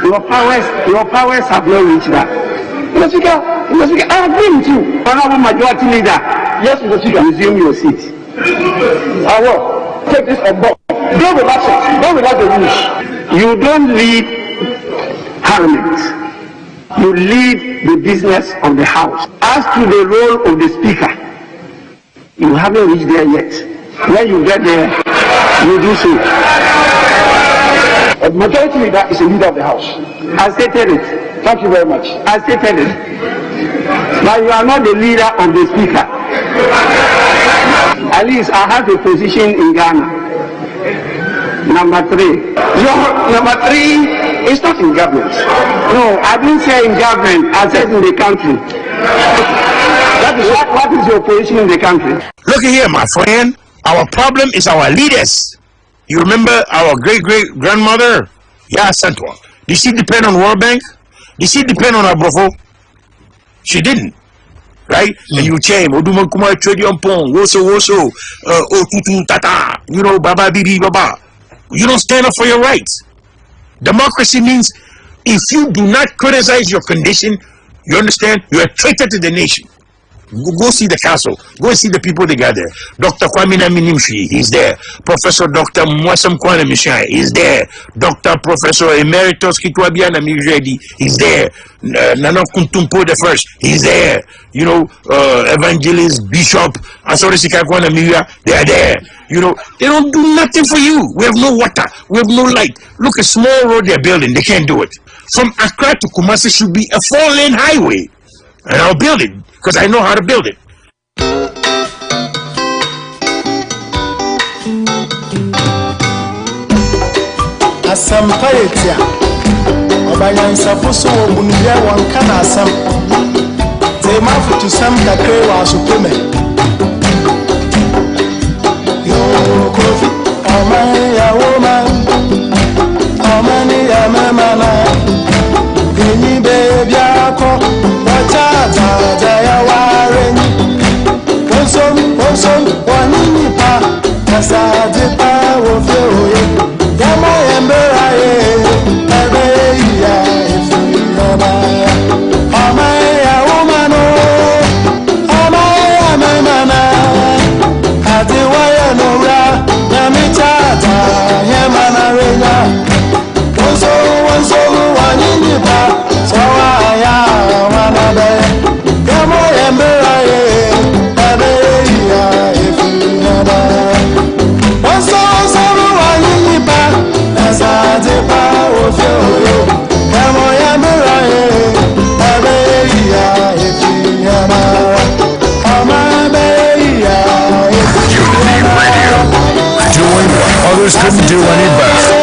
Your powers have not reached that. Mr. Speaker, I agree with you. Honorable Majority Leader, yes, Mr. Speaker, resume your seat. I will take this on board. Don't relax it. Don't relax the rules. You don't lead Parliament. You lead the business of the House. As to the role of the Speaker, you haven't reached there yet. When you get there, you do so. A majority leader is a leader of the House. I stated it. Thank you very much. I stated it. But you are not the leader of the Speaker. At least I have a position in Ghana. Number 3. Number 3 is not in government. No, I didn't say in government. I said in the country. That is what is your position in the country? Look here, my friend. Our problem is our leaders. You remember our great-great-grandmother? Yeah, Santwa. Did she depend on World Bank? Did she depend on Abrofo? She didn't. Right? And you change. Oduma Kuma Agyapong, Woso, Otutu Tata, you know, Baba Bibi Baba. You don't stand up for your rights. Democracy means if you do not criticize your condition, you understand, you're a traitor to the nation. Go see the council. Go see the people they got there. Dr. Kwame Minimshi, he's there. Professor Dr. Mwasam Kwana Mishai, he's there. Dr. Professor Emeritus Kitwabiana Miredi, he's there. Nana Kuntumpo the first, he's there. You know, Evangelist, Bishop, Asorisika Kwana Miria, they are there. You know, they don't do nothing for you. We have no water. We have no light. Look, a small road they're building, they can't do it. From Accra to Kumasi should be a 4-lane highway. And I'll build it. Because I know how to build it. Asampayetia Obanyansa Fuso Bundia Wankana Asam Temafu to Sam Kakre wa Supreme Yo Kofi Amaya woman Amani Amemana Gini baby ako Jaya Warren Onsom Waninipa Kasadipa Wofioye Yama Emberaye Abeya Ifuyama Amaya Umano Amaya Memana Atewa Nora Yamitata Yamana Rena Onsom Waninipa Sawaya Wanabe Yamo Emberaye Abeya Ifuyama Onsom Waninipa Kasadipa Wofioye Yamo Emberaye Abeya Ifuyama Amabeya Ifuyama Doing what others couldn't do any better.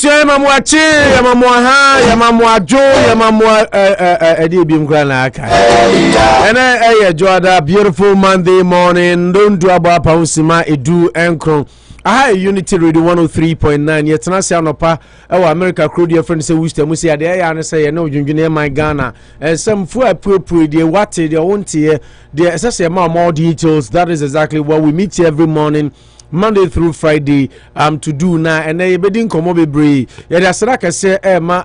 Abusha mamwachi yamamwaha yamamwajo yamamwa edi bimkra na aka. Ene Joada beautiful Monday morning. Don't do about pausima edu enkron. Aha Unity Radio 103.9 yet na se anopa ewa America crew dear friend say WORCESTER mu say ade ya na say na odwundwune my Ghana some fu appropriate dey what dey won't here dey say more details. That is exactly what we meet here every morning Monday through Friday to do na and e be din komo bebre ya dey asra ka say ma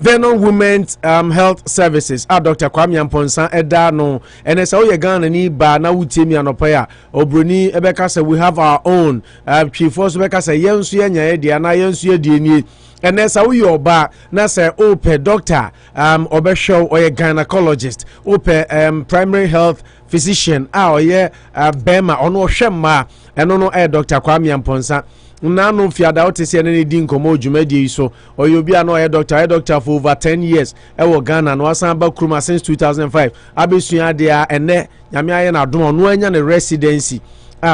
Venom Women's Health Services. Dr. Kwame Amponsa Edano. And as we Ghana ni ba na wutemi anopa Obroni Ebeka say we have our own. Chief Force Ebeka say yensu enya de na yensu de ni. And as we oba na say ope doctor obesho or gynecologist ope primary health physician oye bema ono hwema eno no Dr. Kwame Amponsa Nano fiada otisi ene din komo dwumadi so oyobia no doctor for over 10 years ewo Ghana no asan ba kuruma since 2005 abesua de a ene nyame aye na dom no anya ne residency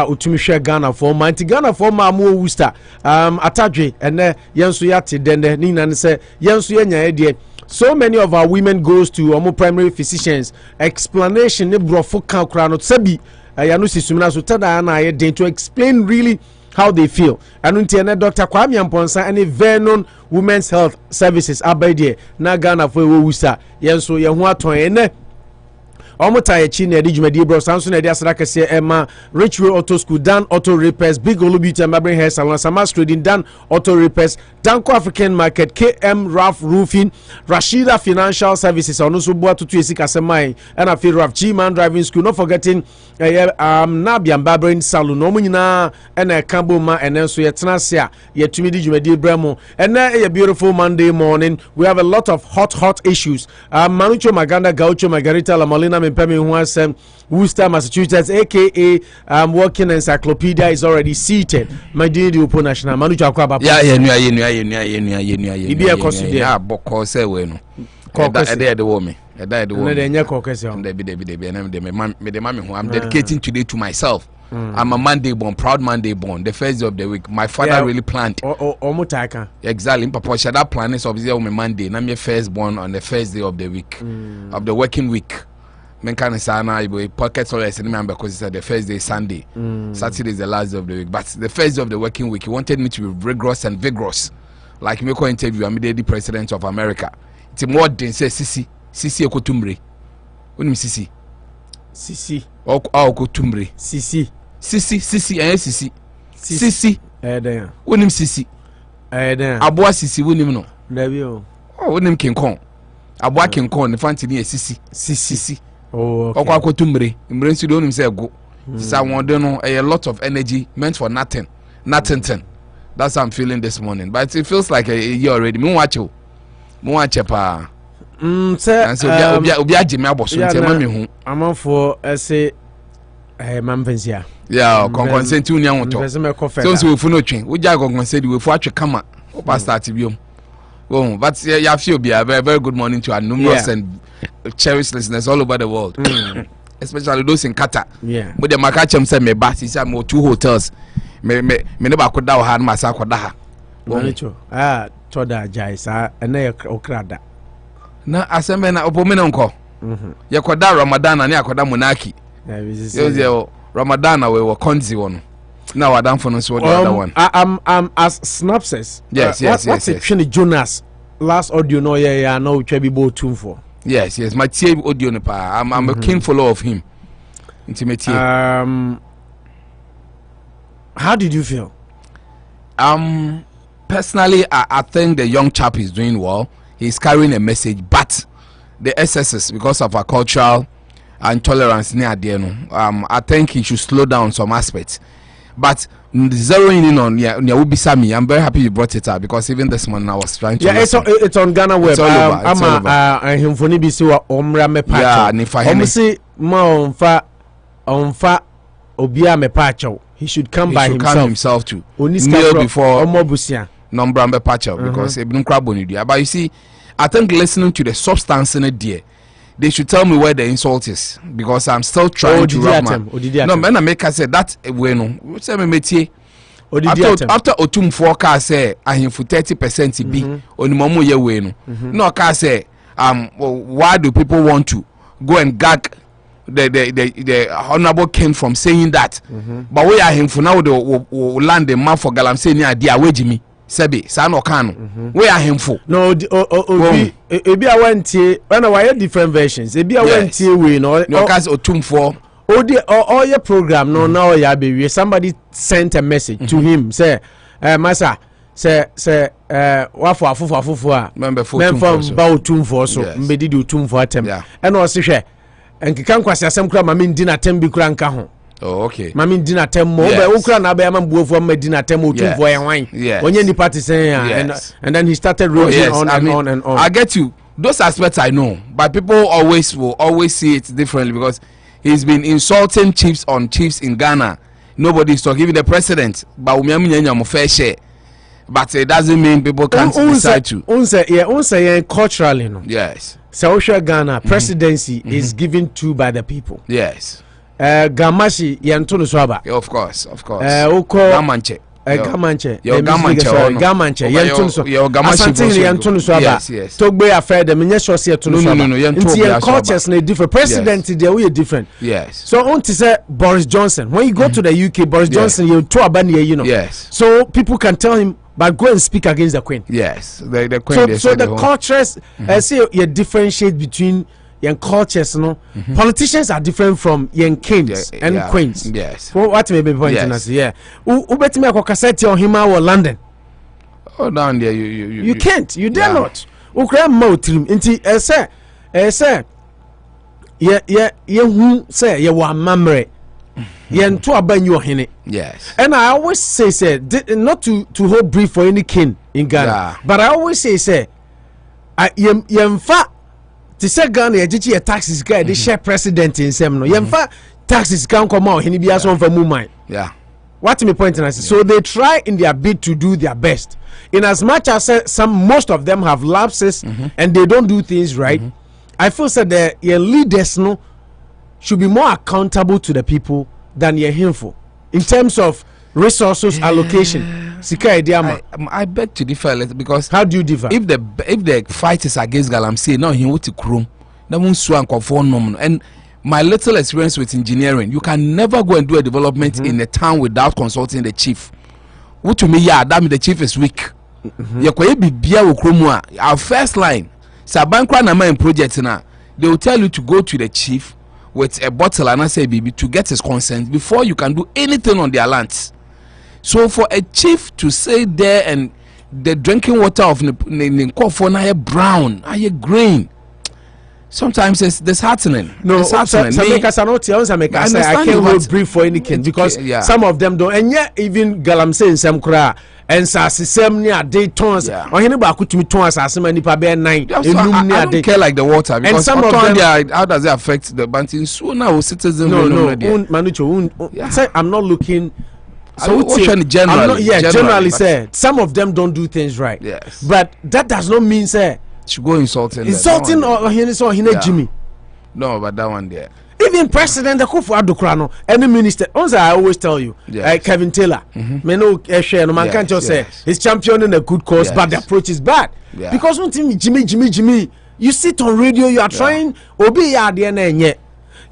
utumi hwe Ghana for manti Ghana for ma mo WORCESTER atadwe ene yenso yate dende ni nan se yenso yenya de. So many of our women goes to omo primary physicians explanation ne brofo kan kra no sabi yanu sisumina so tada na aye den to explain really how they feel. And until Dr. Kwame Amponsa and Venom Women's Health Services abide na Ghana for WORCESTER yenso ye ho aton ene Omota yechi na edi jumadi bro sanso na edi asra kese Emma Richway Auto School Dan Auto Repairs Big Olubuti Mabrin Hair Salon Samas Trading Dan Auto Repairs Danko African Market KM Raf Roofing Rashida Financial Services onuso bua tutu esi kasemai and afi Raf G-Man Driving School not forgetting Nabian Barbering Salon no nyina ena kambo ma enenso yetena se a yetumi di jumadi bremo and a beautiful Monday morning. We have a lot of hot issues. Manucho Maganda Gaucho Margarita La Molina Pemi Huasem Worcester, Massachusetts, aka Working Encyclopedia is already seated. My dear Upo National Manu Chakwaba. I'm dedicating today to myself. I'm a Monday born, proud Monday born, the first day of the week. My father really planned. Exactly. Papa said that plan is obviously on Monday. I'm your first born on the first day of the week, of the working week. Men can say na pocket solace remember because it's the first day Sunday. Saturday is the last day of the week. But the first day of the working week, he wanted me to be rigorous and vigorous. Like me ko interview, I'm the president of America. It's more than say Sisi ekotumbre. Unim Sisi. Sisi. Okotumbre. Sisi. Sisi. Then. Unim Sisi. Then. Abua Sisi unim no. Nebio. Unim King Kong. Abua King Kong the fancy near Sisi. Oh, okay. Okotumbre. Imrensi do unim say go. Sisi I want know a lot of energy meant for nothing. That's how I'm feeling this morning. But it feels like a year already. Me watch pa. Sir, obi agime aboso ntema me hu. I'm for say mampensia. Yeah, consent uni anwoto. So we fu no twen. We ja consent we fu atwe kama. O pa start biom. Oh, but you feel be a very good morning to our numerous and cherished listeners all over the world. Especially those in Qatar. Yeah. But the makachem say me ba say mo 2 hotels. Me ne ba koda wo ha na masa koda ha. Manicho. Toda jai sa ene okrada. Na asembe na opomene nko. Ye koda Ramadan na akoda monarchy. Yo Ramadan we were konzi one. Now I don't for the other one. As synopsis. Yes. What's it Jonas last audio no no Chebibo tune for. Yes. My tea audio ne pa. I'm a keen follower of him. Intimate. How did you feel? Personally, I think the young chap is doing well. He's carrying a message, but the excesses because of our cultural intolerance near the I think he should slow down some aspects. But zeroing in on Ubi Sammy, I'm very happy you brought it up because even this morning I was trying to. Yeah, it's on Ghana web. I'm him for Nibisiwa Omra Mepacho. Yeah, Nifahene. Omfa Obia Mepacho. He should come by himself too. Kneel before Nombra Mepacho because Ibn Kraboni. But you see, I think listening to the substance in it, dear. They should tell me where the insult is because I'm still trying to wrap my. No, man, I make I say that way no. Say me metie after Otumfuo ka say ahemfo 30% bi onimomu ye we no no ka say why do people want to go and gag the honorable king from saying that but we ahemfo now the land the man for Galamsey ni ade awejimi Sebi, San Okano. We are himful. No, Ebi I went here. When I had different versions. Ebi I went here. We know. No, cause Otumfuo. All your program. No, now ya be. Somebody sent a message to him. Say, Masa. Say, wafu afufu. Member from Otumfuo so. Mbedi do Otumfuo atem. And also share. And kikan kwasi asem kura mami ndina atem bi kura nka ho. Oh, okay. Mami dina temmo. Ukra na be am buo for medina temmo to for wine. When you party saying and then he started rolling on and on. I get you. Those aspects I know, but people will always see it differently because he's been insulting chiefs on chiefs in Ghana. Nobody's talking, even the president. But fair share. But it doesn't mean people can't decide to. Culturally, no. Yes. Social Ghana presidency is given to by the people. Yes. Gamashi yantono swaba. Of course. Gamanche yantono swaba. Asante yantono swaba. Togbe affair dem nye sure say yantono swaba. No. Cultures na different. President they we different. Yes. So on to say Boris Johnson. When you go to the UK, Boris Johnson you to abani you know. Yes. So people can tell him but go and speak against the Queen. Yes. The Queen. So the cultures see you differentiate between young cultures, no. Politicians are different from young kings and queens. Yes. What may be pointing us? Yeah. Who bet me a cassette on him or London? Oh, down there you can't. You dare not. Who cram mouthim into say who say you want memory. Yen to aban you hine. Yes. And I always say not to hold brief for any king in Ghana, but I always say yen fa. To say Ghana, a taxes guy, they share president in some no. Yemfa taxes can't come out. He be as one for movement. Yeah. What me pointing at? So they try in their bid to do their best. In as much as most of them have lapses and they don't do things right, I feel that your leaders no should be more accountable to the people than your info in terms of resources allocation. I beg to differ because how do you differ? If the fight is against Galamsey, now he would to chrome. And my little experience with engineering, you can never go and do a development in a town without consulting the chief. What to me, yeah, that means the chief is weak. Our first line, Sabankra na main project now. They will tell you to go to the chief with a bottle and I say baby to get his consent before you can do anything on their lands. So for a chief to say there and the drinking water of the brown, are green? Sometimes it's disheartening. No, it's heartening. I can't hold brief for anything because some of them don't. And yet even Galamsey in some cry and Sassemnia day tons or anybody could me tons as many per night. I don't care like the water because and some of them, how does it affect the banting? So now citizens say I'm not looking. So generally said some of them don't do things right. Yes. But that does not mean say should go insulting or Jimmy. No, but that one there. Even President Akufo-Addo any minister. Also, I always tell you, Kevin Taylor, me no share no man can't just say he's championing a good cause, but the approach is bad. Because one thing, Jimmy, you sit on radio, you are trying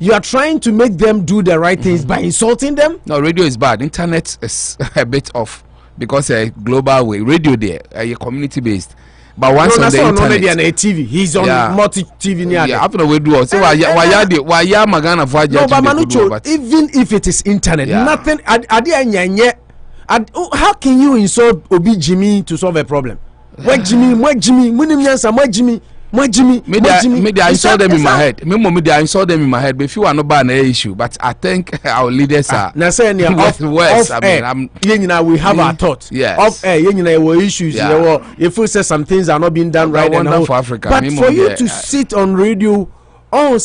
you are trying to make them do the right things by insulting them. No, radio is bad. Internet is a bit off because a global way. Radio there, a community based. But once on the internet, on a TV, he's on multi TV near. Yeah, after we do. So why magana for no, but Manucho, even if it is internet, nothing. How can you insult Obi Jimmy to solve a problem? What Jimmy? Maybe I saw them in my head. Maybe I saw them in my head. But if you are not bad an issue, but I think our leaders are. Now saying West. I mean, we have our thoughts. Yes. Off air, were issues. If we say some things are not being done right, and for Africa. But for you to sit on radio, I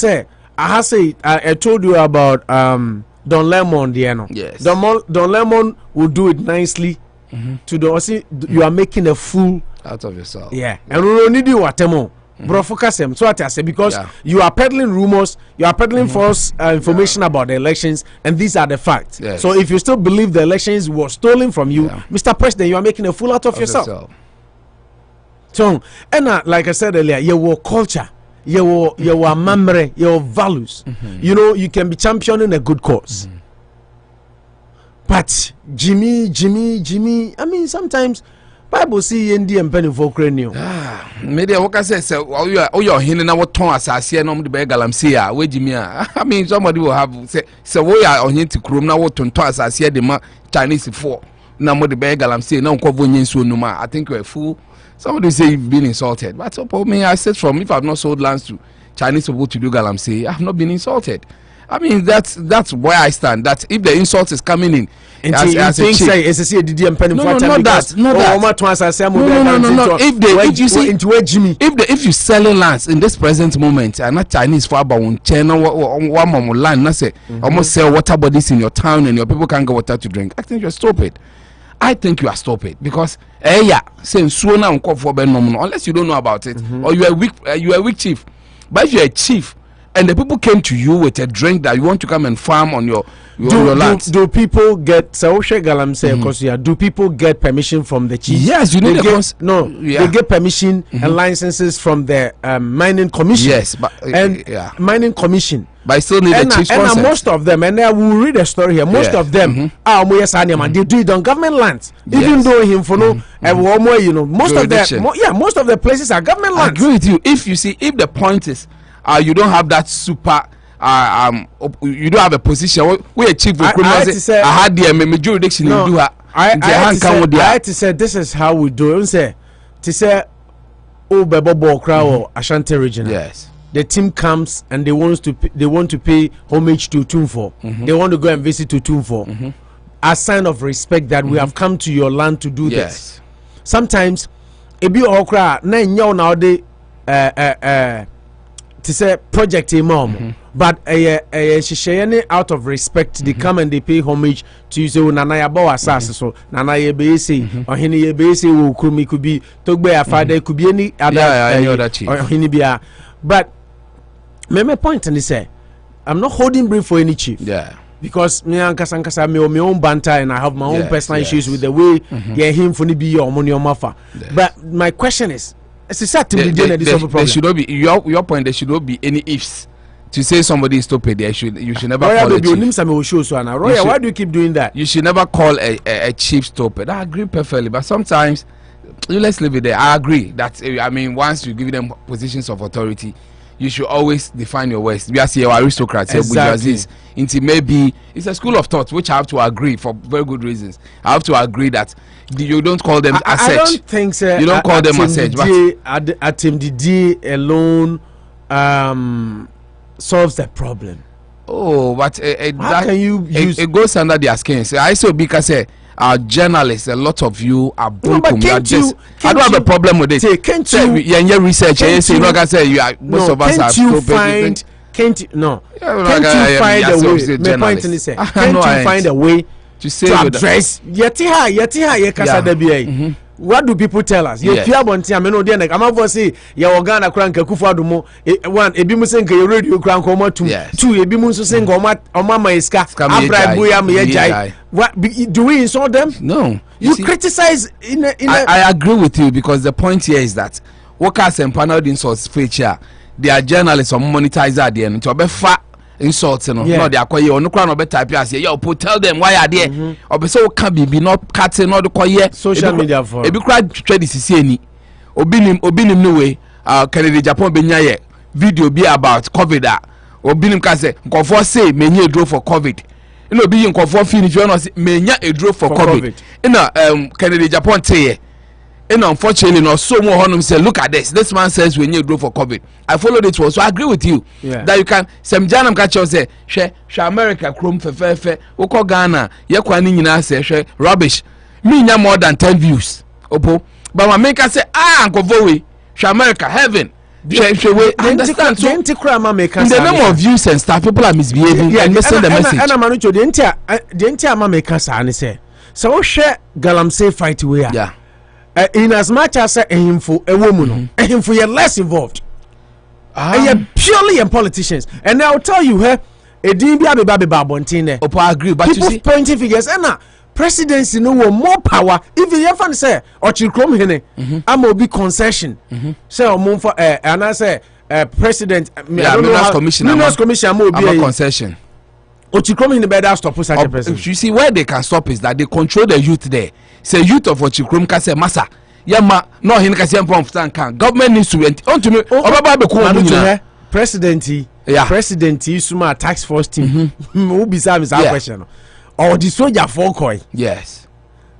told you about Don Lemon, Yes. Don Lemon will do it nicely. To the you are making a fool out of yourself. Yeah, and we don't need you what Bro, focus him. So what I say, because you are peddling rumors, you are peddling false information about the elections, and these are the facts. Yes. So if you still believe the elections were stolen from you, Mr. President, you are making a fool out of yourself. So, and like I said earlier, your culture, your memory, your values. You know, you can be championing a good cause. But Jimmy, I mean, sometimes Bible see India and penny for cranium. Maybe what I say, oh, you're hinting at what Tom as I see, and I'm the Galamsey, where Jimmy. I mean, somebody will have say, so we are on into Crum now, what Tom as I see the Chinese for. Now, what the Galamsey, now, Numa. I think you're a fool. Somebody say you've been insulted. But for me, I said from if I've not sold lands to Chinese people to do Galamsey, I have not been insulted. I mean, that's where I stand. That if the insult is coming in, as a chief, if you selling lands in this present moment and not Chinese for about one land, say almost sell water bodies in your town and your people can't get water to drink. I think you're stupid. I think you are stupid because unless you don't know about it or you are a weak chief. But if you're a chief and the people came to you with a drink that you want to come and farm on your land. Do people get Galamsey? Do people get permission from the chief? Yes, you need they get permission and licenses from the mining commission. Yes, but mining commission. But I still need a chief's consent. And most of them, and I will read a story here. Most of them they do it on government lands. Even though most of the places are government lands. I agree with you. If the point is you don't have that super you don't have a position where a chief will I had the jurisdiction in do I had to say this is how we do it. Say to say Bebo crowd or Ashanti region. Yes. The team comes and they want to pay homage to Tumfo. They want to go and visit to Tumfo. A sign of respect that we have come to your land to do this. Sometimes it be okra na nowadays to say project mom, but out of respect they come and they pay homage to you. So nana ya bawa sasa so nana ye be say ohini ye be say wo krumi could be togbe afade could be any other chief ohini bia. But my point and say I'm not holding brief for any chief. Because me and Kasankasa me my own banter and I have my own personal issues with the way him for be your money or mafa. But my question is there should not be your point. There should not be any ifs to say somebody is stupid. You should never call a chief. Why do you keep doing that? You should never call a chief stupid. I agree perfectly, but sometimes let's leave it there. I agree that once you give them positions of authority, you should always define your words. We are your aristocrats. Exactly. Maybe it's a school of thought which I have to agree for very good reasons. I have to agree that you don't call them as such. I don't think so. You don't call them as such. Atim alone solves the problem. Oh, but how can you use it goes under their skin. So I saw because our journalists, a lot of you are broken. I don't have a problem with it. Can't you research? Most of us are stupid. Can't you find a way? My point is, can't you find a way to address? What do people tell us? You fear bonti ameno dey na am for say ya Ghana kran ka Akufo-Addo mo one ebi mu sen ka radio kran ko mo two ebi mu so sen ka o ma iska abra boya me jai. What do we insult them? No. You criticize in I agree with you because the point here is that workers and panel insults feature they are journalists or monetizer there and to be fat insults no they are call no crowd no be type as yo tell them why are there or be so can be not cutting no call here social media for e be crowd trade this any obinim no way Kennedy Agyapong benya ye video be about COVID obinim ka say nkofo say menye draw for COVID you know be nkofo finish you know say menya a draw for COVID you know Kennedy Agyapong say and unfortunately, no so more honum say, look at this man says when you go for COVID. I followed it so I agree with you that you can some janam catch you say she America chrome fe oko Ghana ye kwani nyina say rubbish me nya more than 10 views opo but my maker say uncle vowe she America heaven she understand so in the name of views and stuff people are misbehaving and missing the message and manucho the entire mama say so share Galamsey fight we in as much as a himfo a woman, a himfo you're less involved. And you're purely in politicians. And I'll tell you, a DB Baby Babontine. I agree, but people pointing figures and presidency no more power. If you ever say or Chikrom Hene, I'm will be concession. Say or move for and I say president Minas Commission will be a concession. Or Chikrom Hene better stop such a person. You see where they can stop is that they control the youth there. Say youth of Chikrom can say massa. Yama no hin ka sem from can government needs to on to me obaba be ko presidency suma tax force team who be service our question or the soldier for coin yes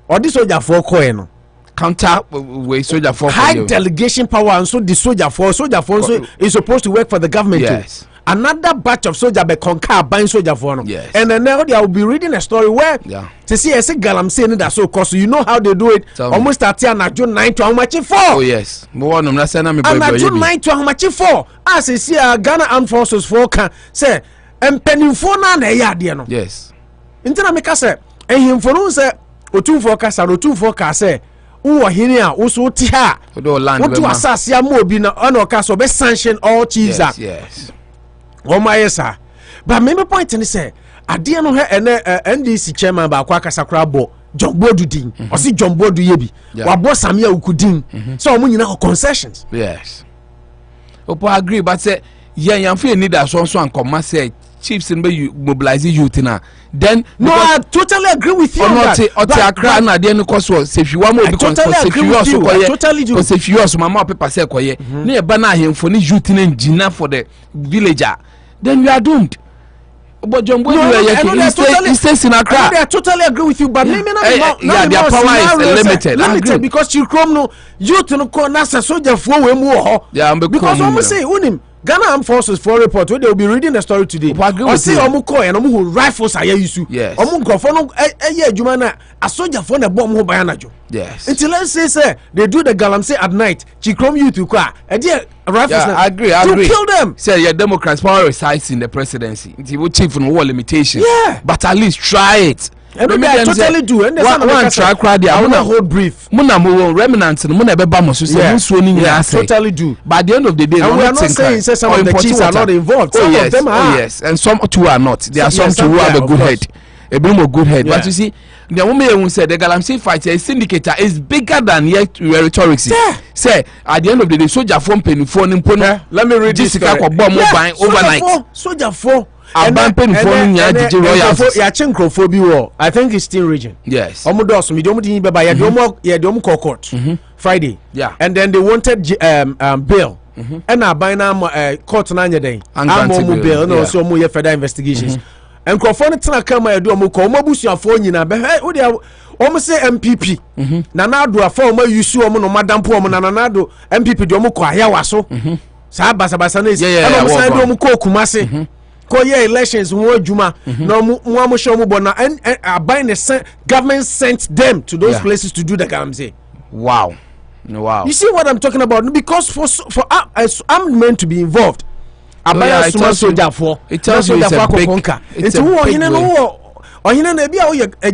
or the soldier for coin no counter way soldier for high delegation power and so the soldier for so is supposed to work for the government yes. Another batch of soldier be conquer buying soldier for no. Yes. And then now I will be reading a story where to see I say Galamsey that so cause you know how they do it. Almost at June 9 to how much for. Oh yes. Mo one na say na me boy. June 9 to how much for. As I see Ghana Armed Forces for can say empenifo na ya de no. Yes. Intina make say ehimfo no say otumfo kasa otumfo ka say wo hini a wo so ti ha. Wo do land be ma. Wo to asase am obi na ono ka so be sanction all chiefs. Yes. Oh my yes sir. But maybe point in say ade no he NDC chairman ba kwa kasakra bo John Boadu din or see John Boadu yebi wa bo Sammy Awuku din so omo nyina concessions. Yes. Opo agree but say yan fe need that so and come say chiefs in be mobilize youth na then no I totally agree with you on that. Oti akra na de no cause say if you want more because if you also koye because if you also mama paper say koye na e ba na ahemfo ni youth na ngina for the villager then you are doomed. But John Boadu he stays in Accra. I totally agree with you, but maybe not their power is limited. Because you come no youth no call nasa soldier for we mu because almost say unim Ghana Armed Forces for report where they will be reading the story today. I say omuko and omu rifles are use. Yes. Omu grofo no adwuma na a soldier for na bomb ho ban anajo. Yes. Until let's say they do the Galamsey at night. Chikrom youth kwa. Rifles I agree. To kill them. Say your Democrats power resides in the presidency. It chief no limitation. Yeah. But at least try it. I totally do. And one try crowd there. I wanna hold brief. Muna mo remnants and muna beba mo so say so ni totally do. By the end of the day, and we are not saying some of the chiefs are not involved. Some of them are. Yes, and some too are not. There are some who have a good head. A bit more good head. But you see, the woman who said the Galamsey fight a syndicator is bigger than yet rhetoric. Say at the end of the day, soldier from penny phone in Pona. Let me read this. Overnight. Soldier for. I think it's still region. Yes. Friday. Yeah. And then they wanted bail. And I buy now court nanya day. I'm bail no so more further investigations. And Crawford come I do a phone in almost say MPP. Nana do a former you sue no madam poor nanado MPP do moko ayawaso. Sabasa is Kumase. Koye elections wo juma no mu show mu bona and buying the government sent them to those places to do the Galamsey. Wow. You see what I'm talking about? Because for I'm meant to be involved. Abaya suma soldier for it tells you it's a big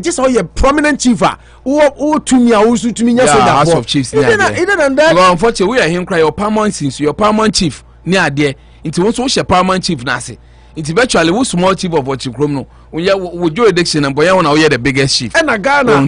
just all prominent chief who to me also to me House of Chiefs unfortunately we are him cry your paramount chief near there into one social paramount chief nasi. It's virtually who small chief of what you no with your addiction and boy I want to the biggest chief. And Ghana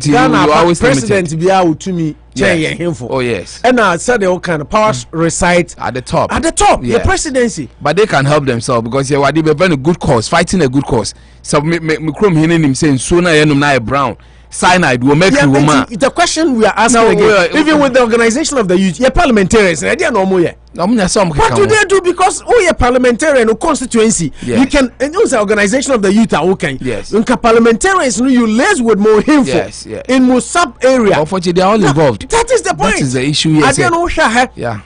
president be out to me Oh yes. And I said the all kind of powers reside at the top. The presidency. But they can help themselves because they were very good cause, fighting a good cause. So me hearing him saying sooner na brown. Cyanide will make you woman. The question we are asking again, even with the organization of the youth, parliamentarians, they are no more. What do they do? Because parliamentarian or constituency, you can and also organization of the youth are okay. Yes. When parliamentarians you liaise with more info in more sub area. Unfortunately, they are all involved. That is the point. That is the issue. Yes.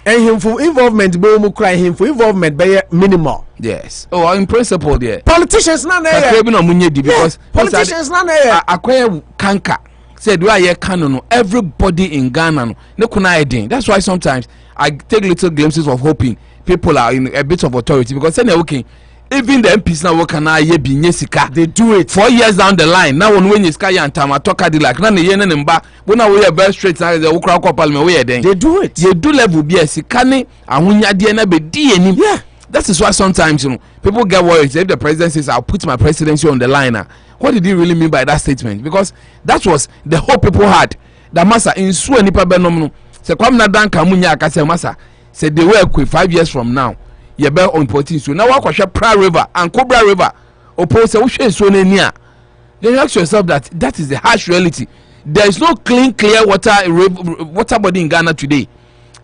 And him for involvement, but cry him for involvement by minimal. Yes. Oh, in principle, there. Politicians not there. Because politicians not there. Acquire kanka said we are canon. Everybody in Ghana no kuna. That's why sometimes I take little glimpses of hoping people are in a bit of authority because then okay. even the MPs now work na ye bi nyesika. They do it 4 years down the line. Now when nyesika ya ntama toka di like na ne ye ne mba. Bona we very straight na the ukra kwa parliament we den. They do it. They do level bi esika ne ahunyade na be di enim. Yeah. That is why sometimes people get worried if the president says I'll put my presidency on the line. What did he really mean by that statement? Because that was the hope people had. That massa in so nipa benomno. Se kwam na dan kamunya akase massa. Said they were quick 5 years from now. You better on importing so now wakwa Pra River and Cobra River oppose say so near. Then you ask yourself that is the harsh reality. There is no clear water body in Ghana today.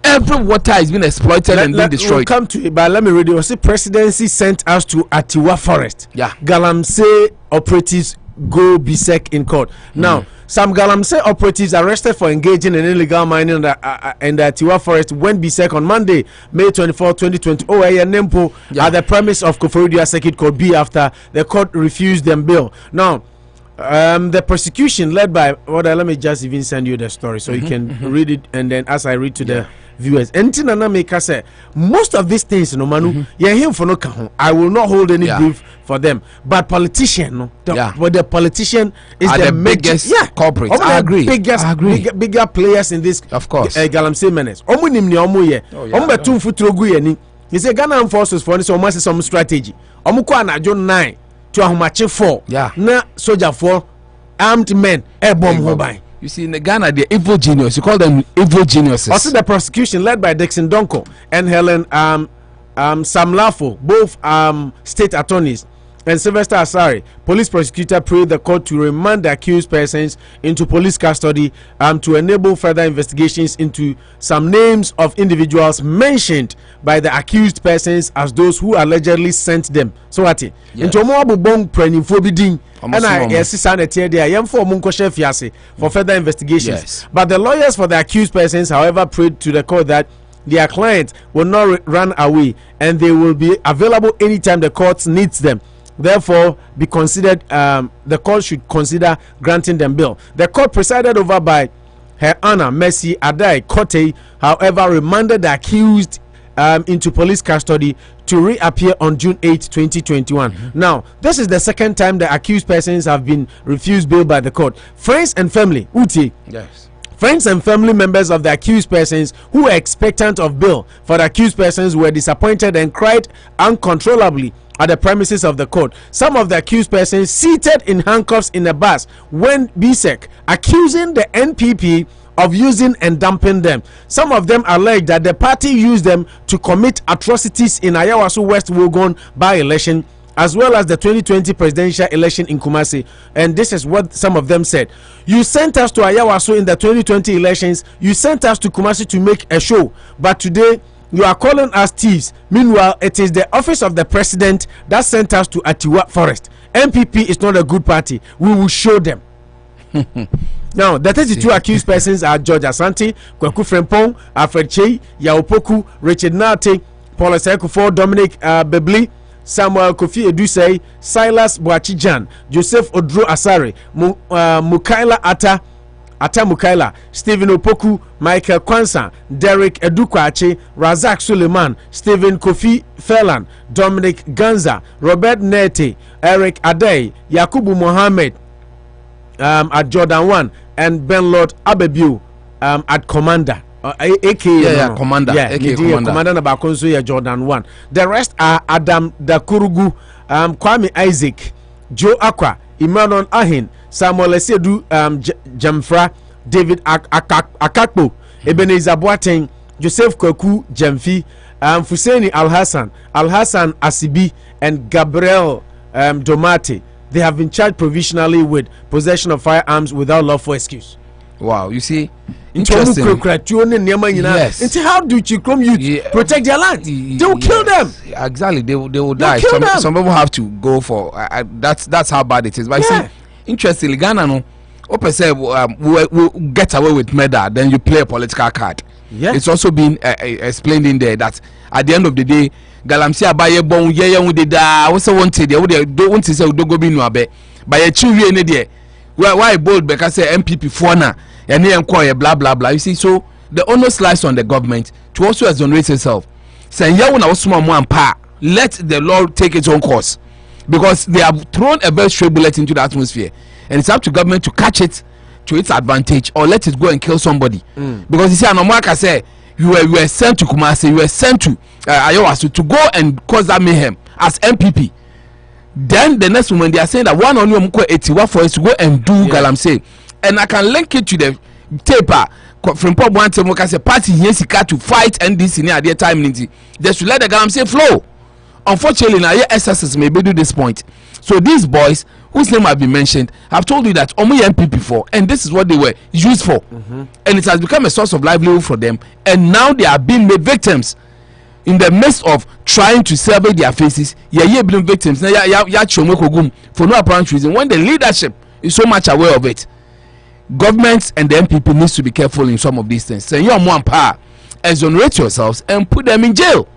Every water is being exploited and being destroyed. We'll come to it, but let me read it. The Presidency sent us to Atewa Forest. Yeah. Galamsey operatives go berserk in court. Now, some Galamsey operatives arrested for engaging in illegal mining in the Atewa Forest went berserk on Monday, May 24, 2020. Nempo at the premise of Akufo-Addo Circuit Court B after the court refused them bail. Now, the prosecution led by let me just even send you the story so you can read it, and then as I read to the viewers, say most of these things I will not hold any brief for them, but politician but the politician is the biggest corporate. I agree. Bigger players in this, of course. Galamsey menace he said Ghana forces for some strategy 9 to Ahumache 4 na soldier 4 armed men bomb hobby. You see, in Ghana, they're evil geniuses. You call them evil geniuses. Also, the prosecution led by Dixon Donko and Helen Sam Lafo, both state attorneys, and Sylvester Asari, police prosecutor, prayed the court to remand the accused persons into police custody to enable further investigations into some names of individuals mentioned by the accused persons as those who allegedly sent them. So what? Into more bong praying for bidding. And for further investigations. Yes. But the lawyers for the accused persons, however, prayed to the court that their clients will not run away and they will be available anytime the court needs them. Therefore, be considered. The court should consider granting them bail. The court, presided over by Her Honor Mercy Adai Kote, however, remanded the accused into police custody to reappear on June 8, 2021. Now, this is the second time the accused persons have been refused bail by the court. Friends and family, yes. Friends and family members of the accused persons who were expectant of bail for the accused persons were disappointed and cried uncontrollably at the premises of the court. Some of the accused persons seated in handcuffs in a bus went berserk, accusing the NPP of using and dumping them. Some of them alleged that the party used them to commit atrocities in Ayawaso West Wogon by-election, as well as the 2020 presidential election in Kumasi. And this is what some of them said. You sent us to Ayawaso in the 2020 elections. You sent us to Kumasi to make a show. But today, you are calling us thieves. Meanwhile, it is the office of the president that sent us to Atewa Forest. MPP is not a good party. We will show them. Now, the 32 accused persons are George Asante, Kwaku Frempong, Alfred Chey, Yaopoku, Richard Nate, Paul Sekufo, Dominic Bebli, Samuel Kofi Edusei, Silas Boachijan, Joseph Odro Asare, Mukaila Atta Mukaila, Stephen Opoku, Michael Kwansa, Derek Edukwache, Razak Suleiman, Stephen Kofi Felan, Dominic Ganza, Robert Nete, Eric Adey, Yakubu Mohammed at Jordan 1, and Ben Lord Abebu at Commander. AKA Commander. Yeah, AKA Commander. Commander Nabakonso Jordan 1. The rest are Adam Dakurugu, Kwame Isaac, Joe Aqua, Emmanuel Ahin, Samuel Esedu Jamfra, David Akakpo, Ebenezer Boateng, Joseph Kwaku Jamfi, Fuseni Al Hassan Asibi, and Gabriel Domate. They have been charged provisionally with possession of firearms without lawful excuse. Wow, you see, interesting. Yes. And how do you protect their land? They will kill them. Exactly, they will die. Some people have to go for that's how bad it is. But you see, interestingly, Ghana no, we'll get away with murder, then you play a political card. Yeah. It's also been explained in there that at the end of the day, Galamsey abaye bon ye we dey da we say want dey we dey want say udogo bi no abe ba ye chiwie ne dey why bold because say MPP for na and enquire blah blah blah. You see, so the onus lies on the government to also exonerate itself. Say yeah when I was small mo ampa let the law take its own course, because they have thrown a very stray bullet into the atmosphere, and it's up to government to catch it to its advantage or let it go and kill somebody. Because you see, Amoako-Atta say you were sent to Kumasi, you were sent to Ayawaso to go and cause that mayhem as MPP. Then the next moment they are saying that one only Atewa Forest to go and do Galamsey, and I can link it to the taper from Pop One Temoka say party here to fight NDC near their time. They should let the Galamsey flow. Unfortunately, now SSS may be to this point. So these boys, whose name have been mentioned, have told you that Omo MPP before, and this is what they were used for, and it has become a source of livelihood for them. And now they are being made victims in the midst of trying to salvage their faces. Being victims for no apparent reason. When the leadership is so much aware of it, governments and the MPP needs to be careful in some of these things. Say you're more power, exonerate yourselves and put them in jail.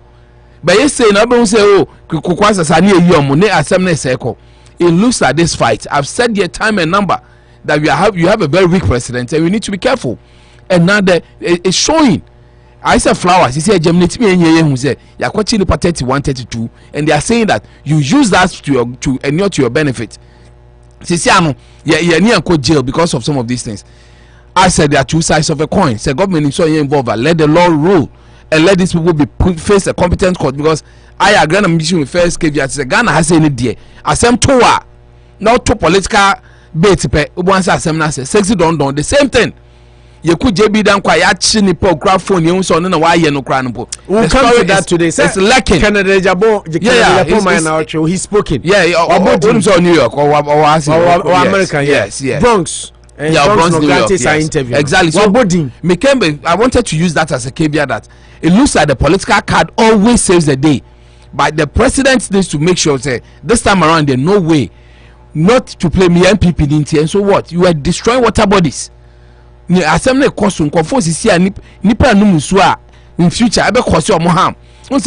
But you say, no, say, oh, it looks like this fight. I've said here time and number that you have a very weak president and we need to be careful. And now that it's showing. I said flowers. He said germinate me who said you're watching the 3132, and they are saying that you use that to your benefit. Sisiano, near jail because of some of these things. I said there are two sides of a coin. Say government is so involved. Let the law rule. And let these people be face a competent court, because I agree on a mission with first KVR. Ghana has any dear. Asem toa, not to political bait. Once asem say sexy don't the same thing. You could JB down quiet chini po grab phone you so no why you no crying po. We'll come to that today. It's lacking. Canada Agyapong, he's spoken. Or New York or America. Yes. Bronx. Bronx, New York. Yes. Exactly. So I wanted to use that as a caveat that it looks like the political card always saves the day, but the president needs to make sure say this time around there's no way not to play me MPP dinti. And so what? You are destroying water bodies. Assembly cost on conforce is here nipa numusua in future I be cause your harm. I'm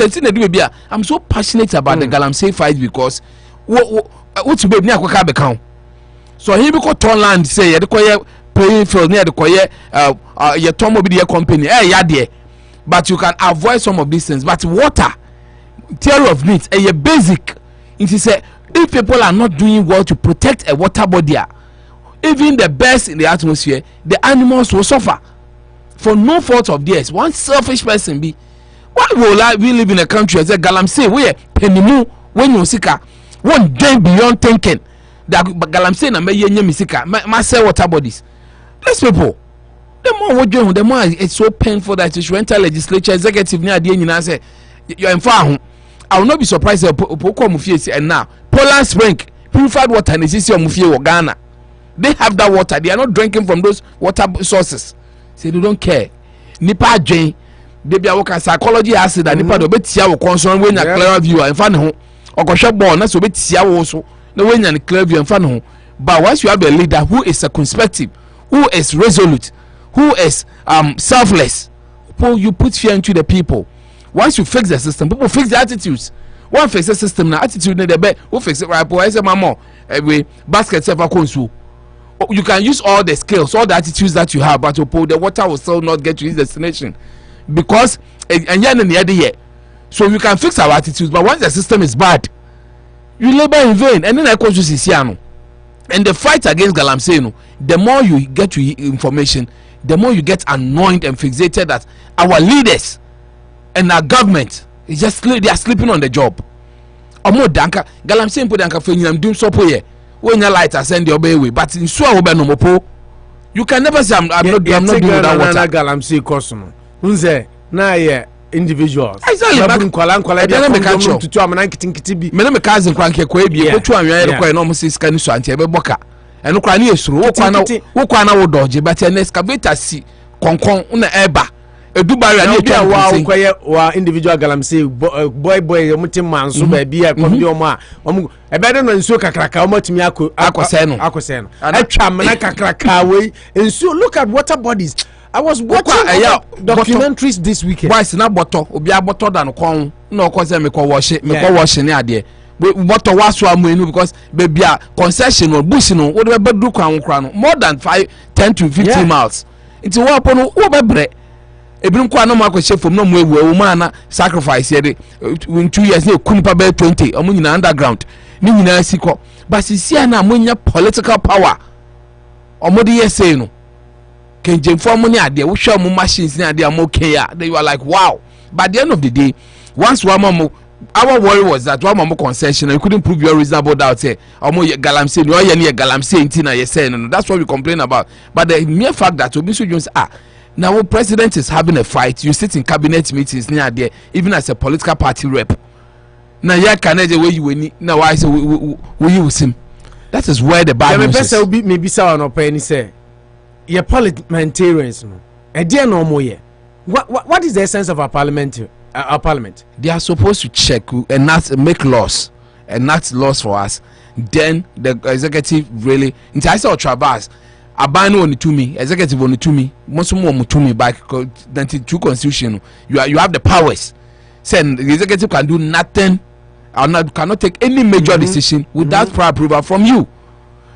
so passionate about the Galamsey fight because what's baby near Kwaka become. So he because turn land say the koye playing field near the koye your tomo be the company yeah, but you can avoid some of these things. But water, theory of needs, a basic. It say if people are not doing well to protect a water body, even the best in the atmosphere, the animals will suffer for no fault of theirs. One selfish person be. Why will we live in a country as a Galamsey where penimu when you sika one day beyond thinking that Galamsey na me yenye misika ma say water bodies. These people, the more we do, the more it's so painful that you should enter legislature, executive near the end and say you're in far. I will not be surprised if and now Poland Spring purified water and is your Ghana. They have that water. They are not drinking from those water sources. Say they don't care. Nipa Jane, they be a psychology acid and Nipa do betia will concern when you clear view and fan home. Or go shop born, that's what betia also. No when you clear view and fan home. But once you have a leader who is circumspective, who is resolute, who is selfless, you put fear into the people. Once you fix the system, people fix the attitudes. One fix the system now, attitude need the bed. Who fix it right? Boy, I say mama, basket ever consume. You can use all the skills, all the attitudes that you have, but the water will still not get to its destination because and you're in the other year. So you can fix our attitudes, but once the system is bad, you labor in vain. And then I call you Sisiano. And the fight against Galamsey, the more you get to information, the more you get annoyed and fixated that our leaders and our government is just they are sleeping on the job. Omo danka Galamsey put danka for you doing so here. When your light are send your way, but in so you can never say I'm not doing that water. Galamsey costume. Unze na ye individuals. Exactly. Me me cousin kwanke kwa ebie otu anwa ye kwa no mo sika ni so ante be boka. Eno kwa na esuru wo kwa na wo dodge but an excavator si konkon na eba. Edubari ani etwa wa kwaye wa individual Galamsey boy omutim manso ba bia kombi omo ebede no nsuo kakraka omotimi akose no atwa mena kakraka we nsuo. Look at water bodies. I was watching documentaries this weekend. Why is na boto obi aboto da no kon na okoze me ko wash ne ade boto waso amenu because baby concession or bush no wo de be du kwan kra no more than 10 to 15 miles. It's wo apono wo bebre Ebin kwa no ma kwese from no mo ewu ma na sacrifice ye de in 2 years na kunpa be 20 omo nyina underground ni nyina sikọ but sisia na amonya political power omo de yesay no kenje form ni ade wo hwa mo machines ni ade amoke ya you are like wow. But at the end of the day, once one more, our worry was that one more concession, and you couldn't prove your reasonable doubt. Say, Galamsey, you are near Galamsey, Tina, you say, no, that's what we complain about. But the mere fact that Obisu Jones, now the president is having a fight, you sit in cabinet meetings near there, even as a political party rep. Now, you can't where you will now. I say, we use him. That is where the bad news is. Maybe someone or penny say, your parliamentarians, a dear no more. What is the essence of our parliament? They are supposed to check and not make laws, and not laws for us. Then the executive really. In I saw Trabas, Abano on to me, executive on to me, most more to me back. 92 constitution. You have the powers. Saying the executive can do nothing, or cannot take any major decision without prior approval from you.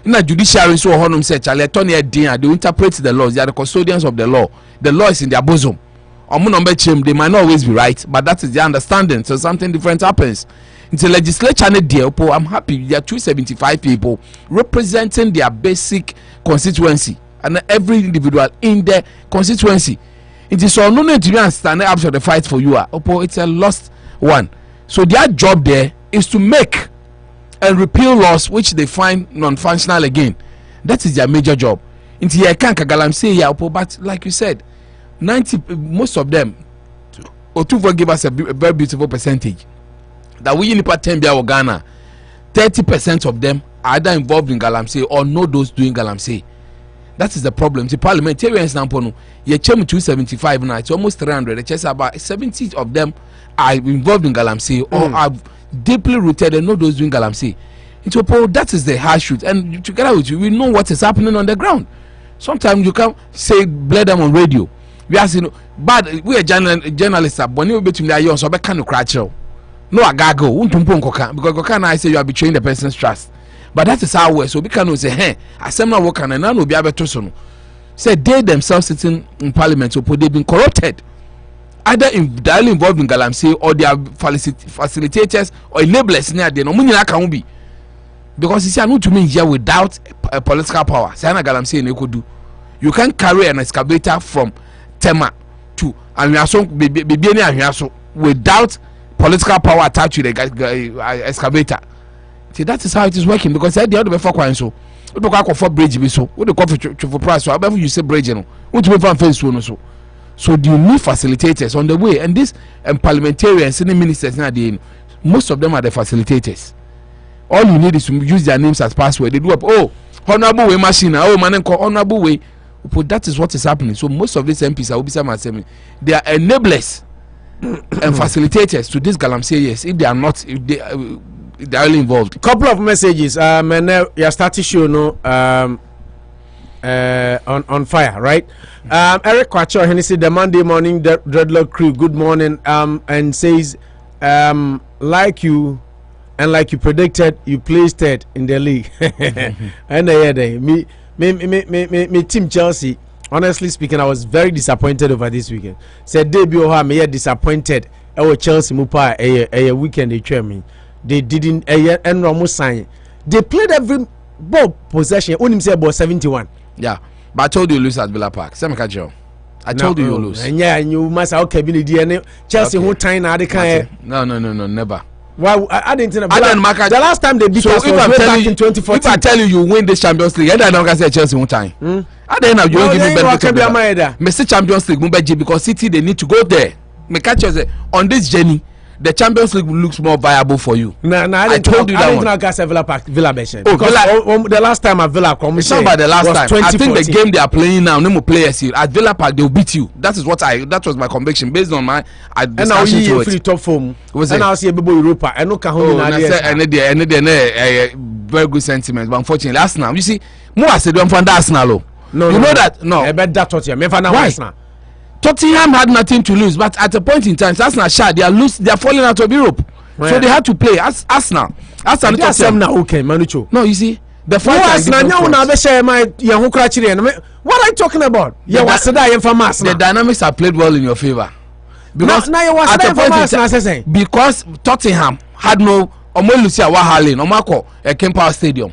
In the judiciary, so honum said, Charlie, they interpret the laws. They are the custodians of the law. The law is in their bosom. They might not always be right, but that is the understanding. So something different happens. In the legislature, I'm happy there are 275 people representing their basic constituency and every individual in the constituency. It is so no need to stand up to the fight for you. It's a lost one. So their job there is to make and repeal laws which they find non-functional again. That is their major job. Into here can't Galamsey, but like you said, 90 most of them Otuvo give us a very beautiful percentage that we in Patembi Ghana 30% of them are either involved in Galamsey or know those doing Galamsey. That is the problem. The parliamentarians now you chem 275 now, it's almost 300. It's just about 70 of them are involved in Galamsey or are deeply rooted and know those doing Galamsey. That is the hard truth, and together with you we know what is happening on the ground. Sometimes you can't say blame them on radio. We are saying, but we are journalists. When you between the young, so I can't crash. No, I gotta go. Because I say you are betraying the person's trust. But that is how we. So we can say, hey, I say not working, and now we be able to so. Say they themselves sitting in parliament, so they've been corrupted, either directly involved in Galamsey or they are facilitators or enablers near the no can be. Because you see, I know to me here without a political power. Say Galamsey and you could do. You can carry an excavator from Tema to Amoako-Atta without political power attached to the excavator. See, that is how it is working, because at the other before quite so we go for bridge be so we the coffee for price so however you say bridge no what we fan face so do you need facilitators on the way, and this parliamentarians and ministers now most of them are the facilitators. All you need is to use their names as password. They do up honorable way machine, man honorable way. But that is what is happening. So most of these MPs are they are enablers and facilitators to these Galamseyers. If they are not, if they are only involved. Couple of messages. And you started show on fire, right? Eric Kwacho, he said the Monday morning dreadlock crew. Good morning. And says, like you predicted, you placed third in the league. And me team Chelsea, honestly speaking, I was very disappointed over this weekend. Said debut me disappointed. Our Chelsea mupa a weekend they train me. They didn't sign. They played every ball possession. Only say about 71. Yeah, but I told you lose at Villa Park. I told you lose. And yeah, and you must have DNA. Chelsea who time now they can't. No, never. Why I didn't know. The last time they beat us was back in 2014. If I tell you win this Champions League, I don't say Chelsea one time. I don't know. You don't give me benefit. Mr. Champions League, because City they need to go there. Me catch you on this journey. The Champions League looks more viable for you. I told you that one. I didn't know Villa Because the last time at Villa, it's not about the last time. I think the game they are playing now, no more players here at Villa Park, they will beat you. That was my conviction based on my discussion to it. And now top form. And now see Europa. I know very good sentiment, but unfortunately, Arsenal. You see, more I said from Arsenal. No, you know that. No, I bet that what you. Why? Tottenham had nothing to lose, but at a point in time, Arsenal they are falling out of Europe, so they had to play Arsenal. Arsenal now okay, Manucho. No, you see, The fight what are you talking about? The dynamics are played well in your favor. Because because Tottenham had no Lucia Wahalin, Kempower Stadium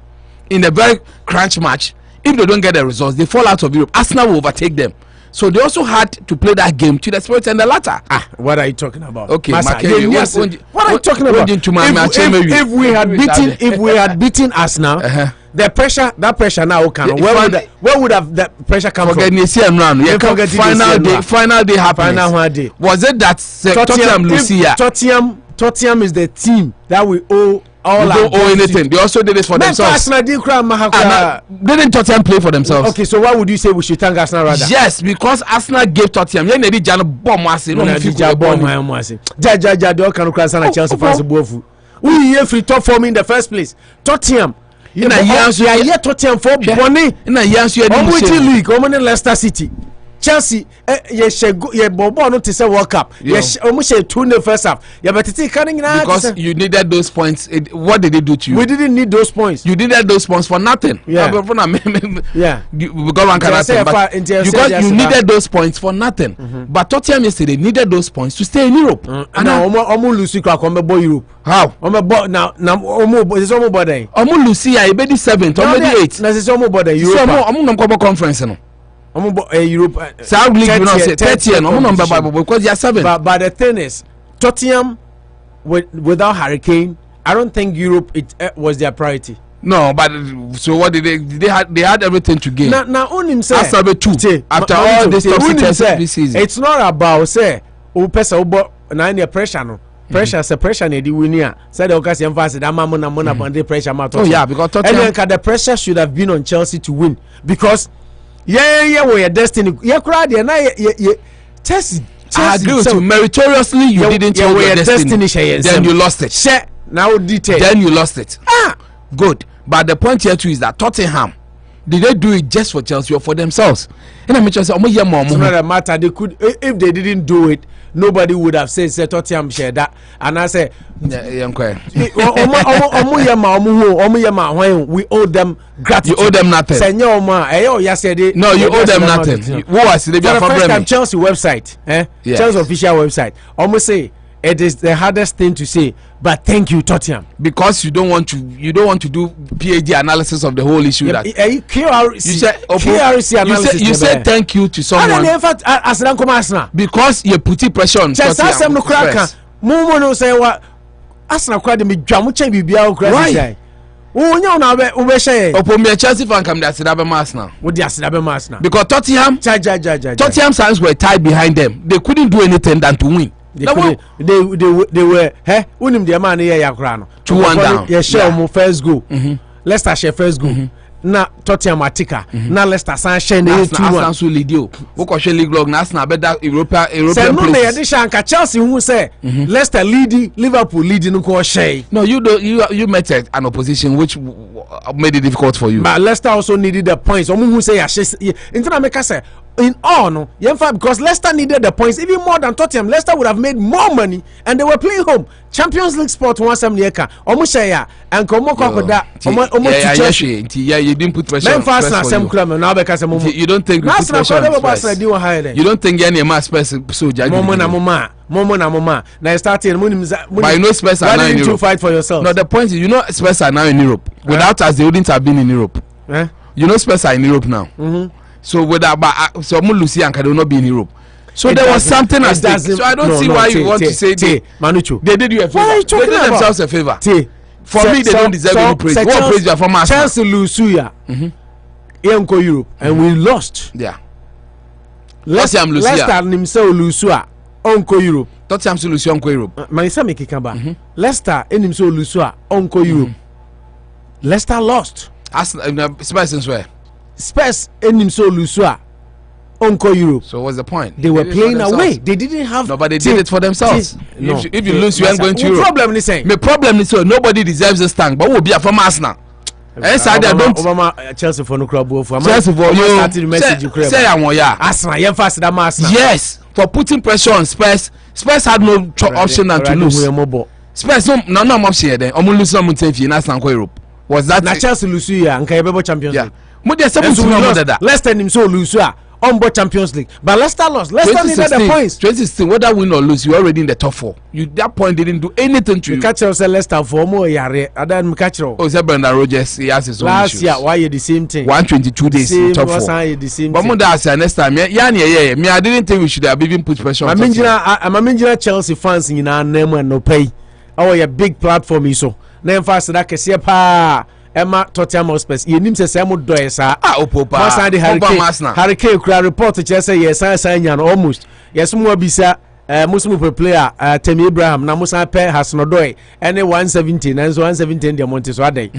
in a very crunch match. If they don't get the results, they fall out of Europe. Arsenal will overtake them. So they also had to play that game to the spirit and the latter. What are you talking about? Okay, what are you talking about? If we had beaten Arsenal, the pressure now can. Where would have the pressure come from? Final day happiness. Was it that Tottenham Lucia? Tottenham is the team that we owe. They don't owe anything. They also did it for themselves. Didn't Tottenham play for themselves? Okay, so why would you say we should thank Arsenal rather? Yes, because Arsenal gave Tottenham. Chelsea fans we here free top form in the first place. Tottenham. Tottenham for Bonnie in a league. Leicester City. Chelsea, Bobo not to say World Cup. Yes, almost 2 in the first half. Because you needed those points. What did they do to you? We didn't need those points. You needed those points for nothing. Yeah. We got one character. Because you needed those points for nothing. But Tottenham yesterday needed those points to stay in Europe. And now Lucy Europe. How? Now there's almost body. Lucia, you be 7th, already 8th. There's almost body. Europe conference. Europe South League, you know, say 30 because they are 7. But the thing is, Tottenham without Hurricane, I don't think Europe was their priority. No, but so what did they had everything to gain. Now on himself after all this season. It's not about say pressure no. Pressure is a pressure na the winner. Said the occasion emphasize that mama pressure matter. Oh yeah, because Tottenham the pressure should have been on Chelsea to win because we are destiny. Chelsea. I agree with you. Meritoriously, you didn't hold your destiny. Then you lost it. Now detail. Then you lost it. Good. But the point here too is that Tottenham, did they do it just for Chelsea or for themselves? And I mentioned, it's not a matter. They could, if they didn't do it, nobody would have said Tottenham share that. And I say, we owe them gratitude. You owe them nothing. No, you owe them nothing. Who was the first time Chelsea website, Chelsea official website, almost say it is the hardest thing to say, but thank you, Tottenham, because you don't want to do PhD analysis of the whole issue. Yeah, QRC analysis. You said thank you to someone because you put pressure on Tottenham. Why? Chelsea fan come there because Tottenham fans were tied behind them. They couldn't do anything than to win. They were 2-1 down. Yeah, first goal. Leicester share first goal. Na Tottenham atika. Na Leicester san share na 2-1. So leadio. Wo ko share league log na Arsenal better European place. Chelsea who say Leicester leading, Liverpool leading ko share. No, you met an opposition which made it difficult for you. But Leicester also needed the points. Who say say in all, no, because Leicester needed the points even more than Tottenham. Leicester would have made more money, and they were playing home. Champions League sport once and you don't put pressure. You don't think we put pressure on Spurs. You don't think any Spurs so now starting but you know Spurs are now in Europe. Fight for yourself. No, the point is, you know Spurs are now in Europe. Without us, they wouldn't have been in Europe. You know Spurs are in Europe now. So without so Lucy and will not be in Europe. So there was something at stake. So I don't see why you want to say they did you a favor. They did themselves a favor. For me, they don't deserve any praise. What praise you from us? Chelsea lose Europe and we lost. Yeah. Leicester himself lose Onko Europe. Tottenham lose Onko Europe. Manisa make kamba. Leicester himself lose Onko Europe. Leicester lost. Spurs where? Spurs himself lose Onko Europe. So what's the point? They were playing away. They didn't have. No, but they did it for themselves. No. If you lose, you ain't going to Europe. Problem is saying. My problem is so nobody deserves this thank, but we'll be a from Arsenal. Chelsea for no club. Chelsea for you. Say Arsenal. Yes, for putting pressure on Spurs. Spurs had no option than to lose. Spurs no option then. Lose some in Arsenal Europe. Was that na Chelsea lose ya nka yebebo Champions League. Mo dey 7 Leicester nim so lose on board Champions League. But Leicester lost. Leicester needed the points. 2016, whether win or lose, you already in the top 4. You that point didn't do anything to you. Catch us Leicester for more yare. Adan catch us. Oh, say Brendan Rodgers, he has his own last issues. Year, why you the same thing? 122 days in top 4. The same but Monday say next time, me I didn't think we should have even put pressure on. I'm Chelsea fans in our name and no pay. Oh, a big platform so. Name fast that can pa. Emma Tottenham Hotspur. You nim say Samu doy sa. Opopa. Hurricane kura report to say yes sign almost. Yes mo bisa Muslim player Temi Abraham na Musa pe has no doy. Any 117 and so 117 the monte so adai.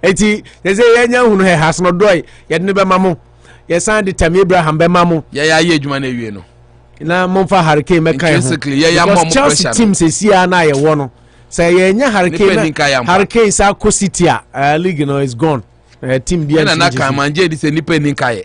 Eti they say yenya hunu he has no doy. Ye ne be mamu. Yes sign the Temi Abraham be mamu. Yeah ye adwuma na ewie no. Na momfa Hurricane make kai. Basically yeah mom pressure. Chelsea team say sia na ye wo no. Say yenya Hurricane sa ko City league you know is gone. Team dia na kan manje di say nipa ninkaye.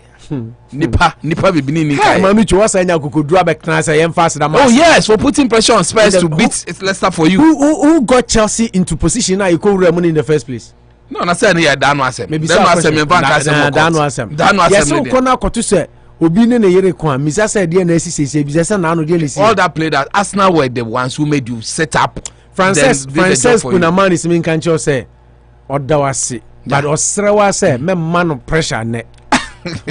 Nipa bibini ninkaye. Mami chu wasa nya kokodru abekna say yem fast that match. Oh yes, for putting pressure on Spurs to beat Leicester for you. Who got Chelsea into position now you go money in the first place? No, na say na dano asem. Dano asem me bank asem. Dano asem. Yes, so kona kotu say obi ne yere kwa misa say dia na sisi bi say na no dia na sisi. All that play that Arsenal were the ones who made you set up. Frances kuna man is mean can't you say odawasi but osrewa say me man pressure ne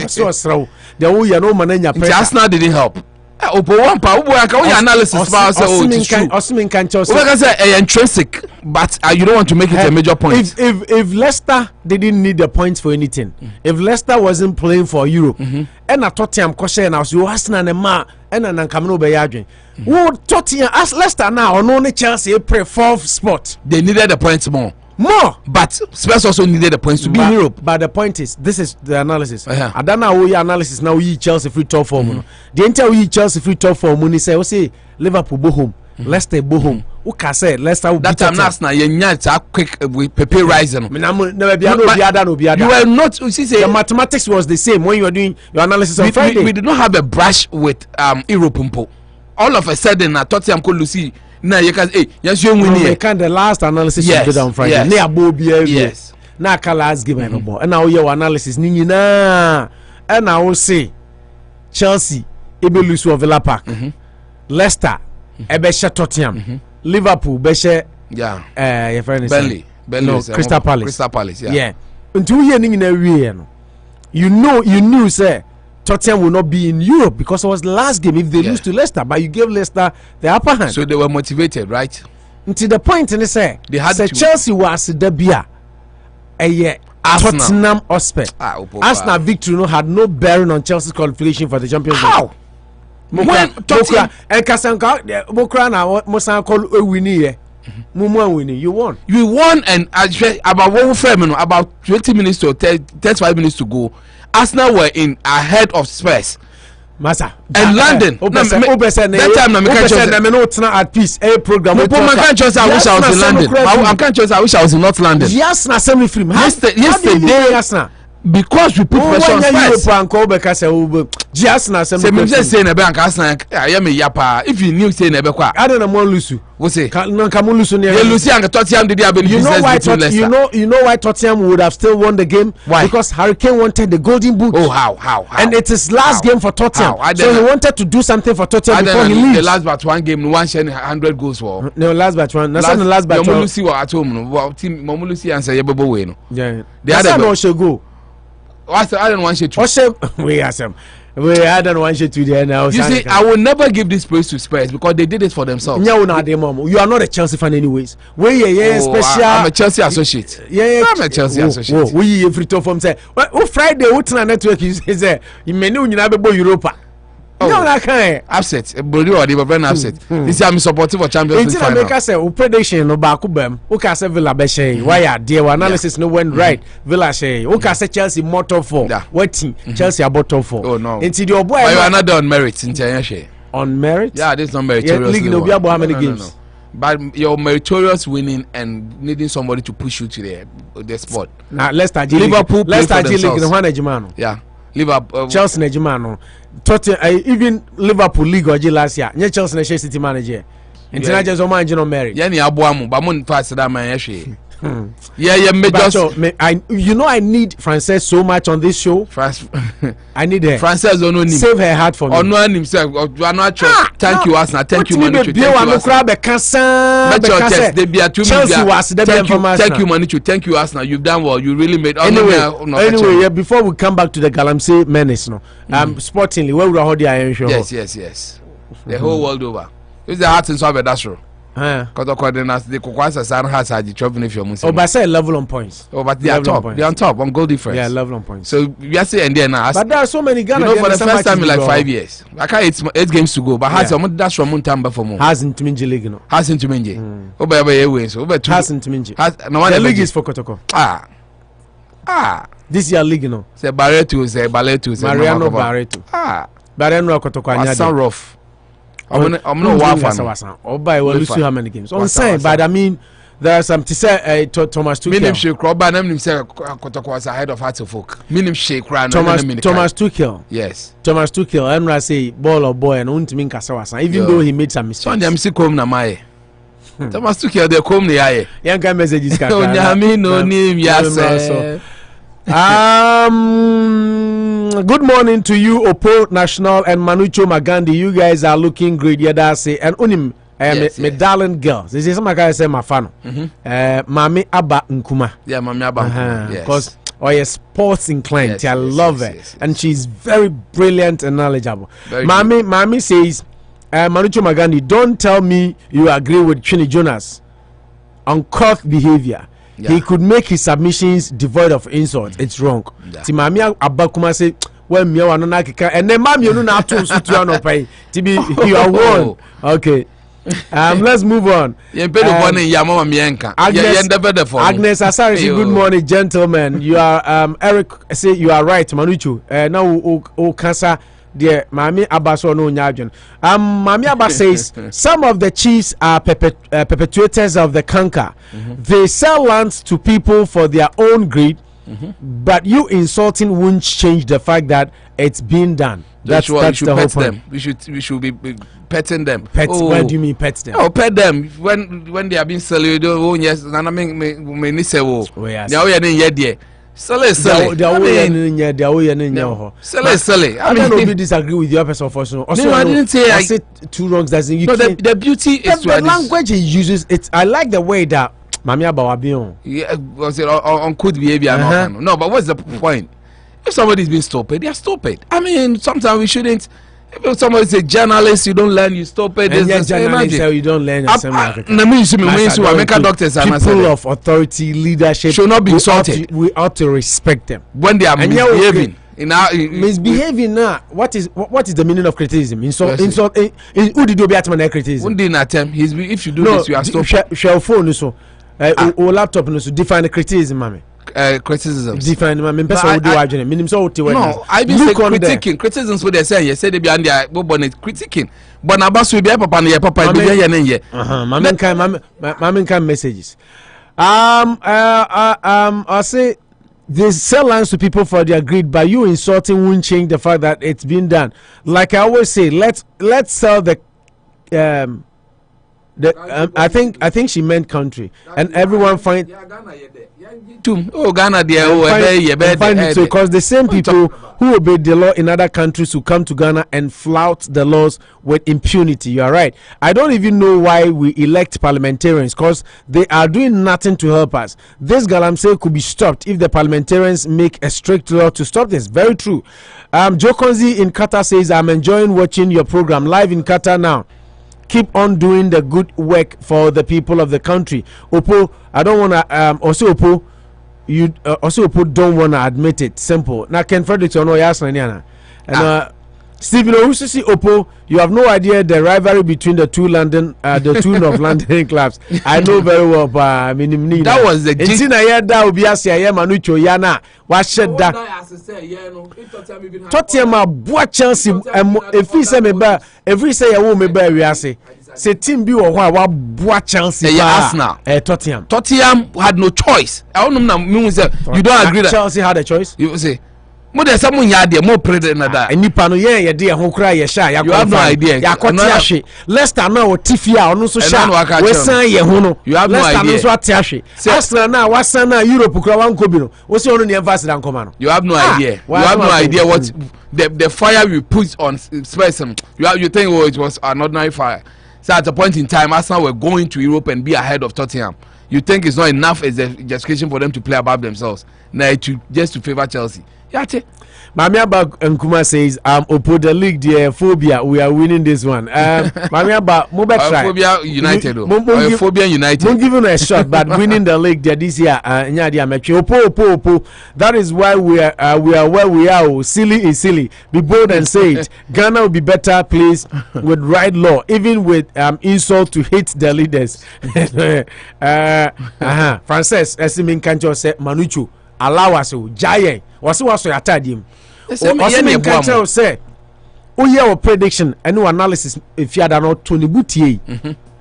so osrew the way you know man pressure. Arsenal didn't help. Opo one pa ubo aka we analysis about say oh Osmin can't you say we can say intrinsic but you don't want to make it a major point. If Leicester didn't need the points for anything, if Leicester wasn't playing for Europe and a Tottenham question now so Arsenal and ma and an Camino Bayadrin. Who Tottenham as Leicester now on only Chelsea play 4th spot. They needed the points more, but Spurs also needed the points to be in Europe. But the point is, this is the analysis. I don't know your analysis now. We Chelsea free top form. The entire we Chelsea free top form. When you say Liverpool go home, Leicester go home. Who can say Leicester will that time last night? You quick with Pepe rising. You were not. You see, the mathematics was the same when you were doing your analysis on Friday. We did not have a brush with Europe. All of a sudden, Tottenham could see. Now you can say, yes, you win here. The last analysis you did on Friday. Yes. Now last game and now your analysis. And I will say Chelsea, Ebe lose to Villa Park, Leicester, Ebe Tottenham, Liverpool, Beshe, your friend is Burnley, no, Crystal Palace, yeah. Until you in a way, you knew, say. Tottenham will not be in Europe because it was the last game if they lose to Leicester, but you gave Leicester the upper hand. So they were motivated, right? Until the point, and they say Chelsea was the beer. Tottenham Hotspur. Arsenal victory had no bearing on Chelsea's qualification for the Champions League. How? When Tottenham and Kasanka, Bokrana, Mosan call winning. Winning, you won. You won, and about 20 minutes to 35 minutes to go. Arsenal were in ahead of Spurs. Massa and London. That time, I'm at peace. A program. I wish I was in London. I wish I was in North London. Yes, na semi film. Yesterday, because we put pressure on Spurs. Yes, na semi. Say me say na be anka Arsenal. I am a yapa. If you knew say na be kwa. I don't know more lose. What say? No, come lose near. You lose and Tottenham did have you know why Tottenham would have still won the game? Why? Because Hurricane wanted the golden boot. Oh, how? And it is last game for Tottenham. So he wanted to do something for Tottenham before he leaves. The last but one game, one sharing 100 goals for. No, last but one. That's not the last but one. Lucy were at home. Well, team Lucy and say Yebobo way no. Yeah. The other no should go. I don't want you to. We ask them. I don't want you to there now. You see, I will never give this praise to Spurs because they did it for themselves. You are not a Chelsea fan, anyways. Special. I'm a Chelsea associate. I'm a Chelsea associate. We every time from say, Friday, what's on network? You say, you may know you never go Europa. No, I can't. Upset. Brody or the very upset. This is I'm supportive for Champions League final. Make us say prediction no back ubem. Okay, say Villa be shey. Why are their analysis no went right? Villa shey. Okay, say Chelsea more top 4. Waiting. Chelsea about top 4. Oh no. Until your boy. But you are not on merit in Chelsea. On merit? Yeah, this is not meritorious. League no be about how many games? But you're meritorious winning and needing somebody to push you to the spot. Now Leicester Liverpool Leicester League no one Ejimano. Yeah. Liverpool Chelsea Ejimano. Even Liverpool League or last year. Nye Chelsea na City manager. International just man no merit. Yeah, ni aboamu, but mun pass that man yeshe. Yeah, I need Frances so much on this show. I need her. Frances don't save her heart for me. On one himself. Thank you, Asna. Thank you, Manichu. Thank you, Manichu. Thank you, Asna. You've done well. You really made. Anyway, before we come back to the Galamsey menace, sportingly, where would I hold the iron show? Yes. The whole world over. It's the heart and soul. That's true. Because the Kokwasa San has had the trouble if you're Muslim. Oh, but I say level on points. Oh, but they are top. They're on top on goal difference. Yeah, level on points. So we are saying there now. But there are so many Ghana. For the first time in like 5 years. I can't 8 games to go. But has some that's from Muntamba for more. Hasn't Minji League, no. Hasn't Minji. Oh, by wins. Hasn't Minji. The league is for Kotoko. This year league, no. Say Barreto. Mariano Barreto. Barreto Kotoko. That's so rough. I'm not one. Oh, by well, see how many games. On saying, but I mean, there are some to say Thomas Tuchel. Minim Sheikh Roba, name say Kotoko was ahead of Hearts of Folk. Minim Sheikh Ran. Thomas Tuchel. Yes. Thomas Tuchel. I'm say ball or boy and won't mean Kasawasa, even though he made some mistakes. So I'm sick home na my. Thomas Tuchel they come the eye. Young guy messages. No name yes. Good morning to you, Opo National and Manucho Magandi. You guys are looking great. Yeah, that's it. And unim, my darling girls. This is some guy say my fan. Mami Abba Nkuma. Yeah, Mami Abba Nkuma. Because sports inclined. I love her, and she's very brilliant and knowledgeable. Mami says, Manucho Magandi, don't tell me you agree with Chini Jonas on court behavior. Yeah. He could make his submissions devoid of insult. It's wrong. Timami Abakuma say, well, me and then mami you know to Anopa. Tibi, you are one. Okay. Let's move on. Agnes Asari, good morning, gentlemen. You are Eric say you are right, Manuchu. Now cancer. Dear Mami Abaso no Nyajon. Mami Abbas says some of the chiefs are perpetuators of the canker. They sell lands to people for their own greed, but you insulting won't change the fact that it's been done. That's the whole point. We should be petting them. Pets? Oh. Why do you mean pet them? Oh, pet them when they are being sold. Oh yes, I mean, Sell. Sell. I don't disagree with your person for no. Also, I didn't say I said two wrongs. Doesn't you? No, the beauty is the language he uses. It's I like the way that Mami Abawabion. Yeah, was it on good behavior? No, but what's the point? If somebody's been stupid, they're stupid. I mean, sometimes we shouldn't. If somebody's a journalist, you don't learn, you stupid. And yes, journalists, you don't learn. People of authority, leadership should not be insulted. We ought to respect them when they are misbehaving. Misbehaving now. What is the meaning of criticism? Insult. Who did you be at my criticism? If you do this, you are stupid. Shell phone so or laptop no so define the criticism, mommy. Criticisms. Define my person do argument. Minimum so no, I been say critiquing. Criticisms what they say. You say they be on their bonnet critiquing. But na basu be papa na papa be here na here. Mama can messages. I say they sell lands to people for their greed, but you insulting won't change the fact that it's been done. Like I always say, let's sell the I think she meant country, and everyone find Ghana find it so because the same people who obey the law in other countries who come to Ghana and flout the laws with impunity. You are right. I don't even know why we elect parliamentarians because they are doing nothing to help us. This Galamsey could be stopped if the parliamentarians make a strict law to stop this. Very true. Joe Konzi in Qatar says, I'm enjoying watching your program live in Qatar now. Keep on doing the good work for the people of the country. Opo, I don't want to also Opo, you also Opo don't want to admit it. Simple. Now Ken Frederick no yes and Stephen Owusu Opo, you have no idea the rivalry between the two London the two North London clubs. I know very well, but I mean that was the Tina ya da obi asia ya Manucho yana wa sheda Tottenham aboa Chelsea if he say me ba every say ya wo me ba wi ase say team bi wo ho a wa boa Chelsea Arsenal Tottenham had no choice. I don't know you don't agree that Chelsea had a choice. You say Mo de some yade mo pray na da. Enipa no ye de ho kra ye sha ya. You have no idea. Ya kwoti ahwe. Leicester na o tifia ono so sha. We san ye ho no. You have no idea. Leicester no so ate ahwe. Arsenal na wasan na Europe kra wan ko bi no. Wo se ono ne emphasize dan koma no. You have no idea. You have no idea what the fire we put on Spurs. You think it was an ordinary fire. So at a point in time, Arsenal were going to Europe and be ahead of Tottenham. You think it's not enough as a justification for them to play above themselves? Now just to favor Chelsea. Yeah, Mami Aba Nkuma says, Opo the league, dear phobia, we are winning this one. Mami Aba, try. Phobia United. Phobia United. Don't give him a shot, but winning the league there this year, Opo. That is why we are where we are. Oh, silly is silly. Be bold and say it. Ghana will be better placed with right law, even with insult to hate the leaders. Frances, Esimin Kancho said, Manuchu, allow us to giant. Was your atadim? Esimin Kancho said, oh, yeah, prediction and no analysis if you had not Tony Boutier.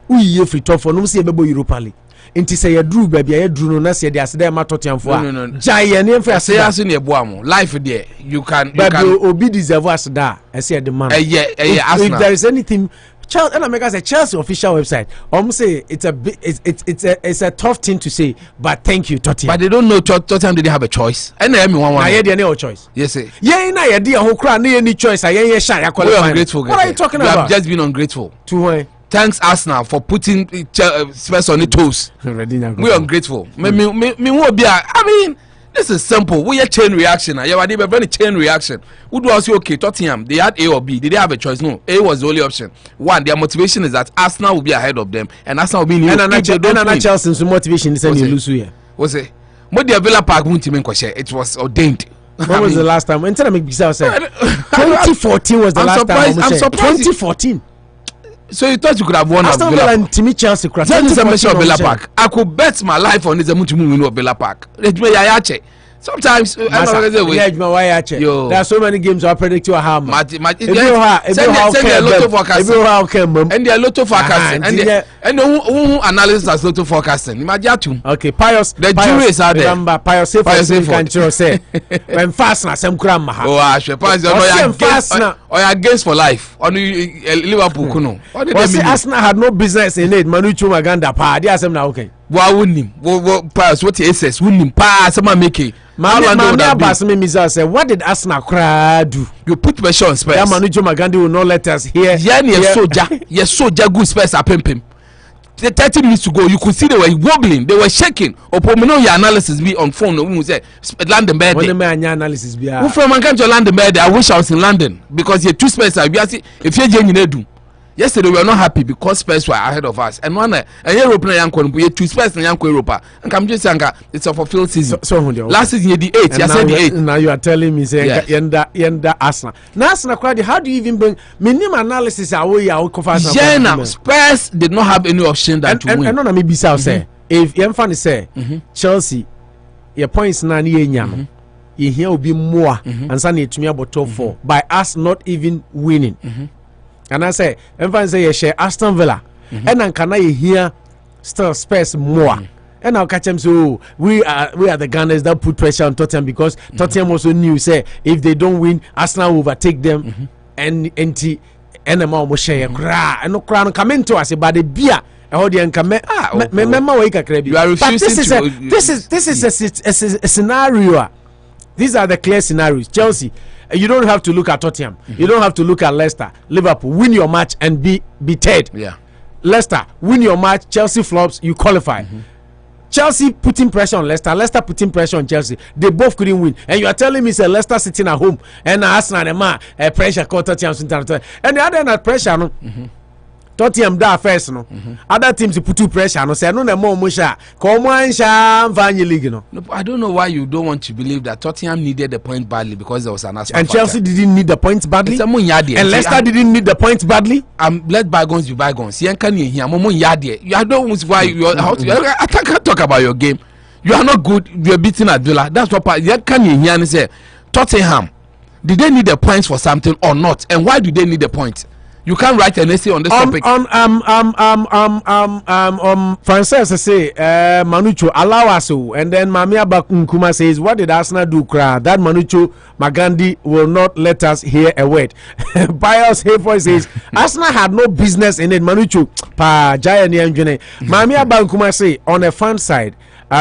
We free talk for no see about Europa League. Inti say you drew baby, you drew no na say there say ma Tottenham for. No. Giant name for say as in Eboamo. Life there. You can obi deserve us da. I say the man. If there is anything Chelsea, and I make us a Chelsea official website. Say it's a tough thing to say, but thank you, Tottenham. But they don't know Tottenham didn't have a choice. And they no choice. Yes, sir. Yeah, na idea who cry any choice. We're ungrateful. What are you talking about? You have just been ungrateful. To why? Thanks Arsenal for putting Spurs on the toes. We're ungrateful. I mean, this is simple. We are chain reaction. You are a very chain reaction. Who do I say okay? Tottenham, they had A or B. Did they have a choice? No. A was the only option. One, their motivation is that Arsenal will be ahead of them, and Arsenal will be in Europe. And Chelsea's motivation is you lose here. What's it? What the Villa Park it was ordained. When was the last time? When 2014 was the last time. I'm surprised. 2014. So you thought you could have won at Villa Park? Chelsea. Tell me some of Villa Park. I could bet my life on this win of Villa Park. Sometimes there are so many games I predict you how much. And there are a lot of forecasting. And who analysis as lot of forecasting. Okay, Pius. The jury is out there. Remember, Pius can say when fast na some cram. Oh, I should pass or against for life on Liverpool. Kuno. Arsenal had no business in it. Manuchu Maganda pa. They are some now okay. Why wouldn't him? Pius, what he says, wouldn't him pass? Someone make it. What did Arsenal do? You put pressure on Spurs. Manucho Magandi will not let us hear. Yes, soldier good Spurs are pimping. 30 minutes to go, you could see they were wobbling, they were shaking. Opomino your analysis be on phone. Who say London bed? When the analysis be? Who from man come to London bed? I wish I was in London because you two Spurs are. If you're genuine, do. Yesterday we were not happy because Spurs were ahead of us. And one European young one, we two Spurs in young Europa. And come just saying it's a fulfilled season. Last season you the 8. You said the 8. Now you are telling me say yenda Arsenal. Now Arsenal, how do you even bring minimum analysis away? Spurs did not have any option than to win. And no, maybe say if Yemfani say Chelsea, your points na ni enyam. Here will be more and Sunday to me about top 4 by us not even winning. And I say, everyone say you share Aston Villa, and then can I hear still Spurs more? And I'll catch them. So we are the Gunners that put pressure on Tottenham because Tottenham also knew say if they don't win, Arsenal will overtake them and NMA will share and no crown come into us about the beer. But this is a scenario. These are the clear scenarios. Chelsea. You don't have to look at Tottenham. You don't have to look at Leicester. Liverpool, win your match and be third. Yeah. Leicester, win your match. Chelsea flops, you qualify. Chelsea putting pressure on Leicester. Leicester putting pressure on Chelsea. They both couldn't win. And you are telling me, say Leicester sitting at home and Arsenal and pressure called Tottenham. And the other end pressure, no. Tottenham da first no. Other teams put pressure no say no na more musha. Come on sha Vanya League no. No, I don't know why you don't want to believe that Tottenham needed the point badly because there was an aspect. And Chelsea didn't need the points badly. And Leicester didn't need the points badly. Let bygones be bygones. You can't hear Momo Yadi. You don't know why you I can't talk about your game. You are not good. You are beating at Villa. That's what part. You can't hear and say Tottenham. Did they need the points for something or not? And why do they need the points? You can't write an essay on this topic. Francis say Manucho allow us, and then Mamia Nkuma says, what did Arsenal do? That Manucho Magandi will not let us hear a word. Bios Hayfoy says Arsenal had no business in it. Manucho pa Giant Njene. Mamia Nkuma say on a fan side,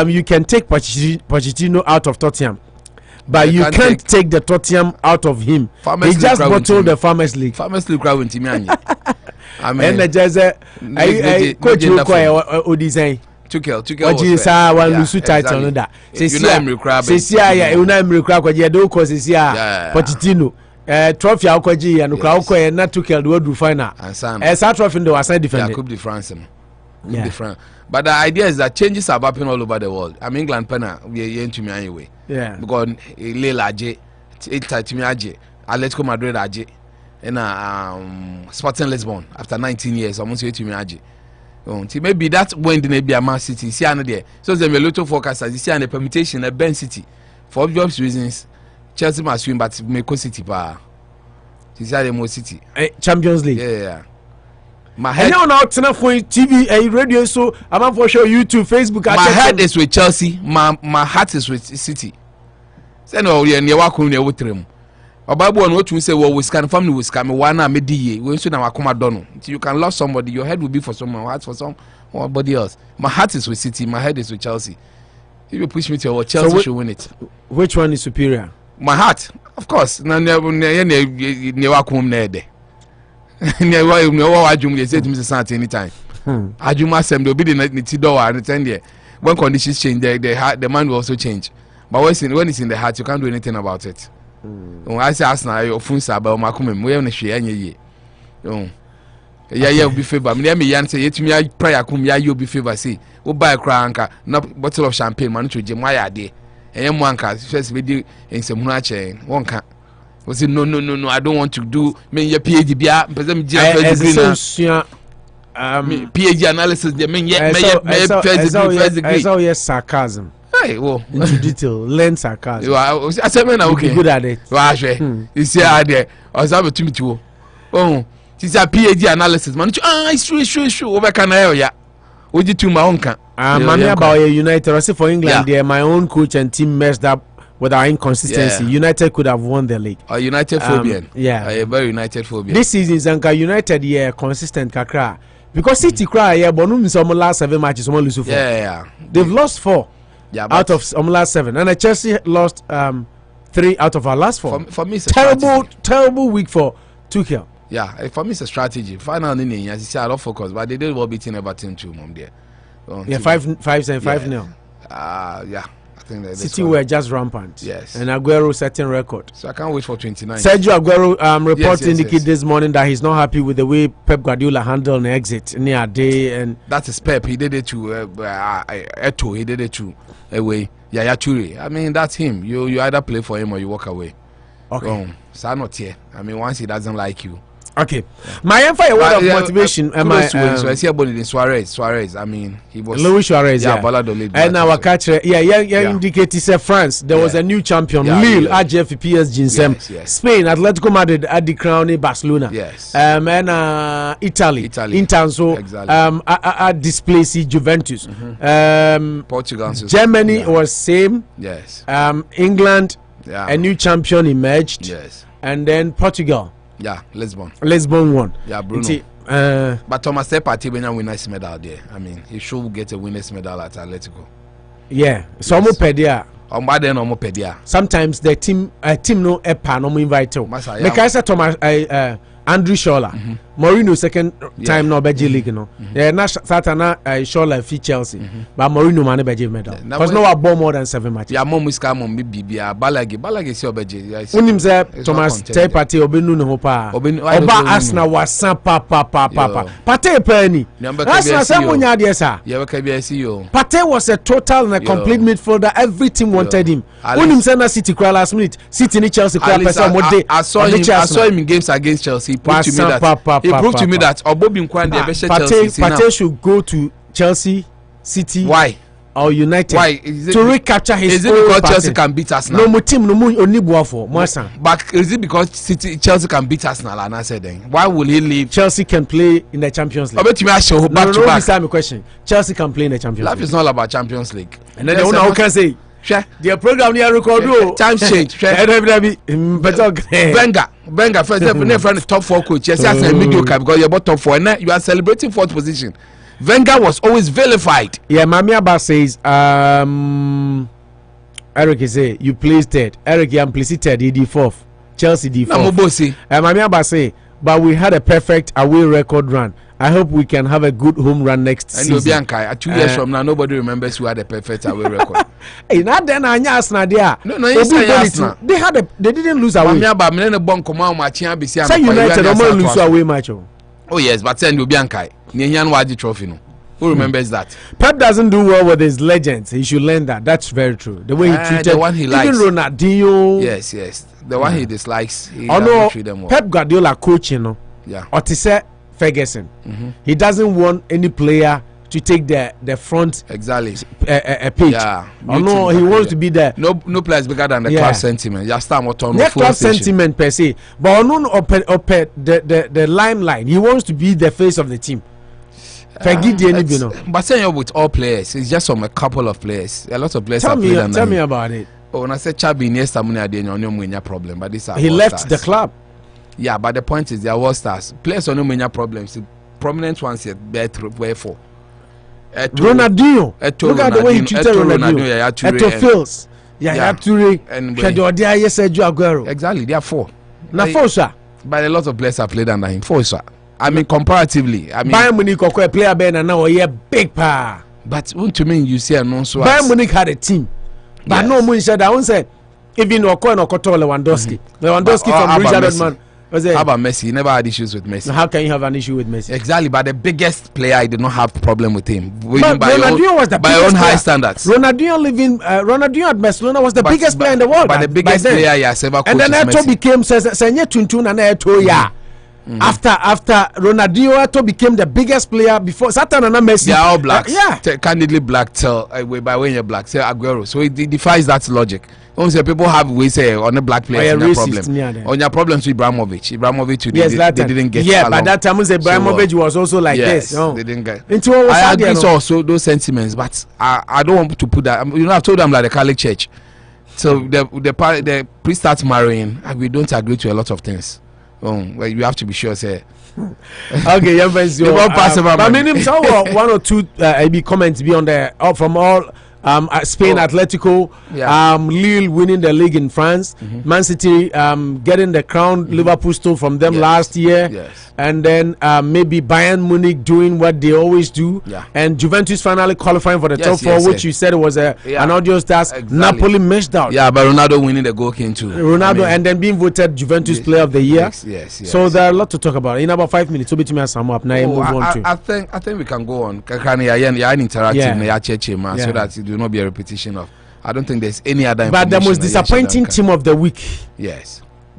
you can take Pochettino out of Tottenham. But you can't take the Tottenham out of him. He just bottled the Farmers League. Farmers League crowd with Timiani. I mean, and there's a coach who require Odisei. Tuchel. What you say? One lose title on that. Sesia, Unai Mrikra, kwa jedo ko sesia. Pochettino. Trophy akwaji and Ukraoko na Tuchel do do final. Sa trophy ndo aside defender. Coupe de France. But the idea is that changes are happening all over the world. I'm England penna we into me anyway. Yeah. Because Lille Aje, Timi Aje, Atletico Madrid Aje, and Sporting Lisbon after 19 years, almost to me Aje. Maybe that's when the be a Man City. See another there. So there's a lot of forecasters. You see an permutation at Ben City for obvious reasons. Chelsea must win, but make City power. You see the most City. Champions League. Yeah. My head now for TV, radio, so I'm for sure YouTube, Facebook. My head is with Chelsea. My heart is with City. Say no, you're near Wakum near Witrim. Or Bible and what you say, well, we scan family, we scan one mediye. We should now come dono. You can love somebody, your head will be for someone, heart for somebody else. My heart is with City, my head is with Chelsea. If you push me to your Chelsea should win it. Which one is superior? My heart, of course. Near Wakum near. They say to Mr. Sant anytime. Ajuma Sem will be the Nitido and attend there. When conditions change, the mind will also change. But when it's in the heart, you can't do anything about it. When I say Arsenal, your phone about Makumem, we only share any year. Yeah, will be favor. Me yan say yet me prayer kum ya you be favor say. We buy a cranker, not bottle of champagne, man to Jemaya day. And Mwanka, first video in some chain. One can. Was it no, I don't want to do me your PhD PhD analysis, the main first degree. I saw your sarcasm. Hey, well, into detail, learn sarcasm. I said, man, okay, good at it. You see, I there. I was able to too. Oh, she's a PhD analysis, man. It's true. Over Canada, yeah. Would you to my own can? I'm about United. I say for England, there, my own coach and team messed up with our inconsistency. United could have won the league. A United phobia. A very United phobia. This season, Zanka United, consistent kakra. Because City cry, Bonum is on last 7 matches, lose 4. They've lost 4 out of last 7. And Chelsea lost 3 out of our last 4. For me, it's a terrible week for Tuchel. Yeah, for me, it's a strategy. Finally, as you say, I don't focus, but they did well beating Everton too, mom there. 5-0. Yeah. City were just rampant. Yes. And Aguero setting record. So I can't wait for 29. Sergio Aguero reports indicate this morning that he's not happy with the way Pep Guardiola handled the exit near day, and that is Pep. He did it to Eto. He did it to away. Yaya Toure. I mean, that's him. You either play for him or you walk away. Okay. So I'm not here. I mean, once he doesn't like you. Okay. My fire word of motivation. So I see about Suarez. I mean, he was Luis Suarez. And our catcher. Indicate he said France. There was a new champion. Lille, AGF, PSG, yes. Spain, Atletico Madrid, at the crown, Barcelona. Yes. And Italy. Inter, so displaced Juventus. Portugal. Germany was same. Yes. England, a new champion emerged. Yes. And then Portugal. Yeah, Lisbon won. Yeah, Bruno. But Thomas Partey when winners medal there. I mean, he should get a winners medal at Atletico. Yeah, so yes. Sometimes the team no epa no invite you. Because Thomas Andrew Scholler, Mourinho second time no Belgian league no. Na Satana Scholler fi Chelsea, but Mourinho man Belgian medal. Because no one more than 7 matches. Yeah, mom muska mom bibia balagi si Belgian. Unim say Thomas Partey obenu no pa. Oba Arsenal wasan pa. Partey penny. Arsenal say munya dey sir. Yeah, we can be see you. Partey was a total and a complete midfielder. Every team wanted him. Unim say na City cry last minute. City ni Chelsea cry person mo dey. I saw him in games against Chelsea. He proved to me that Obobi Nkwande Chelsea. Partey should go to Chelsea, City. Why? or United. Why? To recapture his Is it because Chelsea can beat Arsenal? No, my team no more only for Moasan. But is it because Chelsea can beat Arsenal? And I said then, why will he leave? Chelsea can play in the Champions League. I bet you may show back to back. No, question. Chelsea can play in the Champions League. Life is not about Champions League. And then who can say? The program here record. Times change. Wenger first the top 4 coach. Yes, that's a mediocre because you're about top 4 and now you are celebrating 4th position. Wenger was always vilified. Yeah, Mami Abba says, Eric is say you placed third. Eric, I'm placed third. He D4th. Chelsea D4th. Mami Abba say, but we had a perfect away record run. I hope we can have a good home run next season. And Bianca, 2 years from now, nobody remembers who had a perfect away record. Hey, not then Arsenal there. No, Arsenal. They didn't lose away. Say United almost lose away match. Oh yes, but then Bianca, Nyan Wadi trophy no. Who remembers that? Pep doesn't do well with his legends. He should learn that. That's very true. The way he treated the one he likes. Even Ronaldinho. Yes. The one he dislikes. He no, treat them well. Pep Guardiola coach, you know. Yeah. Otise Ferguson. He doesn't want any player to take the front exactly pitch. Yeah. No, he wants to be there. No player is bigger than the club sentiment. Just start what on the club sentiment per se. But no the limelight. He wants to be the face of the team. But saying you're with all players, it's just from a couple of players. A lot of players tell me about it. Oh, when I said Chabi Iniesta Muni Adeyemi problem, but this he left the club. Yeah, but the point is they are world stars. Players on no many problems. The prominent ones here wherefore. Ronaldinho. Look at the way he treated Ronaldinho. Eto Phils. Yaya Toure. And Sergio Aguero. Exactly, they are 4. Now 4, sir. But a lot of players have played under him. 4, sir. I mean, comparatively. Bayern Munich a player Ben now a big power. But to me, you see, no so. Bayern Munich had a team, but no one said. I won't say even Okoto Lewandowski. Lewandowski from Borussia Dortmund. How about Messi? He never had issues with Messi. How can you have an issue with Messi? Exactly, but the biggest player, I did not have problem with him. But Ronaldinho was the biggest own high player. Standards. Ronaldinho at Barcelona was the biggest player in the world. But the biggest player, yes, ever coached. And then Eto became Senye Tuntun and Eto ya. After Ronaldinho, Eto became the biggest player before Satan and Messi. They are all blacks. Candidly black till by when you're black, say Aguero. So it defies that logic. Only people have we say on a black player on your problem. On your problems with Ibrahimovic today, they didn't get along. By that time Ibrahimovic was also like this. They didn't get. I agree also those sentiments, but I don't want to put that. I've told them like the Catholic Church. So the priest starts marrying, and we don't agree to a lot of things. Well, you have to be sure, say. Okay, yeah, but one or two comments be on there from all. Spain Atletico, Lille winning the league in France, Man City getting the crown Liverpool stole from them last year, and then maybe Bayern Munich doing what they always do, and Juventus finally qualifying for the top 4, which you said was an audio stars. Napoli missed out. Yeah, but Ronaldo winning the goal king too. And then being voted Juventus Player of the Year. So there are a lot to talk about. In about 5 minutes, so between us sum up now. I think we can go on. Interactive, so that it will not be a repetition of. I don't think there's any other. But the most disappointing team of the week,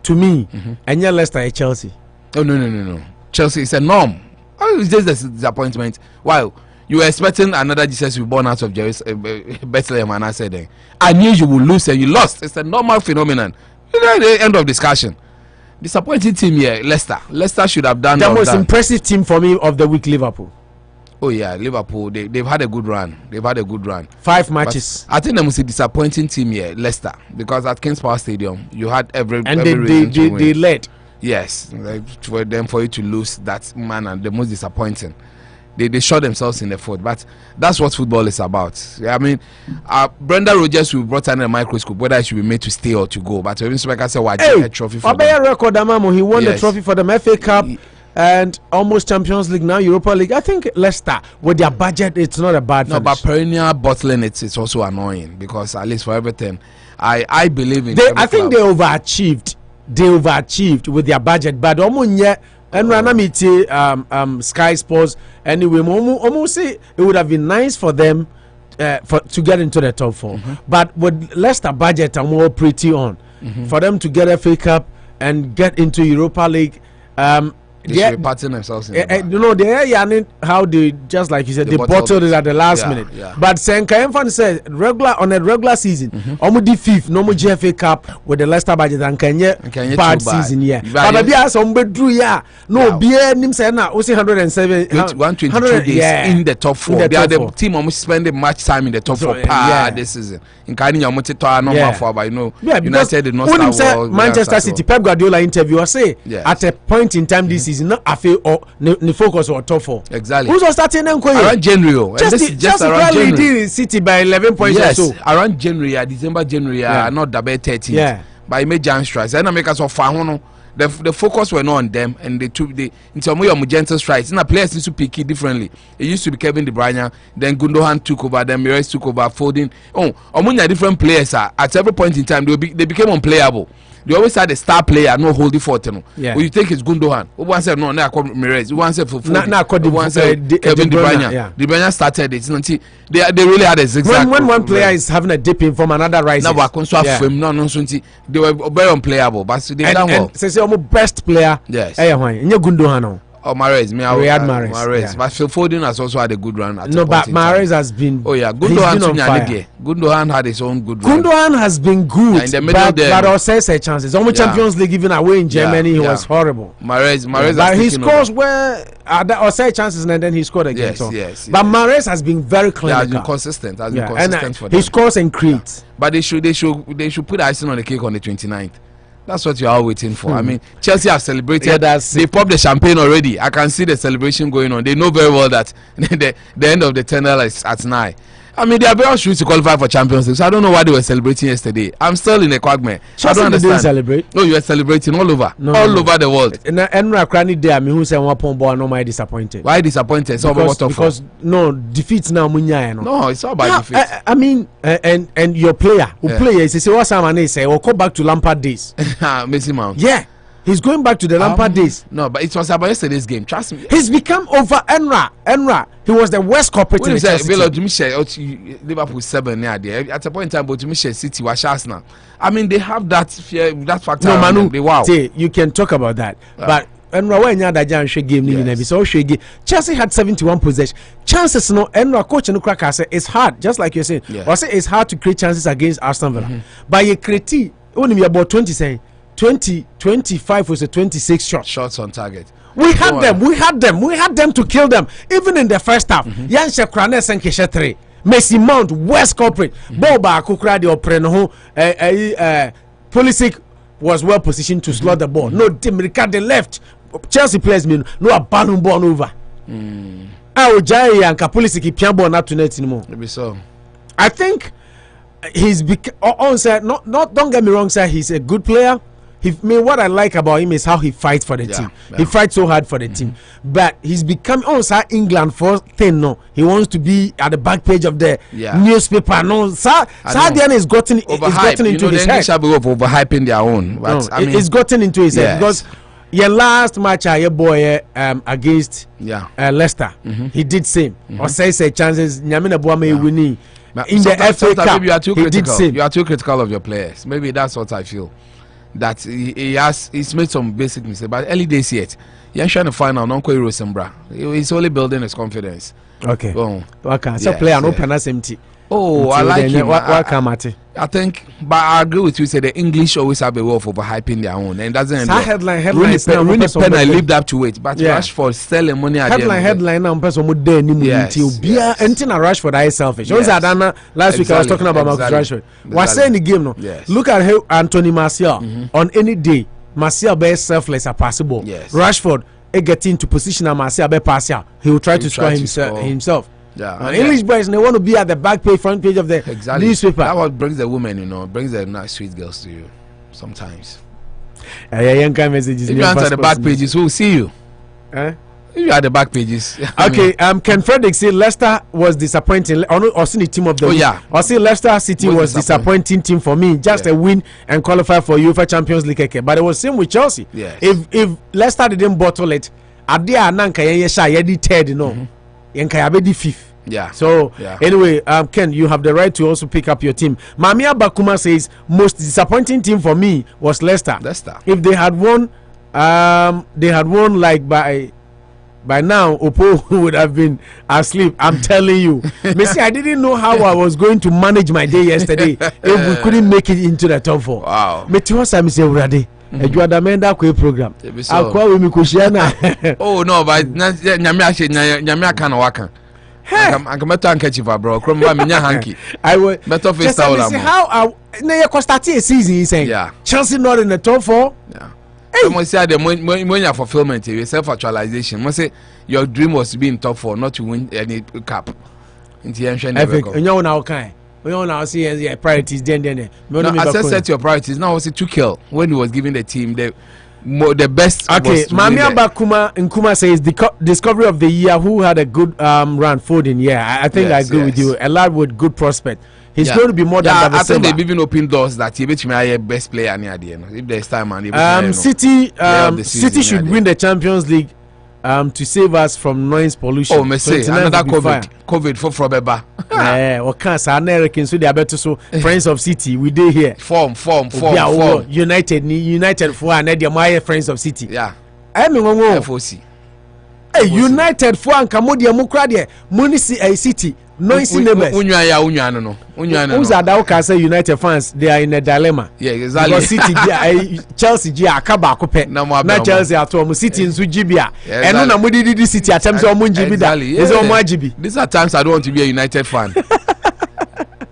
to me, and yeah, Leicester and Chelsea. Oh no. Chelsea is a norm. Oh, it's just a disappointment. Wow, you were expecting another Jesus to be born out of Bethlehem, and I said, I knew you would lose and you lost. It's a normal phenomenon. The end of discussion. Disappointing team here, Leicester. Leicester should have done the most impressive team for me of the week, Liverpool. Oh yeah, Liverpool. They've had a good run. 5 matches. But I think the most disappointing team here, Leicester, because at King's Power Stadium, you had every they led. Yes, for them for you to lose that man, and the most disappointing. They shot themselves in the foot, but that's what football is about. I mean, Brenda Rodgers will brought in a microscope whether it should be made to stay or to go. But even Speaker said, "Why a trophy for them?" Record, he won the trophy for them, FA Cup. And almost Champions League now, Europa League. I think Leicester, with their budget, it's not a bad finish. But perennial bottling it's also annoying, because at least for everything, I believe in. I think they overachieved. They overachieved with their budget, but almost Sky Sports anyway. Almost say it would have been nice for them to get into the top 4. But with Leicester budget, I'm more pretty on for them to get a FA Cup and get into Europa League. They should be patting themselves in the back. You know, they how they, just like you said, they bottled it at the last minute. Yeah. But Senka Enfan said on a regular season, Omu fifth, no more GFA Cup with the Leicester budget and Kenya bad season, yeah. But maybe as drew, yeah. No, BA Nim Sena, also 107, 122 days in the top 4. They are the team almost spending much time in the top 4 this season. In Kanye, I'm not for, but you know, United did not start Manchester City, Pep Guardiola interview, I say, at a point in time this season, not or the focus on top 4. Exactly. Who's starting them around January? Just around January. City by 11 points. Yes, or so. Around January, December, January, not the 13th. Yeah. But I made giant strikes. And I make us of Fahono. The focus were not on them, and they took the in some way of gentle strikes. And the players used to pick it differently. It used to be Kevin De Bruyne, then Gundogan took over, then Mires took over, Foden. Among the different players at every point in time they became unplayable. They always had a star player, no holding for them. Yeah. When you take his Gundogan, one said no, I call Mires. One said for Foden. One said Kevin De Bruyne. Yeah. De Bruyne started it. They really had a zigzag. When one player is having a dip in from another rises. They were very unplayable, but they done well. Say best player. Yes. Gundogan. Oh, Mahrez, Mahrez. Yeah. But Phil Foden has also had a good run. No, but Mahrez has been. Oh yeah, Gundogan had his own good run. Gundogan has been good, in the middle but also said chances. Almost Champions League given away in Germany, he was horrible. Mahrez, but he scores where or say chances and then he scored again. Yes. But Mahrez has been very clinical. Has been consistent. For them. He scores and creates. But they should put icing on the cake on the 29th. That's what you are waiting for. I mean, Chelsea have celebrated. They popped the champagne already. I can see the celebration going on. They know very well that the end of the tunnel is at 9. I mean, they are very sure to qualify for Champions League. So I don't know why they were celebrating yesterday. I'm still in a quagmire. I don't understand. Didn't celebrate. No, you are celebrating all over, over the world. Who say one point ball? No, my disappointed. Why disappointed? Because no defeats now. No, it's all about defeat. I mean, and your player who plays. He say what Sammy say. We'll go back to Lampard days. Messi Mount. Yeah. He's going back to the Lampard days. No, but it was about yesterday's game. Trust me. He's become over Enra. He was the worst corporate in Liverpool 7 at a point in time, but City was Arsenal. I mean, they have that fear, that factor. No, Manu, you can talk about that. But Enra, when you had that game, Chelsea had 71 possession chances. No, Enra coach and cracker say it's hard, just like you're saying. I say it's hard to create chances against Aston Villa. But you create only about 20 saying. 25 was a 26 shots on target. We had them to kill them even in the first half. Yan Shekranes and Keshetre Messi Mount West corporate Boba Kukra the Opreno Pulisic was well positioned to slot the ball. No Dimrika the left. Chelsea players mean no a balloon ball over. Jai and Pulisic Piambo not to net anymore. Maybe so. I think he's don't get me wrong, sir, he's a good player. What I like about him is how he fights for the team. Yeah. He fights so hard for the team. But he's become England for thing. No, he wants to be at the back page of the newspaper. No, Sardian is gotten into his head. Overhyping their own. But, it's gotten into his head because your last match, your boy against Leicester, he did same. Or say chances. Nyamina Buame winning. In the FA Cup, you are too critical of your players. Maybe that's what I feel. That he's made some basic mistakes, but early days yet. You're trying to find out Nonko Rosembra. He's only building his confidence. Okay. Okay. So play an open empty. Oh, I like him. I think, but I agree with you. Say the English always have a way of overhyping their own, and doesn't. Headline. Really pen I lived up to it, but Rashford selling money. Headline. Now, person would dare anything Rashford I selfish. Last week I was talking about Marcus Rashford. Was saying the game no. Look at how Anthony Martial on any day. Martial be selfless as possible. Rashford get into position and Martial be partial. He will try to score himself. English boys they want to be at the back page, front page of the newspaper. That what brings the women, brings the nice sweet girls to you sometimes. Messages. If you answer the back pages, we'll see you. If you are the back pages. Okay, Ken Frederick said Leicester was disappointing. Or see the team of the week. Or see Leicester City was disappointing team for me. Just a win and qualify for UEFA Champions League. But it was same with Chelsea. If Leicester didn't bottle it, Adia Nanka Yedi third, Yankayabedi fifth. So anyway, Ken, you have the right to also pick up your team. Mamia Bakuma says most disappointing team for me was Leicester. If they had won They had won like by now. Opo would have been asleep. I'm telling you, Messi. I didn't know how I was going to manage my day yesterday if we couldn't make it into the top 4. Wow. Ejuadamenda kwe program. Akwa we mikushia. Oh no, but nyame kana waka. Akameto ankechiva bro. Kromba minya hanky. I will better face towel. How na you start a season you saying? Yeah. Chelsea not in the top 4? Yeah. Someone say the when your fulfillment, your self-actualization. Must say your dream was to be in top 4, not to win any cup. Into and you know kind. We all now see as priorities. Then. No, I set your priorities. Now was it to kill when he was giving the team the best. Okay, Mamia Bakuma Nkuma says the discovery of the year. Who had a good run? Foden. Yeah, I think yes, I agree with you. A lad with good prospect. He's going to be more than I think they've even opened doors that he bet me best player near the end. If there's time and City should win the Champions League. To save us from noise pollution. Oh, me say another COVID for Frobeba. Yeah, or cancer. American so they are better. So friends of City, we did here. Form. United for and my friends of City. Yeah. I mean, FOC. Hey, United for and Cambodia Mukrade, Munisi City. Noisy neighbors. Who's that say United fans? They are in a dilemma. Yeah, exactly. Because City, Chelsea, Akaba Coupe. Not Chelsea at home. City in Sujibia. And no Namudi City at times. These are times I don't want to be a United fan.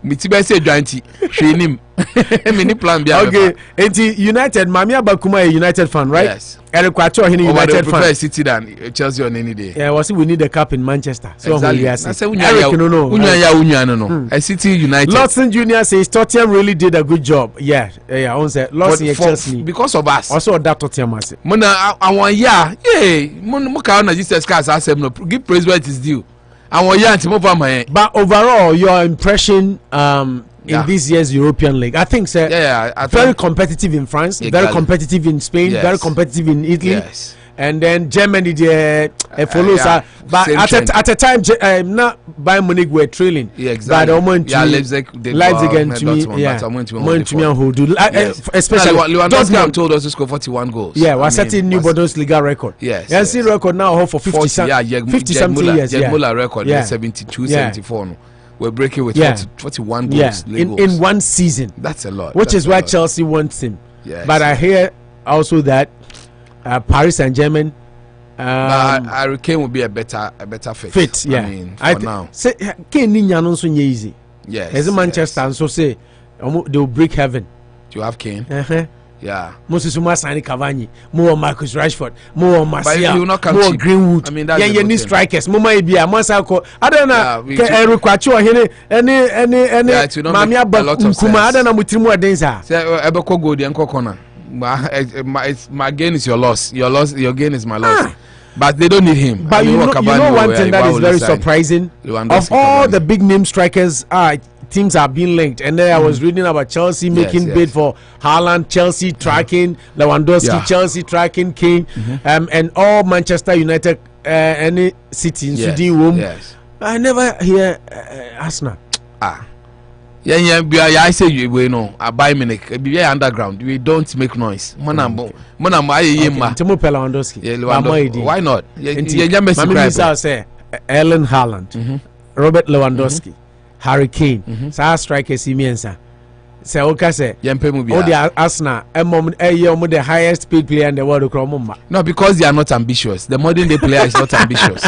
Mitibe say jointy. Him. Mini plan be. Okay, United. Mamia Bakuma a United fan, right? Yes. Eric Kwacho a United fan. Prefer City than Chelsea on any day. Yeah, we need a cup in Manchester. So exactly. I say A City United. Lawson Jr. says Tottenham really did a good job. Yeah. On say Lawson Chelsea because of us. Also that Tottenham must. Mona awon yeah. Muka na Jesus cars asem no give praise where it is due. Awon yeah anti move my. But overall your impression in this year's European League, I think, sir. I very competitive in France, very competitive in Spain, very competitive in Italy, and then Germany follows. But at a time, not Bayern Munich were trailing. Yeah, exactly. But Leipzig and especially Lewandowski told us to score 41 goals. Yeah, we're setting new Bundesliga record. Yes, and see record now for 50 something years. Yeah, Muller record 72, 74. We're breaking with 41 goals in one season. That's a lot. Which is why Chelsea wants him. Yes. But I hear also that Paris Saint-Germain. Hurricane will be a better fit. Yeah. I mean, for now. Say, easy. Yes. As Manchester and so say they will break heaven. Do you have Kane? Yeah. Mosisuma Sani Cavani, more Marcus Rashford, more Martial, more Greenwood. I mean, that's any strikers. Mama Ibia, Masako. I don't know. Eric Kwacho, any Mamia Bakuma. I don't know Mutimu Adenza. Say, Ebeko go the Enko corner. My gain is your loss. Your gain is my loss. But they don't need him. But you know one thing that is very surprising. Of all the big name strikers, teams are being linked, and then I was reading about Chelsea making bid for Haaland, Chelsea tracking Lewandowski, Chelsea tracking Kane, and all Manchester United, any City in Sweden. I never hear Arsenal. I say you know. I buy Munich. Be underground. We don't make noise. Lewandowski. Why not? Say Erling Haaland, Robert Lewandowski. Harry Kane, strikers imiensa. Say okay, say. Oh, the Arsenal, the highest paid player in the world. No, because they are not ambitious. The modern day player is not ambitious.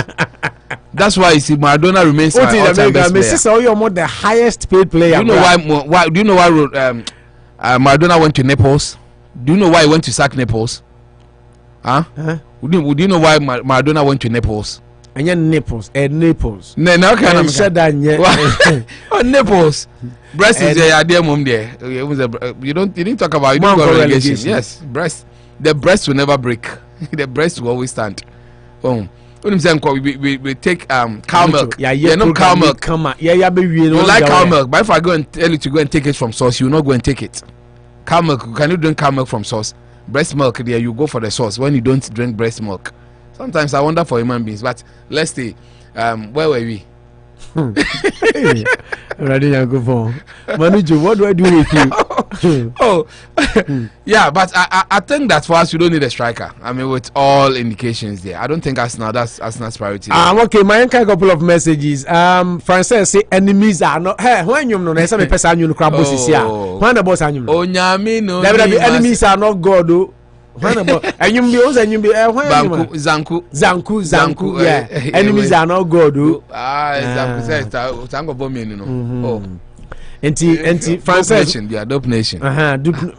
That's why you see Maradona remains my all-time best player. You're the highest paid player. Do you know why? Do you know why Maradona went to Naples? Do you know why he went to sack Naples? Do you know why Maradona went to Naples? And you're Naples. No, can I said that? Oh, Naples. Breast is there. You didn't talk about. You didn't go relegation. Yes, breast. The breast will never break. The breast will always stand. We take cow milk. No cow milk. You like cow milk, but if I go and tell you to go and take it from source, you will not go and take it. Cow milk. Can you drink cow milk from source? Breast milk, there you go for the source. When you don't drink breast milk. Sometimes I wonder for human beings, but let's stay. Where were we? Ready and go for Manuju, what do I do with you? Oh, yeah, but I think that for us, you don't need a striker. I mean, with all indications there, I don't think that's Arsenal's priority. Okay, my couple of messages. Francis say enemies are not. Hey, when you know, there's some person you know crab bosses here. When the boss you know. Oh, nyami no. Enemies are not God. When about and you be also and you be Zanku. Yeah, enemies are not God. Zanku says Zanku bomb oh. Enti Francis dope nation.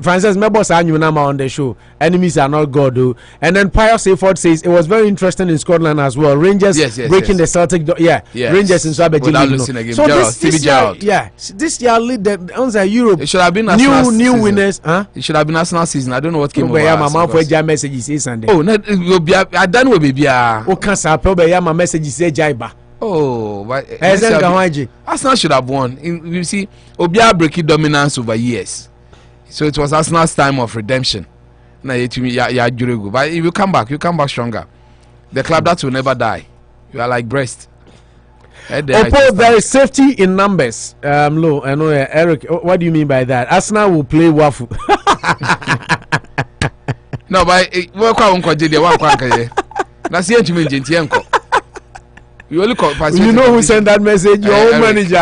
Francis my boss are on the show. Enemies are not God. And then Pius Sayford says it was very interesting in Scotland as well. Rangers breaking the Celtic Rangers in Swabe. So this year lead the Europe. It should have been new winners. It should have been national season. I don't know what came over. My mom for your messages Sunday. Oh, I done with baby. O can say my messages say Jaiba. Oh, but Arsenal should have won. You see, Obia breaking dominance over years, so it was Arsenal's time of redemption. But if you come back stronger. The club that will never die. You are like breast. There is safety in numbers. Low, I know, Eric. What do you mean by that? Arsenal will play waffle. No, but you know who sent that message? Your own manager.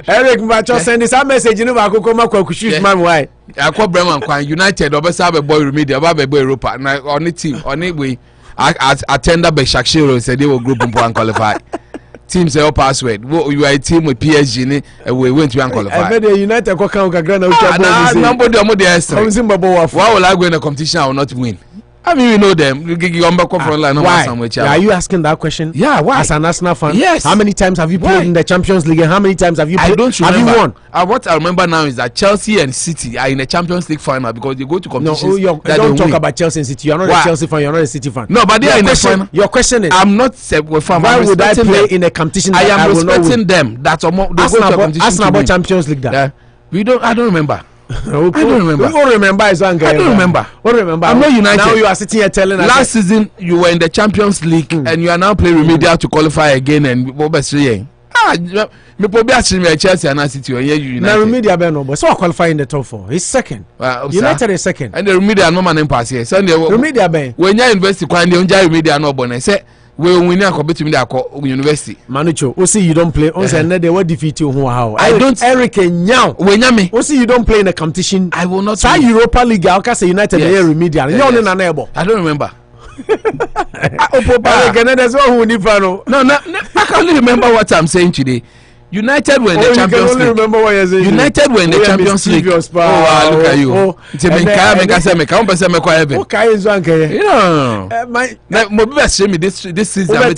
Eric, Macho send this message. You know, I could come up with shoes, man. Why? I call Bremen United. Obviously, a boy remedial, a boy Europa. On the team, on it, we attend the Shakshiro said they will group and qualify. Team say password. You are a team with PSG, and we went to unqualified. I bet the United go count Grana. Nobody why will I go in a competition? I will not win. I mean, you know them. Why? Are you asking that question? Yeah, why? As an Arsenal fan? Yes. How many times have you played in the Champions League? And how many times have you played? I don't remember. Have you won? What I remember now is that Chelsea and City are in the Champions League final because they go to competitions. No, don't talk about Chelsea and City. You're not a Chelsea fan. You're not a City fan. No, but they are in the final. Your question is, I'm not a fan. Why would I play in a competition? I am respecting them. That's Arsenal Champions League. I don't remember. I don't remember. I don't remember. I don't remember. What remember? I'm not United. Now you are sitting here telling us. Last season you were in the Champions League and you are now playing remedial to qualify again and me probably actually Chelsea and City or United. Now remedial be no, but so qualify in the top 4. He's second. United is second. And the remedial no man pass here. So remedial be. When you university kwande onja remedial no bonne say we win akọ betumi dey akọ university. Manucho, o see you don't play. On say na dey what defeat you how. I don't Eric Nyao. We nyame. O see you don't play in a competition. I will not. Say Europa League, I can say United dey remedial. You only na ebo. I don't remember. There's one who no. I can only remember what I'm saying today. United were in the Champions League. Remember what you're saying. United were in the Champions League. Look at you. This season. I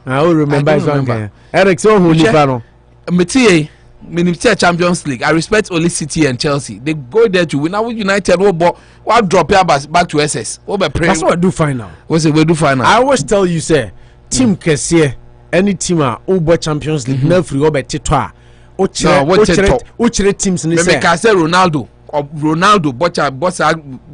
don't remember. Eric, so who Champions League. I respect only City and Chelsea. They go there to win. Now United will drop here back to SS. That's what I do final. What's it? We do final. I always tell you, say, team Kessie, any team over Champions League, no free over Titoa. What teams in this? I say Ronaldo, but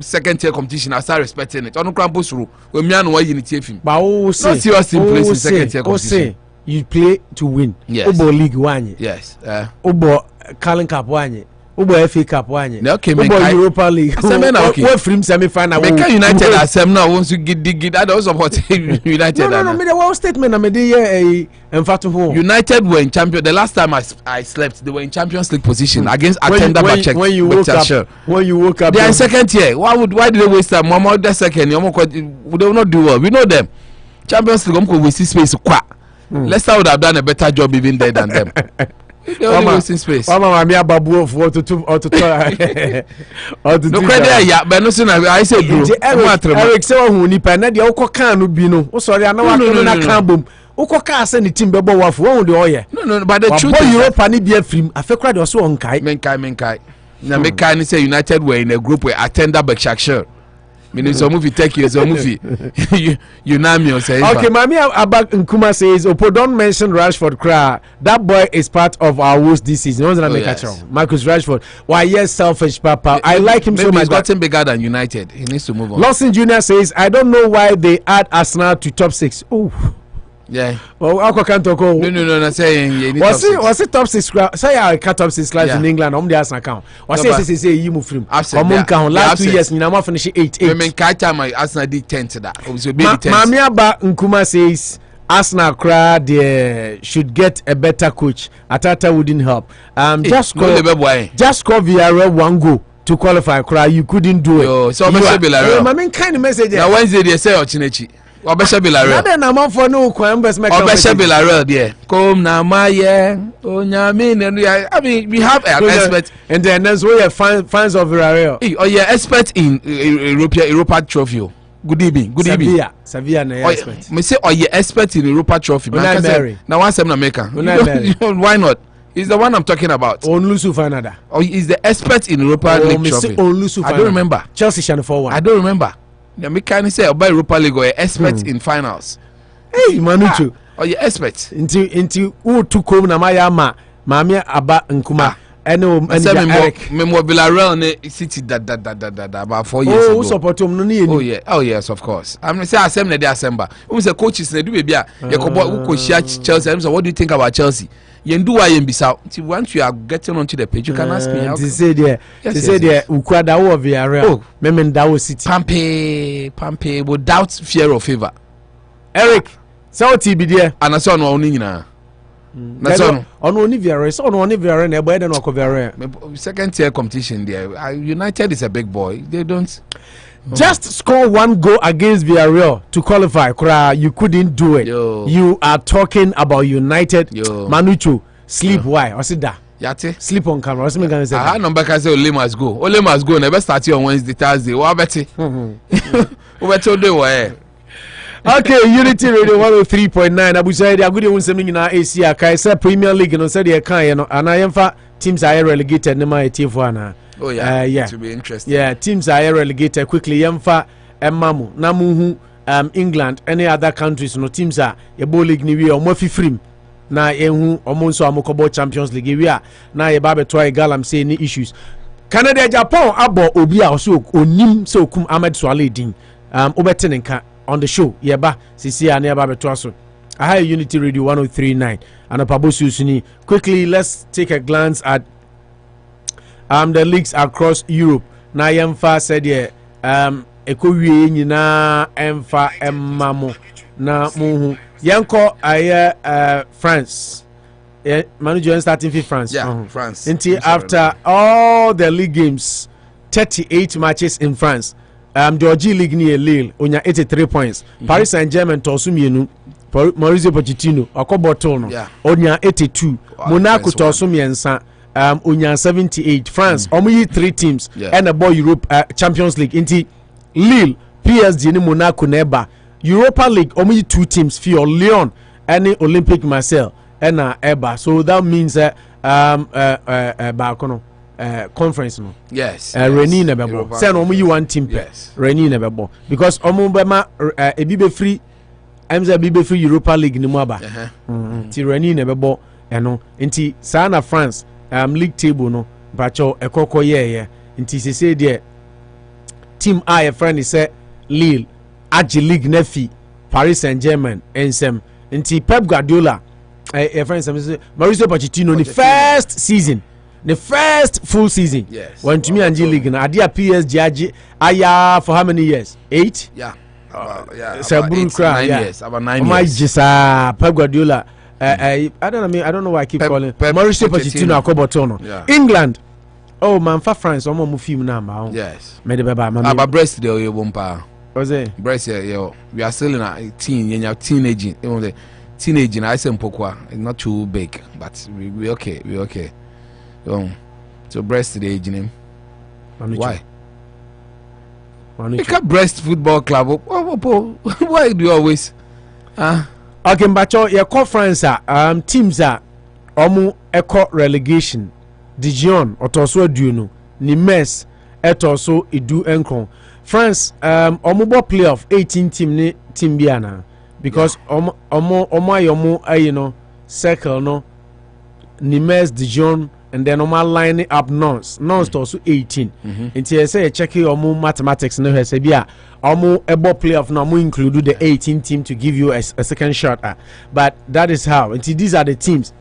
second tier competition. I start respecting it. On Krampus rule, when me and why unity film. But not serious team place in second tier competition. You play to win. Yes. Obo League wanye. Yes. Obo Carling Cup wanye. Obo FA Cup wanye. Okay, Obo Europa League. What film semi-final? Make United as them now. Once you get, I don't support United. No. Me the one statement. I made United were in champion. The last time I slept, they were in Champions League position against Attenda Bachek. When you woke up, they are in second tier. Why did they waste time? Mama, the second. They will not do well. We know them. Champions League, we see space. Leicester would have done a better job even there than them. They only wasting space. No credit, but no sooner I say bro. Eric say who ni pa na de okoka no bi no. O sorry ana wa na kan bom. Okoka say ni team bebo wafo won de oye. No, but the truth is Europa ni bia film. Afekra de so on kai. Menkai. Na menkai ni say United were in a group where Attenda Bachek. Meaning some movie take you some movie you know me or say okay Mami Abak Nkuma says Opo don't mention Rashford cry that boy is part of our worst this season. Marcus Rashford why yes selfish papa I like him so much. He's gotten bigger than United. He needs to move on. Lawson Jr. says I don't know why they add Arsenal to top 6. Yeah. Well, I can't talk. No. Saying was it top 6? Say I cut top 6 class in England. On the account. Was say you move from. Last 2 years, Nina finish 8. I mean, my Arsenal did 10 to that. Mamia Ba Nkuma says Arsenal crowd should get a better coach. Atta wouldn't help. Just call Villarreal 1 goal to qualify. Cry, you couldn't do it. So I mean, kind of message. Now Wednesday they say Ochinechi. Obesha Villarreal. Then I'm for no investment. Obesha Villarreal there. Come now, my I mean, we have an expert, and then that's why fans of Villarreal. Oh yeah, expert in Europa Trophy. Good evening. Sevilla, no expert. Me say, you expert in Europa Trophy. Now one seven America. Why not? He's the one I'm talking about. Onlusu Fanada. Oh, he's the expert in Europa League Trophy. I don't remember. Chelsea Channel 4-1. I don't remember. The mechanic say about Europa League or expert in finals. Hey, Manuchu. Oh, you expert. Into who took home na Mama Aba Nkuma. Eric. Memo Villarreal ne Citi da about 4 years ago. Oh, support him no ni. Oh yeah. Oh yes, of course. I'm say asem na dey December. Who say coaches na do baby a you go share Chelsea. I'm say what do you think about Chelsea? You do why you bisa. Once you are getting onto the page, you can ask me. To say there, Ukwada wo Villarreal. Memen da wo City. Pampe without fear or favor. Eric, so ti bi there. Anaso no oni nyina. Na so ono oni Villarreal, so ono oni Villarreal na ebo no ko Villarreal. Second tier competition there. United is a big boy. They don't just score 1 goal against Villarreal to qualify. You couldn't do it. You are talking about United. Manucho, sleep. Why? Or sit down. Yate. Sleep on camera. What's me gonna say? I number can say Ole must go. Ole must go. Never start on Wednesday, Thursday. What about it? What told you why? Okay, Unity Radio 103.9. Abu Said, I good one something in our ACA. Kaisa Premier League, and said, and I am for teams are relegated. Nema Atewa. Oh yeah, to be interesting. Yeah, teams are relegated quickly. Yamfa Mamu Namuhu England, any other countries no teams are Ebo League ni we omo fifrim na ehu omo nso Amoako-Atta Champions League we na ye ba betwa Galamsey ni issues. Canada Agyapong abo obi a so onim se okum Ahmed Suale din obete nka on the show ye ba sisi a na ye ba betwa so. Aha Unity Radio 103.9 Anopa Bosuo. Quickly, let's take a glance at the leagues across Europe. Na yemfa said ye ekowie nyina emfa emmamo na muhu yanko aye France. Manager starting for France. Yeah, France. Until after all the league games, 38 matches in France. Georgie League near Lille onya 83 points. Paris Saint-Germain tosumienu Mauricio Pochettino Okobotono onya 82. Monaco tosumiensa onya 78. France omuyi 3 teams and a boy Europe Champions League inti Lille PSG ni Monaco neba Europa League omuyi 2 teams for Lyon and Olympic Marseille and eba, so that means bakono conference no Reni nebebo say no omuyi 1 team per Reni nebebo because omu bema ebibe free emza bibe free Europa League ni mu aba ti Reni nebebo eno inti sana France league table no bacho ekoko ye nti sese de team a friend say Lille Agi League nefi Paris Saint-Germain ensem nti Pep Guardiola friend say Mauricio Pochettino the first full season when to me Agi League na adia PSG agi aya for how many years 8 about 9 years about 9 years Pep Guardiola I don't know why I keep calling Mauricio Pochettino Akobotono. England. Oh man, for France, I'm on film now. Yes. About Brest there you bumpa. Was it? Brest here, we are still in a teenage. Teenage I say Mpokwa. It's not too big, but we okay. We okay. So Brest the age name. Why? Pick up Brest Football Club. Why do you always Okay, mbacho your conference teams are omu eco relegation. Dijon otoso aduno ni Metz etoso edu enkron. France omu bo playoff 18 team ni team biana because omu ayomu circle no ni Metz, Dijon and then normal line up nons to also 18 until I say check your mathematics no say bia omo ebo playoff no mo include the 18 team to give you a second shot but that is how until these are the teams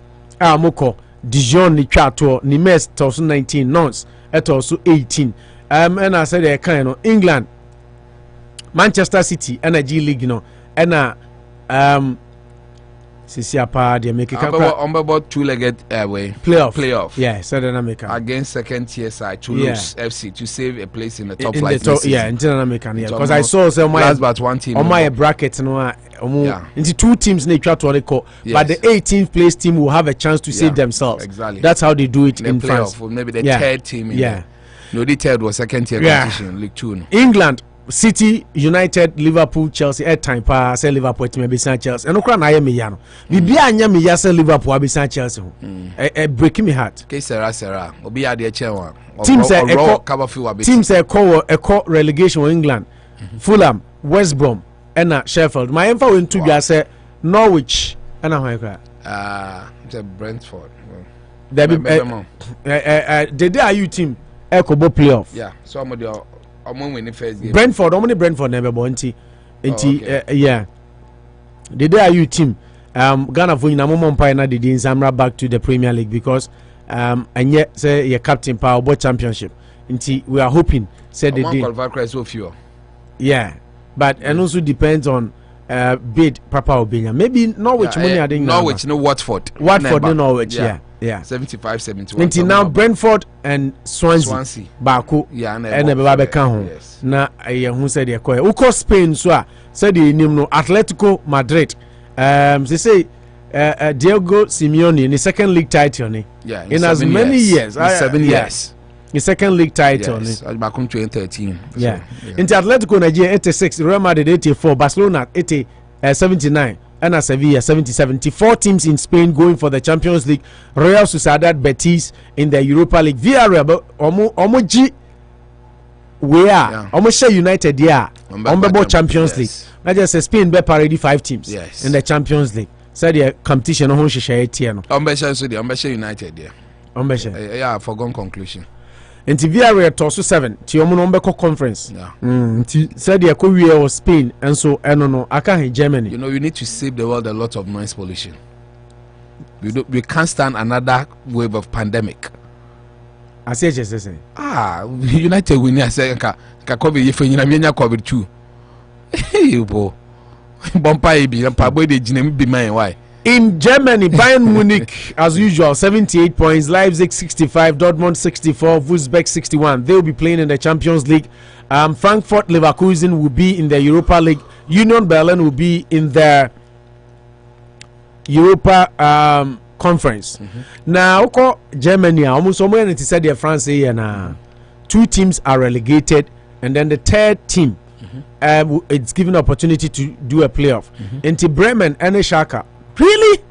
Amoako Dijon ni twato ni Metz to also 19 nons et also 18 and I said kind of England Manchester City Energy League no and Sisiapa they make about two-legged playoff. Yeah, so then I make against second tier side Toulouse FC to save a place in the top flight. Yeah, in American. Yeah, because I saw my last but one team on my bracket into two teams they try to call, but the 18th place team will have a chance to save themselves. Exactly. That's how they do it in playoff, France. maybe the third team. No, the third was second tier competition, League 2. No. England. City, United, Liverpool, Chelsea. At time pa say Liverpool to maybe Chelsea. And okra na ye me ya no. Bibi anya me ya say Liverpool abi Chelsea ho. Breaking me heart. Ke Sarah. Obi ya de che wan. Teams say call relegation in England. Fulham, West Brom, and Sheffield. My info went to you say Norwich and it's Brentford. The day are you team Ekobo playoff. Yeah. So I'm the win the first game. Brentford never bonti. Yeah. The day are you team Ghana for ina momon pa na the Zamra back to the Premier League because and yet say your captain power both championship. We are hoping said the day. Yeah. But and also depends on bid Papa Obinya. Maybe Norwich money I think Norwich no Watford no Norwich yeah. 75-71. Until now Brentford and Swansea. Baku and Baba Kan na who said they call Uko Spain so said the name no Atletico Madrid. They say Diego Simeone in the second league title in as many years. 7 years. The second league title back in 2013. Yeah. Into Atletico Nigeria 86, Real Madrid 84, Barcelona 79. And Sevilla 70-74 teams in Spain going for the Champions League. Real Sociedad, Betis in the Europa League. Villarreal Omoji we are almost United Champions League. I just say Spain be already 5 teams in the Champions League. So the competition on share tier no. United there. Yeah, foregone conclusion. Nti Villarreal tosu 7 ti omo no mbeko conference nti said the Korea or Spain and so no aka in Germany. You know, you need to save the world a lot of noise pollution. We can't stand another wave of pandemic. I say just say United win I say ka COVID yefe nyina me nya COVID too. You bo bompa e bi pa boy de gina bi man why. In Germany, Bayern Munich, as usual, 78 points. Leipzig 65, Dortmund 64, Wolfsburg 61. They will be playing in the Champions League. Frankfurt, Leverkusen will be in the Europa League. Union Berlin will be in the Europa Conference. Now, Germany, almost somewhere it said the France here now. 2 teams are relegated, and then the third team, it's given opportunity to do a playoff. Into Bremen and Schalke. Really?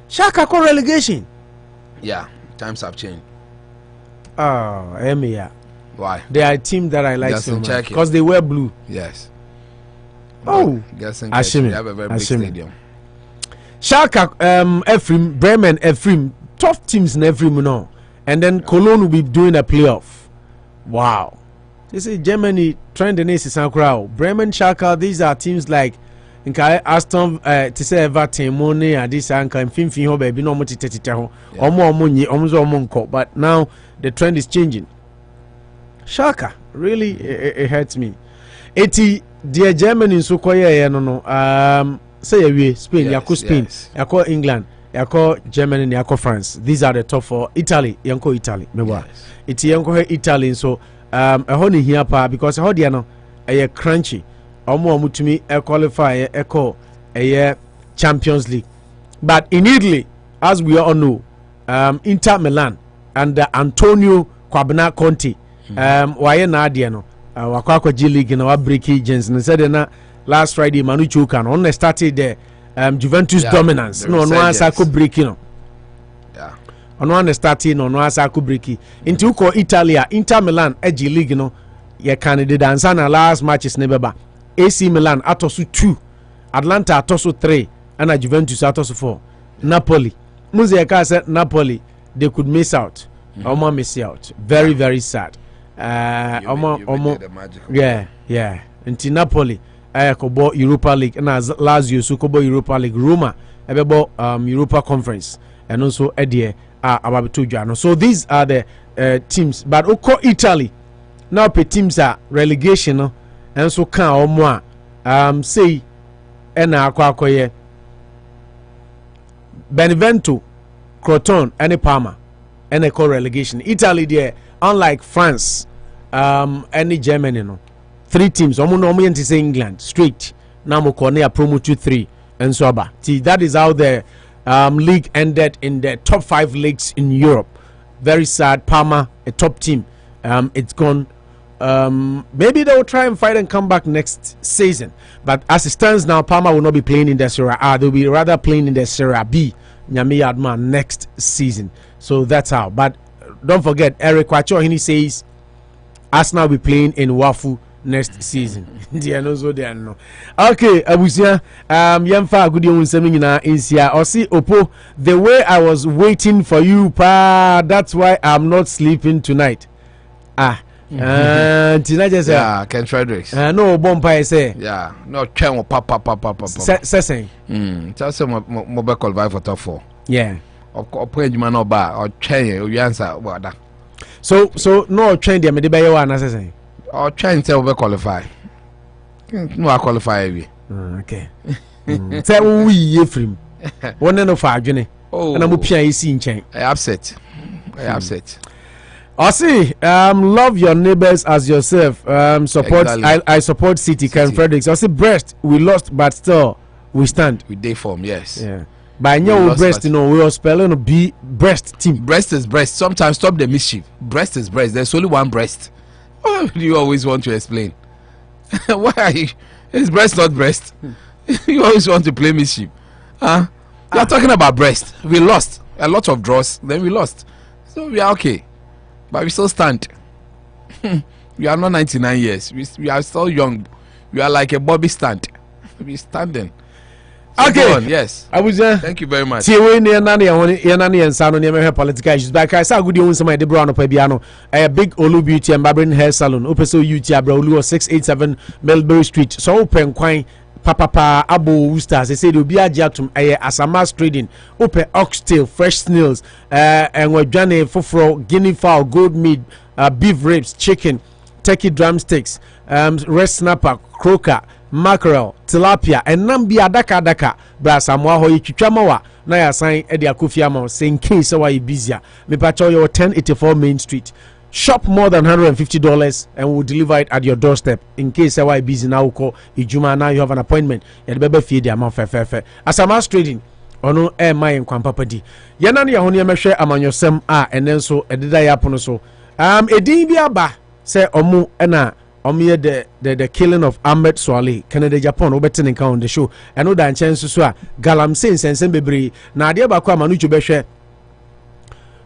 Schalke got relegation? Yeah, times have changed. Oh, yeah. Why? They are a team that I like so much because they wear blue. Yes. Oh, Ashimi. They have a very big stadium. Schalke, Ephraim, Bremen, Ephraim, tough teams in Ephraim, no. And then Cologne will be doing a playoff. Wow. They say Germany trending is crowd. Bremen, Schalke, these are teams like nka Aston to say Everton money and this anka mfimfin ho baby no mo tete ho omo but now the trend is changing. Schalke really it hurts me. Eti dear Germany so koye no say we Spain yako Spain yako England yako Germany yako France. These are the top 4. Italy yanko Italy mewa eti yanko Italy so ho ni hia pa because ho dia no e crunchy omo to me qualify Champions League. But in Italy, as we all know, Inter Milan and Antonio Quabna Conte why na dia no wakwa G League na break agents and said na last Friday Manu Chukan on started the Juventus dominance no answer ko break no on one starting no answer ko break into ko Italia Inter Milan G League no ye candidate answer na last matches ne beba AC Milan atosu 2, Atlanta atosu 3, and Juventus atosu 4. Napoli, Muzieka said Napoli they could miss out. Omo miss out. Very, very sad. Yeah. Until Napoli, kobo Europa League, and as Lazio, so kobo Europa League, Roma, ebebo Europa Conference, and also Edie Ababitujano. So these are the teams. But Oko Italy, now the teams are relegation, and so can Omo say, and Akwakoye, Benevento, Croton, and Parma, and a co-relegation. Italy there, unlike France, any Germany, no. 3 teams. Omo say England straight. Now mo corner promo to 3 and so on. See, that is how the league ended in the top 5 leagues in Europe. Very sad. Parma, a top team. It's gone. Maybe they will try and fight and come back next season. But as it stands now, Parma will not be playing in the Serie A. They'll be rather playing in the Serie B. Nyame Yadma next season. So that's how. But don't forget, Eric Kwacho, he says Arsenal will be playing in Wafu next season. Okay, Abusia, Yamfa good young seminar is here. Or see Opo, the way I was waiting for you, pa, that's why I'm not sleeping tonight. Teenagers, yeah, Ken Fredericks. No, Bompa say, yeah, no, Chen or Papa. Sessing. Tell some mobile call for top 4. Yeah, or Pwenjman or Bar or Chen, you answer what that. So no train the Medibayo and assessing. Or Chen tell we qualify. No, I qualify. Okay. Tell we Ephraim. One and of 5 Jenny. Oh, and I'm upia seeing chain. I upset. I see. Love your neighbors as yourself. Support. Exactly. I support Citi. Ken Fredericks. I see breast. We lost, but still we stand. We day form. Yes. Yeah. By now breast, you know, we are spelling B breast team. Breast is breast. Sometimes stop the mischief. Breast is breast. There's only one breast. Why do you always want to explain? Why are you? Is breast not breast? You always want to play mischief. You are talking about breast. We lost a lot of draws. Then we lost. So we are okay. But we still stand. We are not 99 years. We are still young. We are like a Bobby stand. We standing. So okay. On, yes. Thank you very much. Political issues. But I saw good news. Somebody brought up a big Olu Beauty and Barbering Hair Salon. Open so UT Olu 687 Melbury Street. So open quine. Papa Abo Woosters. They say they'll be Agyapong Asamas trading. Open oxtail, fresh snails, and we're Johnny Fofro, guinea fowl, gold meat, beef ribs, chicken, turkey drumsticks, red snapper, croaker, mackerel, tilapia, and Nambia Daka. Brasamwa ho yichamawa. Na ya sign Eddie Akufo-Addo saying case why busier. Me patrol your 1084 Main Street. Shop more than $150 and we'll deliver it at your doorstep. In case you are busy now, call Ijuma. Now you have an appointment. You'll be feed the amount fair. As I'm trading, ono my in Kwampapadi. Yanani Ahonia Meshe Amanyosem and then so a dida yaponoso. Edinbiaba say Omu ena omie the killing of Ahmed Suale, Canada Japan, Obetin encounter on the show. And no dan chance to Galamseyers and Sembebri. Nadia Bakwa Manuchu Beshe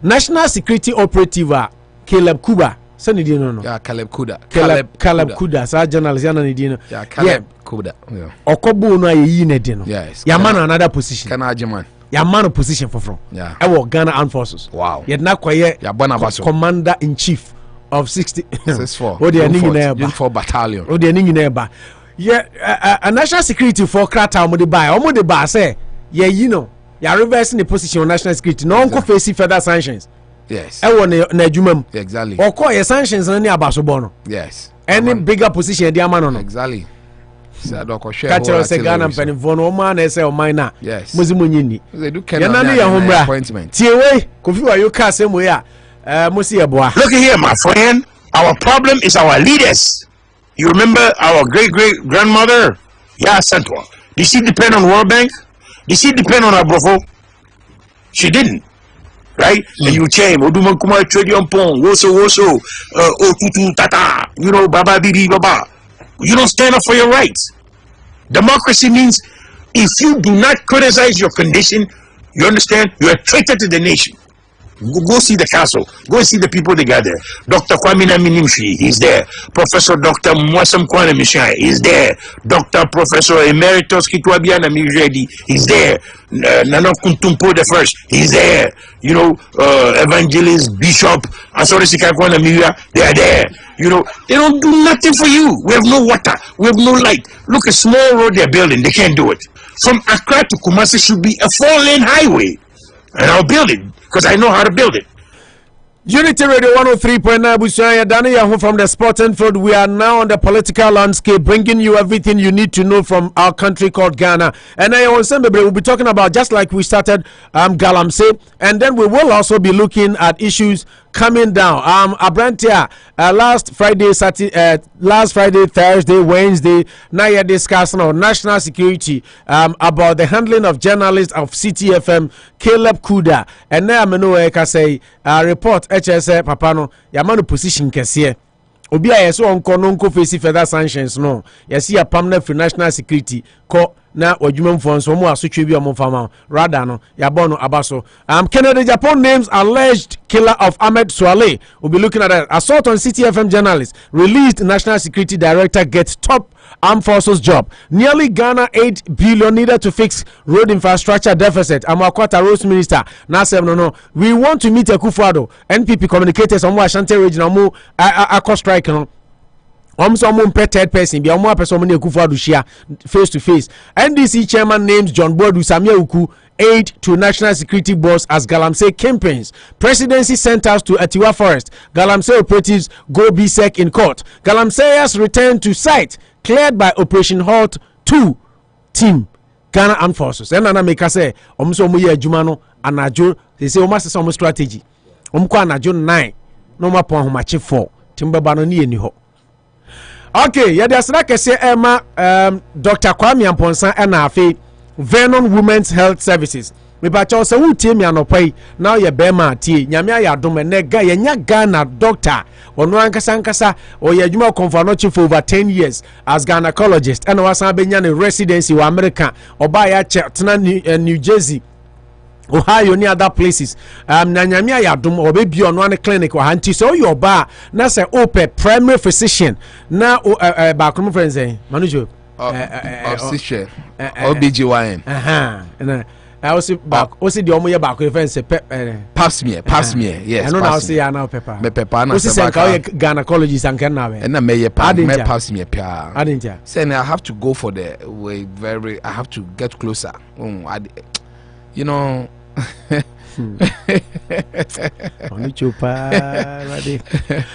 National Security Operative. Caleb Kuba, Sunny Dino. Yeah, Caleb Kuda. Caleb Kuda, Sir Journalist Yana Dino. Yeah, Caleb Kuda. Yeah. Okobo no ye Dino. Yes. Yaman another position. Can I Yaman? Yaman position for from. Yeah. I work Ghana Armed Forces. Wow. Yet not quite Commander in Chief of 64. Oh, they are Union Battalion. Oh, they are Union. Yeah, a national security for Krata Omode Bai. Omode Bai say, yeah, you know, you're reversing the position of national security. No one face further sanctions. Yes. Exactly. Or call your sanctions on your Basobono. Yes. Any bigger position, dear man. Exactly. Catcher say Ghana penny for no man, say or minor. Yes. Muzimunini. They do Canada appointment. Tiaway, Kofi, you can't say we are. Musia boy. Look here, my friend. Our problem is our leaders. You remember our great-great-grandmother? Yeah, Santwa. Did she depend on World Bank? Did she depend on Abrofo? She didn't. Right? And you change. Oduma kuma Agyapong, woso, otutu tata, you know, baba bibi baba. You don't stand up for your rights. Democracy means if you do not criticize your condition, you understand, you're a traitor to the nation. Go see the castle. Go see the people they got there. Dr. Kwame Naminimshi, he's there. Professor Dr. Mwasam Kwane Mishai, he's there. Dr. Professor Emeritus Kitwabiana Miredi, he's there. Nano Kuntumpo the first, he's there. You know, Evangelist, Bishop, Asori Sikakwana Miria, they are there. You know, they don't do nothing for you. We have no water. We have no light. Look, a small road they're building. They can't do it. From Accra to Kumasi should be a 4-lane highway. And I'll build it because I know how to build it. Unity Radio 103.9 Bushaya Dani Yahu from the Sporting Field. We are now on the political landscape, bringing you everything you need to know from our country called Ghana. And I also we'll be talking about, just like we started, Galamsey, and then we will also be looking at issues coming down. Abrantia, last Friday, Thursday, Wednesday, now you're discussing on national security, about the handling of journalists of Citi FM, Caleb Kuda, and now I say report HSA Papano, Yamano position Kessie. Obi a yeso onko no nko face further sanctions no yesi a permanent for national security ko na wadwumamfo nso mo asotwe bi o fama rather no yabono abaso. Canada Japan names alleged killer of Ahmed Suale. We'll be looking at that. Assault on Citi FM journalist. Released national security director gets top armed forces job. Nearly Ghana 8 billion needed to fix road infrastructure deficit. Amoako-Atta Roads Minister now said no. We want to meet Akufo-Addo. NPP communicators on Ashanti region mo akọ strike no. Someone third person, be a more person Akufo-Addo share face to face. NDC chairman names John Boadu, Sammy Awuku, aide to national security boss as Galamsey kingpins. Presidency sent us to Atewa Forest. Galamsey operatives go berserk in court. Galamseyers return to site cleared by Operation Halt II team. Ghana Armed Forces. And Nana make us say, so muye jumano anajo. They say almost some strategy. Anajo 9. No more pon humachi 4. Timba bano ni eniho. Okay, yeah, there's like I say, Emma, Dr. Kwame Amponsan and Afe, Vernon Women's Health Services. Me bacha so who team ya no pay now ye bema tie nyame ya dom ne ga ye nya Ghana doctor ono ankasa o ye adwuma conference for over 10 years as gynecologist and wasan benya ne residency wa America oba ya tena New Jersey, Ohio, ni other places. Na nyame ya dom obebi ono an clinic wa hanti so your ba na say ope primary physician na ba kom friends manujo obstetrician OBGYN I also back. Also, the omoye back. If I say pap smear, yes. I know now. Say I know pepper. Me pepper. Also, say how gynecologist and can now. And I may pap smear. I didn't ya. Say I have to go for the way very. I have to get closer. You know. Oni chupa ready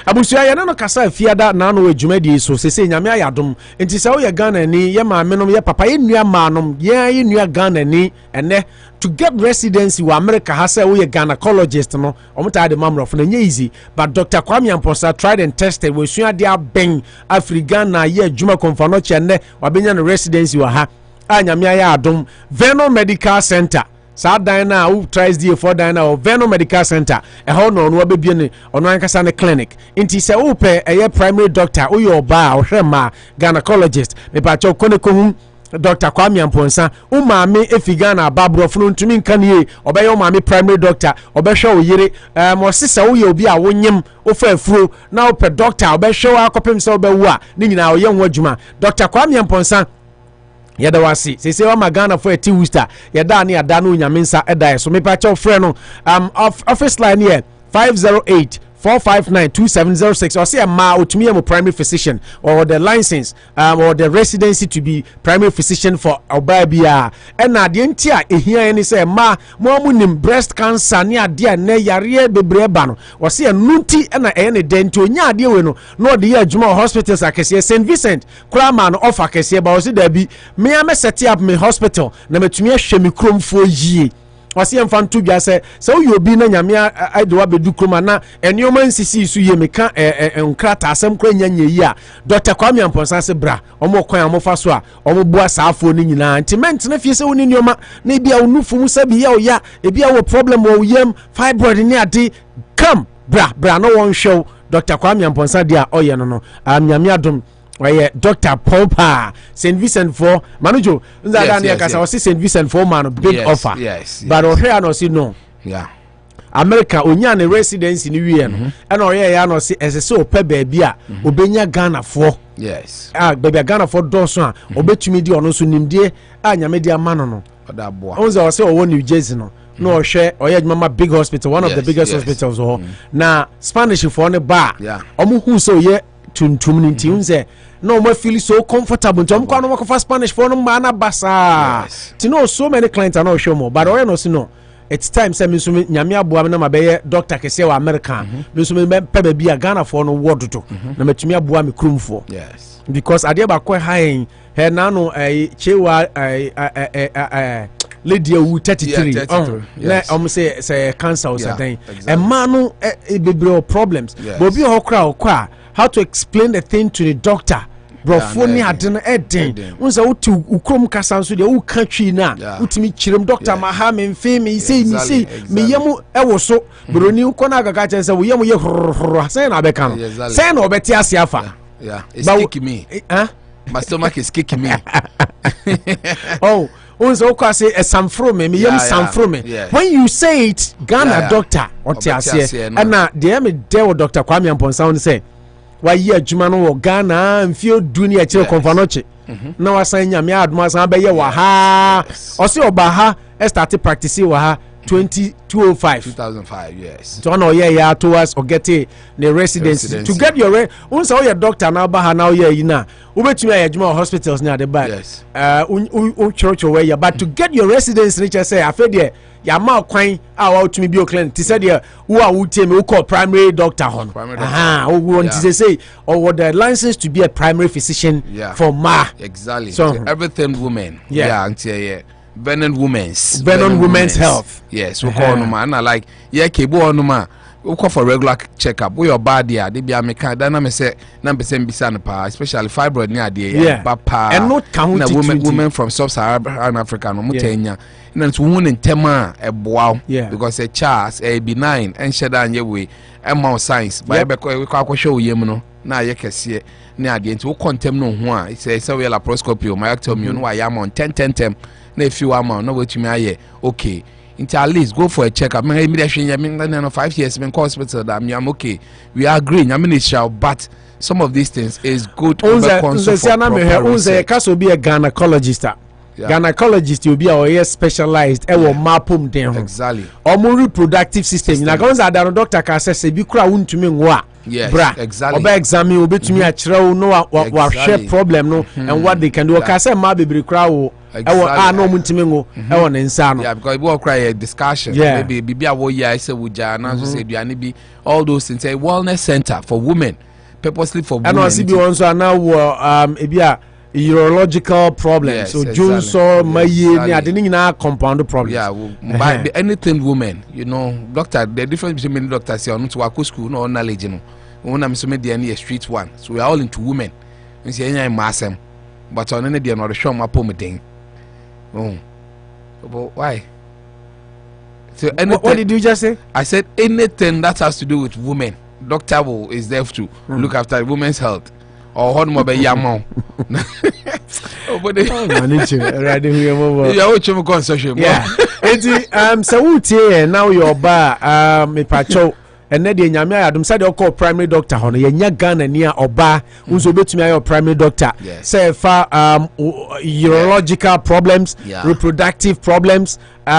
abusia ya no kasa fiada na no adwumadi so sese nyame ayadom enti se wo ye Ghana ni ye ma menom ye papa ye nua manom ye nua Ghana ni ene to get residency wa America ha se wo ye gynecologist no omta de mamrof na nye easy but Dr. Kwame Amponsa tried and tested we sua de aben Africa na ye adwuma konfano chenne wa benya no residency wa ha anyame ayadom Vernon Medical Center. Sa Diana who tries the for Diana or Vernon Medical Center a hon on wabibian on Ankasane clinic. Inti se upe a primary doctor or your bar or hema gynecologist. Me pacho koneko Dr. Kwame Amponsa umame efigana babro funu ntumi nkanie obey umame primary doctor obehwe oyire mo sisa wo ye obi a wonyem ofa afuro na upe doctor obehwe akopem se obewu a ni nyina oye ho adwuma. Dr. Kwame Amponsa yada wasi se wa magana for a Tuesday yada ni ada no nyamensa eda so me pa che ofre no office line here 508-459-2706 or say a ma otumi am primary physician or the license or the residency to be primary physician for obabia and na de ntia ehia ni say ma mo amunim breast cancer ni ade na yare bebre ba no or say nunti na ne denti onya ade we no no de adwuma hospitals akese St Vincent krama no offer akese ba o say da bi me am set up me hospital na metumi ahwe me kromfo yie wasi emfantu bia se you obi na nyame aidewa bedu kroma na enioma nsisi su ye meka nkrata asem kra nyanye yi a Dr. Kwame Amponsa se bra omo kwan amofa so a omo bua saafo ni nyina ntiment na fie se woni nioma na bia onufu mu sabi ya oya ebia wo problem wo yam fibroid ni ade come bra no won show Dr. Kwame Amponsa dia oye no nyame adom oye Dr. Popa St. Vincent for manujo nza da na kasa o St. Vincent for man big offer yes but o here no see no yeah America onya ne residency ni wie no e na oye ya no se esese ope baabi a obenya Ghana fo yes baabi Ghana fo do so a obetumi di ono so nimdie a nyame di amano no odaboa onze o se owo New Jersey no no hwe oye mama big hospital, one of the biggest hospitals ho na Spanish for ne ba omo hu so ye tuntum ni nti unze no more feel so comfortable ntom kwa no for Spanish for no ma na basa ti no so many clients are not show more but oye no si no it's time say me so nyame aboa na mabeye doctor kese wa America me so me pebe bia Ghana for no word to na matumi aboa me krumfo yes because ade ba kwa high he na no chewa lady wu 33 na say cancer or something a man no bebre problems but be okra how to explain the thing to the doctor brofo ni ade no eden unsa wuti ukrom kasa nso de wo ka twi na wutimi kirem doctor ma ha me mfe me sei me yemu ewo so broni ko na gaga chen say wo yemu ye say na be kan say na obeti ase afa it's kicking me my stomach is kicking me oh unsa ko say esamfro me yem samfro me when you say it Ghana doctor oti ase na de me de doctor Kwame Amponsa on say wa yi adwuma no wo Ghana mfio dunia kire konfanoche na wasan nyame aduma san be ye wa ha o se oba ha start practice wa ha 2005 yes so no yeah towards or get the residency to get your once all your doctor now ba ha now yeah you na ubetumi ayadwuma hospitals na the back church where you but to get your residency reach say afede ya ma kwan a wa utumi bio clinic ti said there who are who tell me who call primary doctor hon who want to say or what the license to be a primary physician for ma exactly so everything women Benin women's health. Yes, we call no man. Like kebo no man. We call for regular checkup. We your body they be American. Then I say number same bisan pa, especially fibroid near the papa. And not count women from sub-Saharan Africa no mutenya. And it's woman in tema a wow because a chance a benign and shedan ye way and more science. But we call show you no. Na ye kese near the into contem no one. It's a so laparoscopy or myectomy no I am on 10 na if you am no wait me aye okay until at least go for a checkup me me 5 years in hospital that I'm okay we agree I mean shall but some of these things is good over consult for caso be a gynecologist gynecologist you be a specialized e wo mapum den exactly or reproductive system na go say that doctor can say be kura wuntumi nwo yes exactly oba examine obetumi a kire no wa share problem no and what they can do ka say ma bebre kura wo no muntimi ngo ne nsa no because we cry a discussion maybe bibia wo ya say wuja na so say duane bi all those things a wellness center for women purposely for women and also be on so now ebia urological problems so junso maye ni ade nyina compound problems but anything women you know doctor the difference between doctors say on to work school no knowledge no una me so me dey a street one so we are all into women we say enya masem but on any dey no show mapom den but why so what did you just say? I said anything that has to do with women doctor is there to look after women's health or hon mo be yamon so wutie now your ba me pacho and na de nyame adum say de call primary doctor hono ye nya Ghana ni a oba unso betumi ayo primary doctor say fa urological problems reproductive problems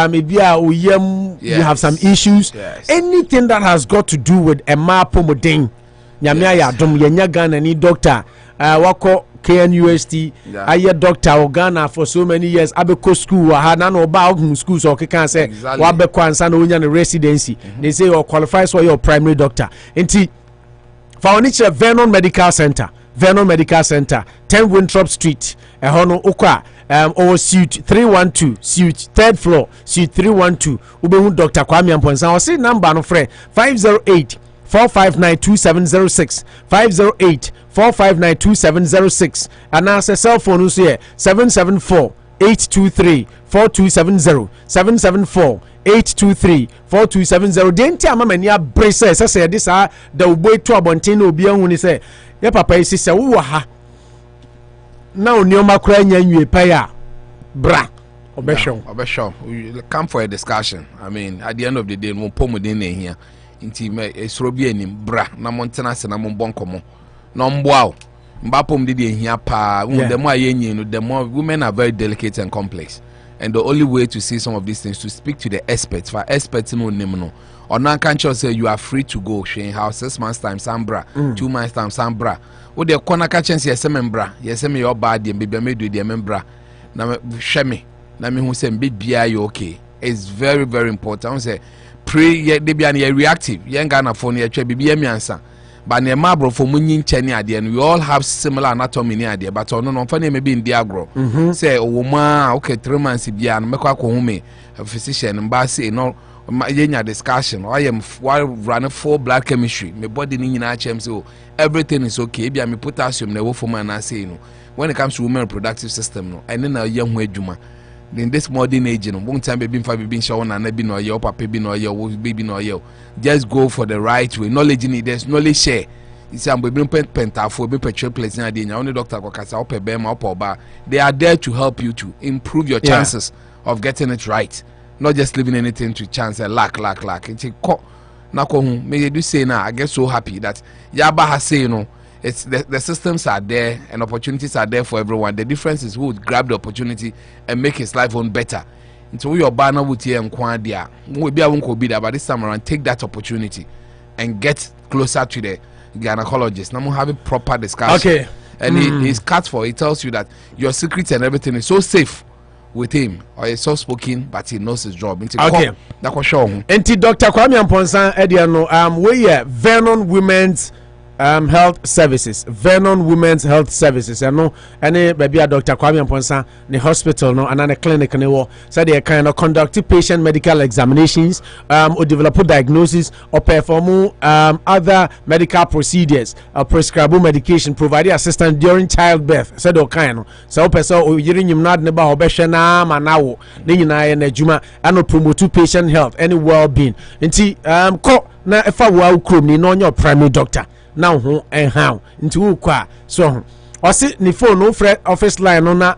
maybe you have some issues anything that has got to do with a mapomodin nyame adum ye nya Ghana ni doctor wako KNUST aye doctor Ghana for so many years abeko school ha na no ba school so can say wa beko ansa na onya residency they say you qualify for your primary doctor enti for oniche Vernon Medical Center 10 Winthrop Street hono okwa or suite 312 suite 3rd floor suite 312 ubehu Dr. Kwame Amponsa o say number no frɛ 508-459-2706 508-459-2706 and as a cell phone is here 774-823-4270 774-823-4270 denti ama mani abrese say this the boy to abontin obi anhu ni say ye papa isi say wo ha na onioma kura nya nwie pa ya bra We come for a discussion. I mean, at the end of the day, we'll put here. Inti me esrobi enim bra na montena se na mombonkomo no mbwao mbapom de ehia pa the more ayenyi no the more women are very delicate and complex, and the only way to see some of these things to speak to the experts. For experts no nim no ona kan say you are free to go showing how 6 months time sambra 2 months time sambra wo de kona ka chance yesembra yeseme your bad dem be me do de membra na hweme na me hu say mbia you okay. It's very, very important. Say pre they be reactive yenga na phone ye twa bibia miansa but na mabro for munyin chani ade and we all have similar anatomy ni ade but ono no fa na me be ndi agro say owoma okay 3 months bia no mekwa ko hume physician mba say no yenya discussion I am running full blood chemistry my body ni nyina chem say everything is okay bia me potassium na wo for man na say no when it comes to women reproductive system no and na ye ho adwuma in this modern age, no one time baby baby show na be no your papa be no your baby no your. Just go for the right way. Knowledge in there's knowledge share. You see, I'm bring pentafo, be petrol place na dey. Only doctor go kasa up bema up oba. They are there to help you to improve your chances of getting it right. Not just leaving anything to chance and lack. It's na ko hu. Me you do say now. I get so happy that Yaba has say you know. It's the systems are there and opportunities are there for everyone. The difference is who would grab the opportunity and make his life own better. Until your banner would here and quandia, we be able to be there, but this time around, take that opportunity and get closer to the gynecologist. Now we have a proper discussion. Okay. And he's cut for. He tells you that your secrets and everything is so safe with him, or he's so spoken, but he knows his job. Okay. That was sure. And Dr. Kwame Amponsan Ediano, we are Vernon Women's health services, Vernon Women's Health Services. I know any baby Dr. Kwame Amponsan the hospital no and the clinic ne wo so they kind of conduct patient medical examinations or develop diagnosis or perform other medical procedures or prescribe medication, provide assistance during childbirth. So they kind so person o yiri nyimna ne ba obehwe na manawo ne nyina na adwuma and promote patient health and well-being. Nti ko na efa wa ukrom ni no your primary doctor now who and how into kwa so or sit ni phone no fret office line no na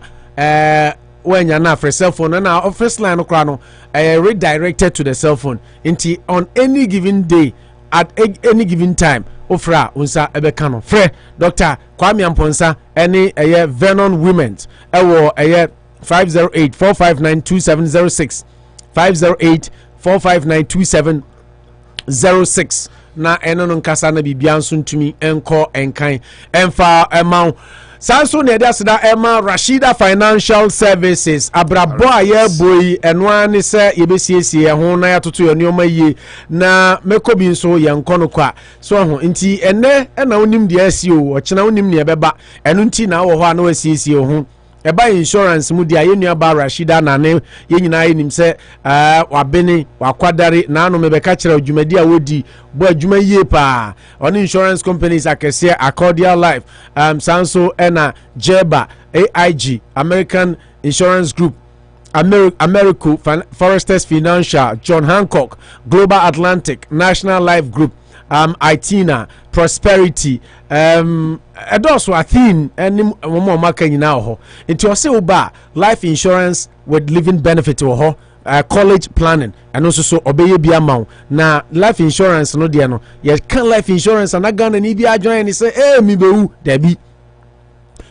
when you're not for cell phone and our office line no redirected to the cell phone into on any given day at any given time ofra unsa ebekano fre Dr. Kwame Amponsa any Vernon Women's 508-459-2706 508-459-2706 na eno no nkasa na bibia nso ntumi enko enkan emfa emau sanso ne dia seda ema Rashida Financial Services abrabo aye boy eno ani se yebesiesie ho na yatoto yo neoma yie na mekobi nso ye nko no kwa so ho nti ene na onim dia asi o ochena onim ne beba eno nti na wo ho ana wasiesie ho eba insurance mu dia yenua ba Rashida na ne yenyina yenim se wabene wakwadare na anu mebeka kire adwumadi a wodi bo adwuma yie pa on insurance companies akese Accordia Life Sanso ena Jeba AIG American Insurance Group Amoako-Foresters Financial John Hancock Global Atlantic National Life Group Itina Prosperity Edoso Athin any more market now ho into oba life insurance with living benefit ho college planning and also so obey bi amount na life insurance no dia no ye can life insurance and Ghana ni bi adwan ni say mi bewu da bi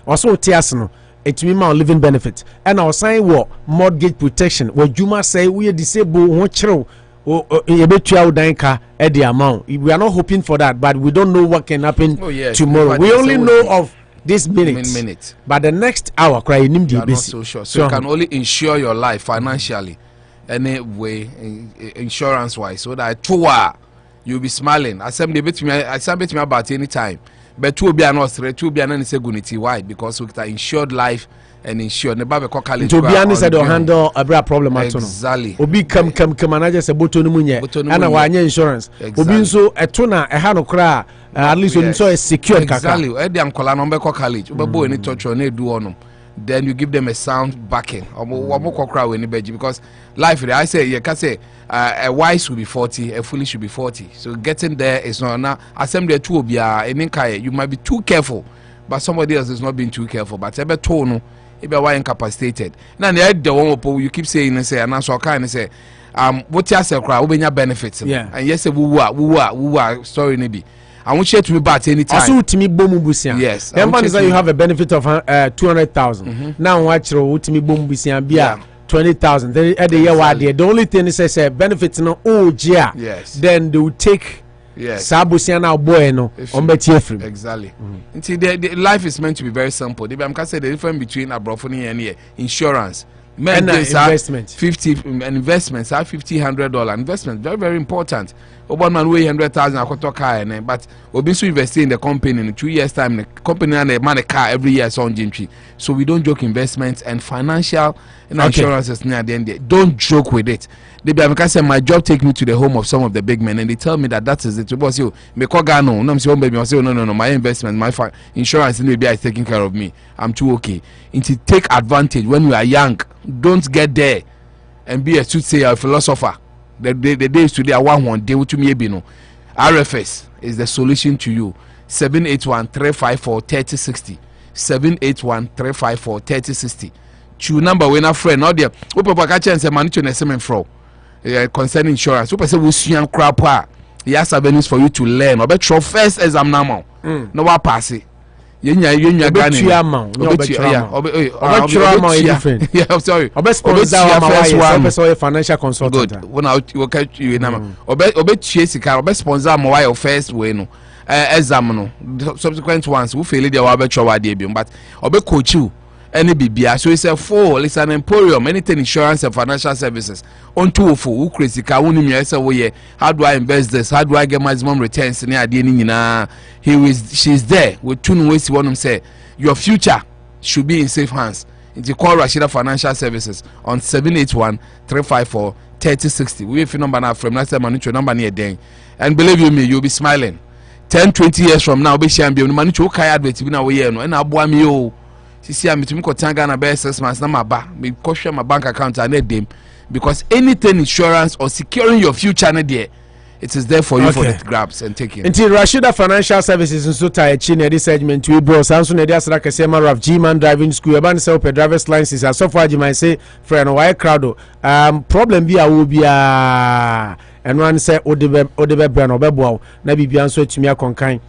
also tias no etimi ma living benefit and our sign wo mortgage protection wo juma say we disable ho kire we are not hoping for that, but we don't know what can happen tomorrow. We only know of this minute. But the next hour, you are not so sure. So you can only insure your life financially, anyway, insurance-wise, so that you'll be smiling. I said me about any time, but two be an Australia, two be an gunity. Why? Because we can insured life. And ensure to be honest, I don't handle a problem. Exactly. Obi come manager say boto no munye ana wanye insurance. Obi so etuna e ha no kra at least on so a secure kaka. Exactly. E dey ankola no be college. Obebo any touch on e do onum. Then you give them a sound backing. Omo kokra we ni beji because life I say you can say a wise will be 40, a foolish will be 40. So getting there is not now assembly two obia you might be too careful, but somebody else is not being too careful. But ebe to no if you are incapacitated. Now the one you keep saying and say, and that's what kind of say, what you say, crowd, we benefits. Yeah. And yes, we are sorry, maybe. I want you to be back anytime. Also, to me, Bomubusian. Yes. Remember, you have a benefit of 200,000. Now, watch your to me Bomubusian, yeah. 20,000. The only thing is benefits no yes. Then they will take Sabusian now boy no on exactly. See, the life is meant to be very simple. I'm can say the difference between a brofoni and insurance. And investment. 50 investments are $1,500 investment. Very, very important. One man weigh 100,000 I talk car but we so invest in the company in 2 years time. The company and the man a car every year so on Gentry. So we don't joke investments and financial and insurance is near the end. Don't joke with it. I say my job take me to the home of some of the big men and they tell me that is it. Boss you me call no. I'm saying baby I say no my investment my insurance maybe is taking care of me. I'm too okay. Into take advantage when you are young. Don't get there and be a soothsayer, a philosopher. The days today are one day to me no. RFS is the solution to you. 781-354-3060. 781-354-3060. True number when a friend not there. We papa catch and say money to the semen from concerning insurance. We say we see and crap. He has avenues for you to learn. Or better first exam now. No what pass it. You sorry. Financial consultant. Good. When I will catch you in sponsor my first way no exam no subsequent ones who fail their but obe coach you any BBA. So it's a full, it's an emporium, anything insurance and financial services. On two for who crazy car how do I invest this? How do I get maximum returns? She's there with two ways you want to say your future should be in safe hands. It's call Rashida Financial Services on 781-354-3060. We have a number now from last time I number near day. And believe you me, you'll be smiling. 10-20 years from now, be sharing the money to kaya advert in our year and I'll me. See, I'm to Tanga and a 6 months. Now, my question my bank account and them because anything insurance or securing your future, it is there for you for the grabs and taking. Until Rashida Financial Services in Sota, this segment we brought Samson Edias Rakasema of G-Man driving school. About self a driver's license as so far you might say friend why crowd problem be will be and one say Odebe Brand or Bebo na bibian so to me a conkin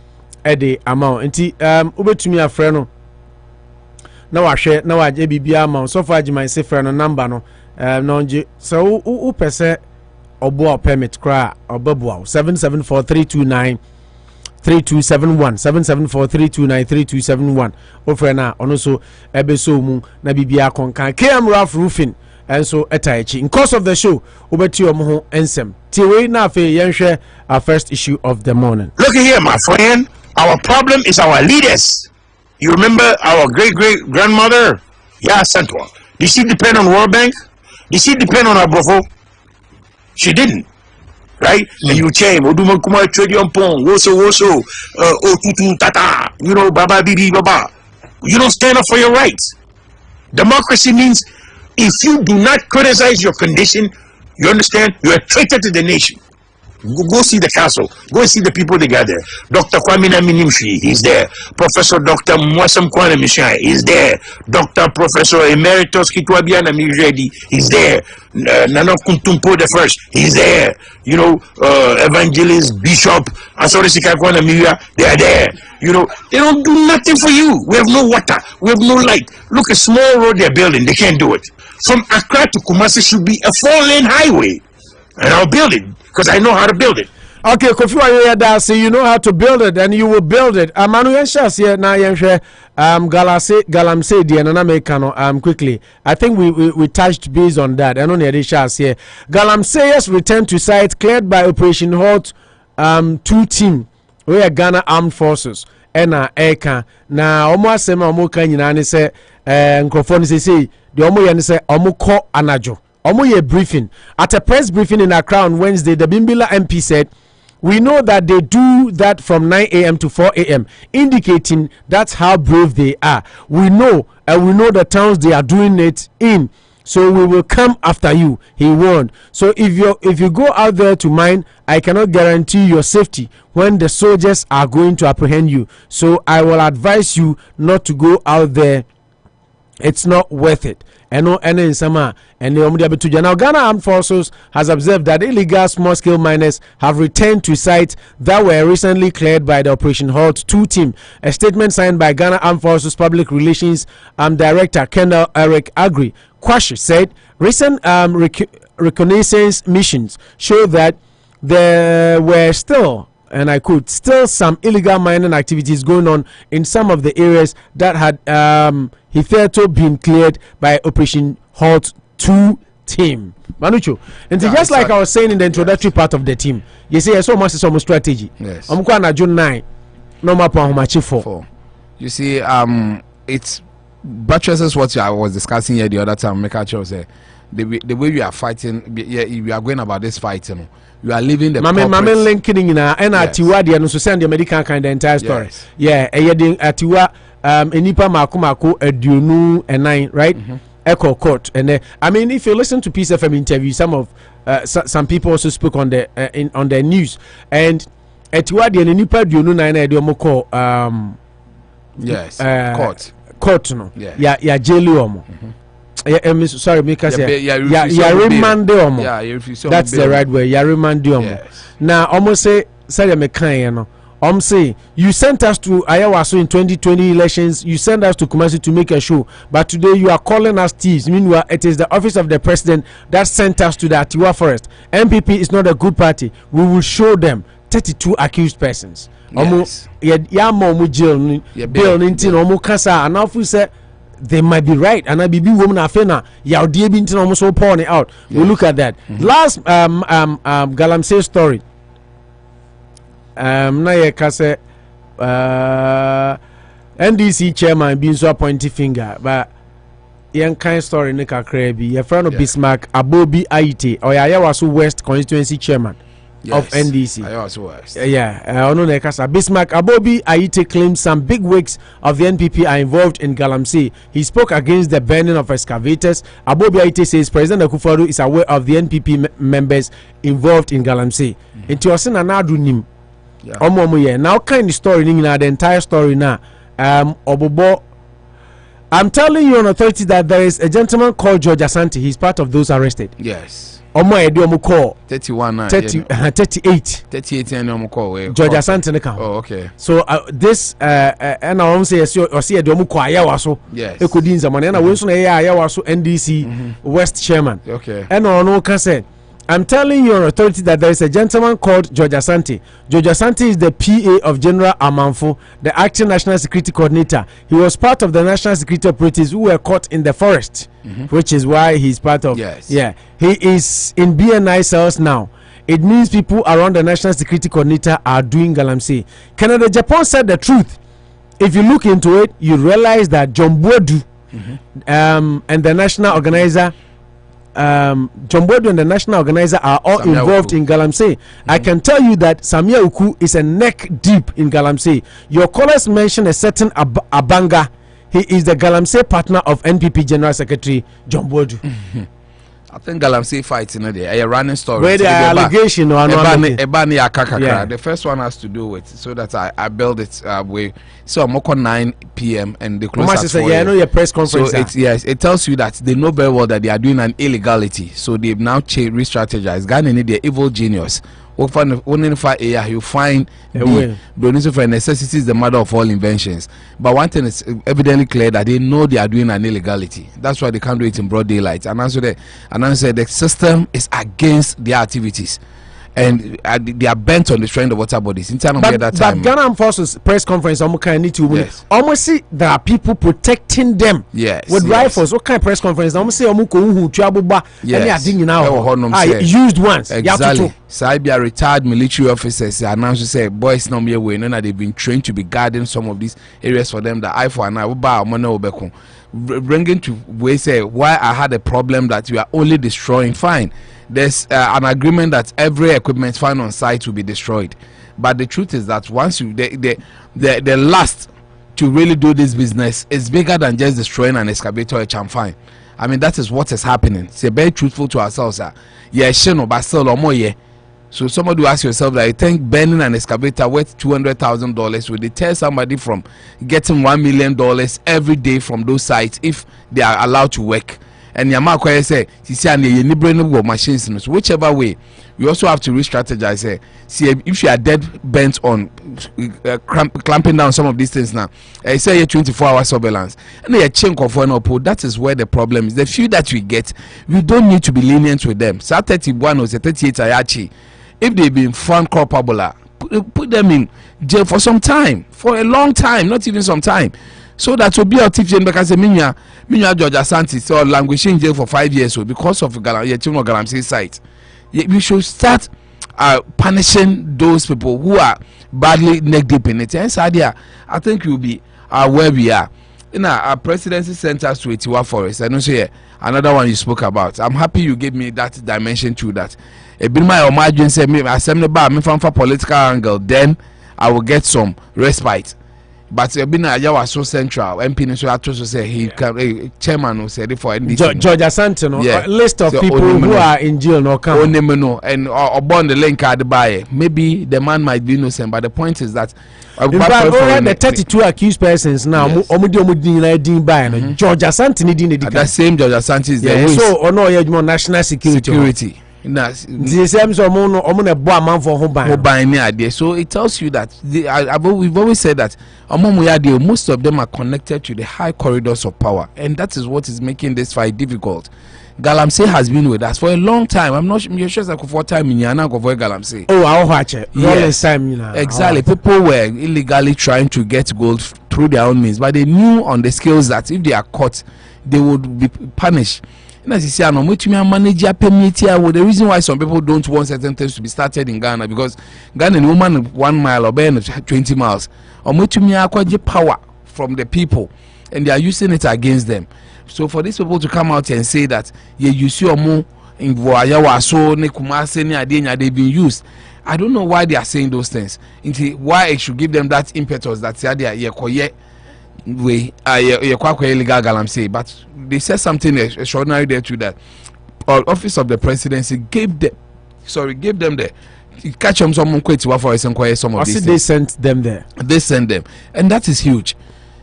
ede amount until ube to me a friend. Now I share now I JBB amount so far you might say friend number no so who percent obo permit cry or bubble 774-329-3271 774-329-3271 offer na also ebeso mu na bibia konkan KM Rough Roofing and so etaichi in course of the show obeti omo ensem tiwe na afi yenhwe our first issue of the morning. Look here my friend, our problem is our leaders. You remember our great-great-grandmother? Yeah, Santwa. Did she depend on World Bank? Did she depend on Abrofo? She didn't. Right? And you change. Oduma Kuma Agyapong, Woso, Otutu Tata, Baba Bibi Baba. You don't stand up for your rights. Democracy means if you do not criticize your condition, you understand, you're a traitor to the nation. Go see the council. Go see the people they got there. Dr. Kwame Naminimshi, he's there. Professor Dr. Mwasam Kwana Mishai, he's there. Dr. Professor Emeritus Kitwabiana Miredi, he's there. Nano Kuntumpo the first, he's there. Evangelist, Bishop, Asorisika Kwana Miria, they are there. They don't do nothing for you. We have no water. We have no light. Look, a small road they're building, they can't do it. From Accra to Kumasi should be a 4-lane highway. And I'll build it. Because I know how to build it. Okay, Kofi Addo, you know how to build it, and you will build it. Here now, Galamsey, quickly. I think we touched base on that. I know the here. Galamseyers returned to site cleared by Operation Halt 2 team. We are Ghana Armed Forces. Eka na asema omoka nyina ne se nkrofo ne say the omo say omoko anajo. Omoye briefing at a press briefing in Accra on Wednesday. The Bimbilla MP said, "We know that they do that from 9 a.m. to 4 a.m., indicating that's how brave they are. We know, and we know the towns they are doing it in. So we will come after you," he warned. So if you go out there to mine, I cannot guarantee your safety when the soldiers are going to apprehend you. So I will advise you not to go out there it's not worth it. Now Ghana Armed Forces has observed that illegal small-scale miners have returned to sites that were recently cleared by the Operation Halt II team. A statement signed by Ghana Armed Forces Public Relations Director Colonel Eric Agri Kwashi said recent reconnaissance missions show that there were still, and I quote, still some illegal mining activities going on in some of the areas that had hitherto been cleared by Operation Halt II team. Manucho, and yeah, just like I was saying in the introductory part of the team, you say so much is almost strategy. Yes. I'm going to June 9. No more how much for. You see, it's buttresses what I was discussing here the other time. Make sure say the way we are fighting, we are going about this fight, you know. You are leaving the Mama linking in Atiwa the and so send the medical kind the entire story. Yes. Yeah, Atiwa Enipa Makumako Edunu and 9, right? Echo Court. And I mean, if you listen to Peace FM interview, some people also spoke on the on the news, and Atiwa the Enipa Edunu 9 Ediomoko yes, court no. Yeah. Ya jailu omo. Sorry, because that's the right way. Yes. Now, almost say you sent us to Ayawaso in 2020 elections. You sent us to Kumasi to make a show, but today you are calling us thieves. Meanwhile, it is the office of the president that sent us to the Atewa Forest. MPP is not a good party. We will show them 32 accused persons. Yes. They might be right, and I be woman afena ya die bi ntina almost pouring it out. We'll look at that. Last Galamsey story. Na ye kase NDC chairman being so pointy finger, but young kind story ne kakra bi. Your friend of Bismarck Abobi Aite or Ayawaso West constituency chairman. Yes, of NDC. Bismarck Abobi Aite claims some big wigs of the NPP are involved in Galamsey. He spoke against the burning of excavators. Abobi Aite says President Akufo-Addo is aware of the NPP members involved in Galamsey. Into Osina Nadu Nim. Now kind of story the entire story now. Obobo, I'm telling you on authority that there is a gentleman called George Asante. He's part of those arrested. Yes. 31 38 and George Asante. Oh, okay. So this and I won't say or see a domuko ayawaso. Yes. Ekudinza money and I won't say ayawaso NDC West chairman. Okay. And no can say I'm telling you on authority that there is a gentleman called George Asante. George Asante is the PA of General Amanfo, the acting national security coordinator. He was part of the national security operatives who were caught in the forest, which is why he's part of. Yes. Yeah, he is in BNI cells now. It means people around the national security coordinator are doing Galamsey. Canada Japan said the truth. If you look into it, you realize that John Boadu and the national organizer. John Boadu and the national organizer are all Sammy involved Awuku. In Galamsey. I can tell you that Sammy Awuku is a neck deep in Galamsey. Your callers mentioned a certain Abanga. He is the Galamsey partner of NPP General Secretary John Boadu. I think Galamsey fights in a running story. Where the allegation or The first one has to do with so that I build it way. So Amoako 9 p.m. and they close at 4. I know your press conference. So it tells you that they know very well that they are doing an illegality. So they've now re-strategized. Ghana need their evil genius. You find the for necessity is the mother of all inventions. But one thing is evidently clear that they know they are doing an illegality. That's why they can't do it in broad daylight. And also the system is against their activities. And they are bent on destroying the water bodies. But Ghana Forces press conference, almost see there are people protecting them with rifles. What kind of press conference? Almost say used ones. Exactly. Sabia retired military officers announced to say boys no me way. None they've been trained to be guarding some of these areas for them. The eye for an eye. Bringing to we say why I had a problem that you are only destroying. Fine. There's an agreement that every equipment found on site will be destroyed, but the truth is that once you the last to really do this business is bigger than just destroying an excavator or a chamfine. I mean that is what is happening. Say very truthful to ourselves. Yeah, sheno but still So somebody will ask yourself that you think burning an excavator worth $200,000 will deter somebody from getting $1 million every day from those sites if they are allowed to work. And Amoako-Atta say, machines. So whichever way, we also have to re-strategize. See, if you are dead bent on clamping down some of these things now, I say 24-hour surveillance, and a chink of one uphold. That is where the problem is. The few that we get, we don't need to be lenient with them. So 31 or 38 ayachi. If they've been found culpable, put them in jail for some time, for a long time, not even some time, so that will be a teaching. Because Minya George Asante so languishing in jail for 5 years so because of Galamsey site. We should start punishing those people who are badly neck deep in it. And Sadia, I think you'll be where we are. In our presidency centers to Atewa Forest. I don't say another one you spoke about. I'm happy you gave me that dimension to that. A bit my imagine say me assembly bar me from political angle, then I will get some respite. But Ajawa was so central. MP so to say he chairman who said it for NDC. George Asante, a list of people who are in jail no come. And born the link at the buy. Maybe the man might be innocent, but the point is that in fact, the 32 accused persons now, George Asante needing that same George Asante is there. So, or no, national security. So it tells you that we've always said that most of them are connected to the high corridors of power, and that is what is making this fight difficult. Galamsey has been with us for a long time. I'm not sure for time in Yana for Galamsey. Oh, I'll watch it. Yes, exactly. People were illegally trying to get gold through their own means, but they knew on the scales that if they are caught, they would be punished. The reason why some people don't want certain things to be started in Ghana, because Ghana woman 1 mile or 20 miles power from the people, and they are using it against them. So for these people to come out and say that you see more in they've been used, I don't know why they are saying those things. Why it should give them that impetus that illegal Galamsey, but they said something extraordinary there too, that office of the presidency gave them the catch them some for some of these. They sent them there. They sent them, and that is huge,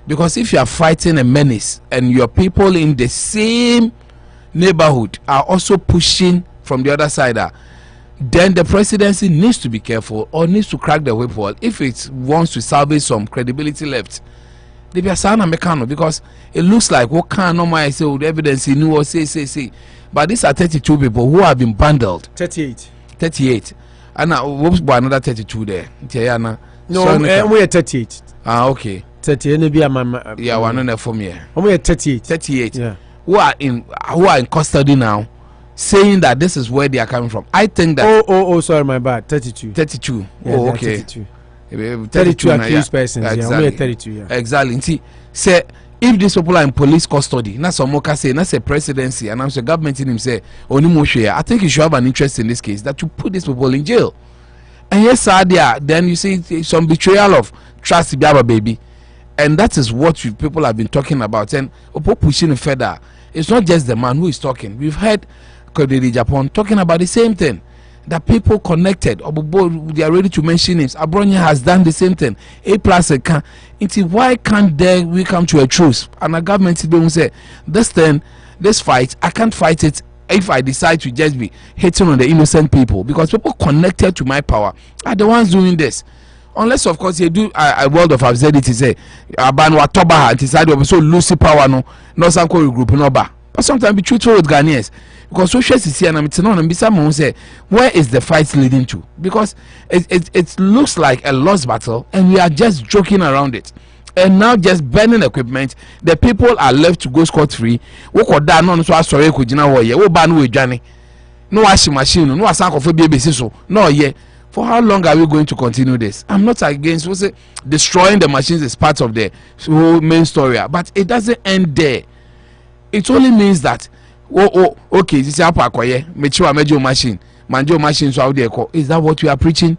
because if you are fighting a menace and your people in the same neighborhood are also pushing from the other side, then the presidency needs to be careful or needs to crack the whip wall if it wants to salvage some credibility left. They be a mechano, because it looks like what can normal say with evidence you know or say. But these are 32 people who have been bundled. 38. And now whoops by another 32 there. No, we are 38. Okay. 38 yeah, one on for me. We are 38. 38. Yeah. Who are in custody now, saying that this is where they are coming from. I think that oh sorry, my bad. 32. 32. Yeah, oh, okay. 32 accused persons. Exactly. Yeah, 32. Yeah. Exactly. See, say if these people are in police custody, na some more say, na say presidency, and I'm the government in him say, I think you should have an interest in this case that you put these people in jail. And yes, sir, then you see some betrayal of trust, baby, and that is what people have been talking about. And pushing further, it's not just the man who is talking. We've heard Agyapong talking about the same thing. That people connected, they are ready to mention names. Abronya has done the same thing. Why can't we come to a truce? And the government don't say this fight, I can't fight it if I decide to just be hating on the innocent people, because people connected to my power are the ones doing this. Unless of course you do a world of absurdity, say Abanwa Toba and decide so Lucy power no some group no ba. But sometimes be truthful with Ghanaians. Because social is and I'm telling them, someone say, where is the fight leading to? Because it looks like a lost battle, and we are just joking around it. And now just burning equipment, the people are left to go scot-free. No washing machine, no asankophobia, no yeah. For how long are we going to continue this? I'm not against destroying the machines is part of the whole main story, but it doesn't end there. It only means that okay, this is major machine, so out there. Is that what we are preaching?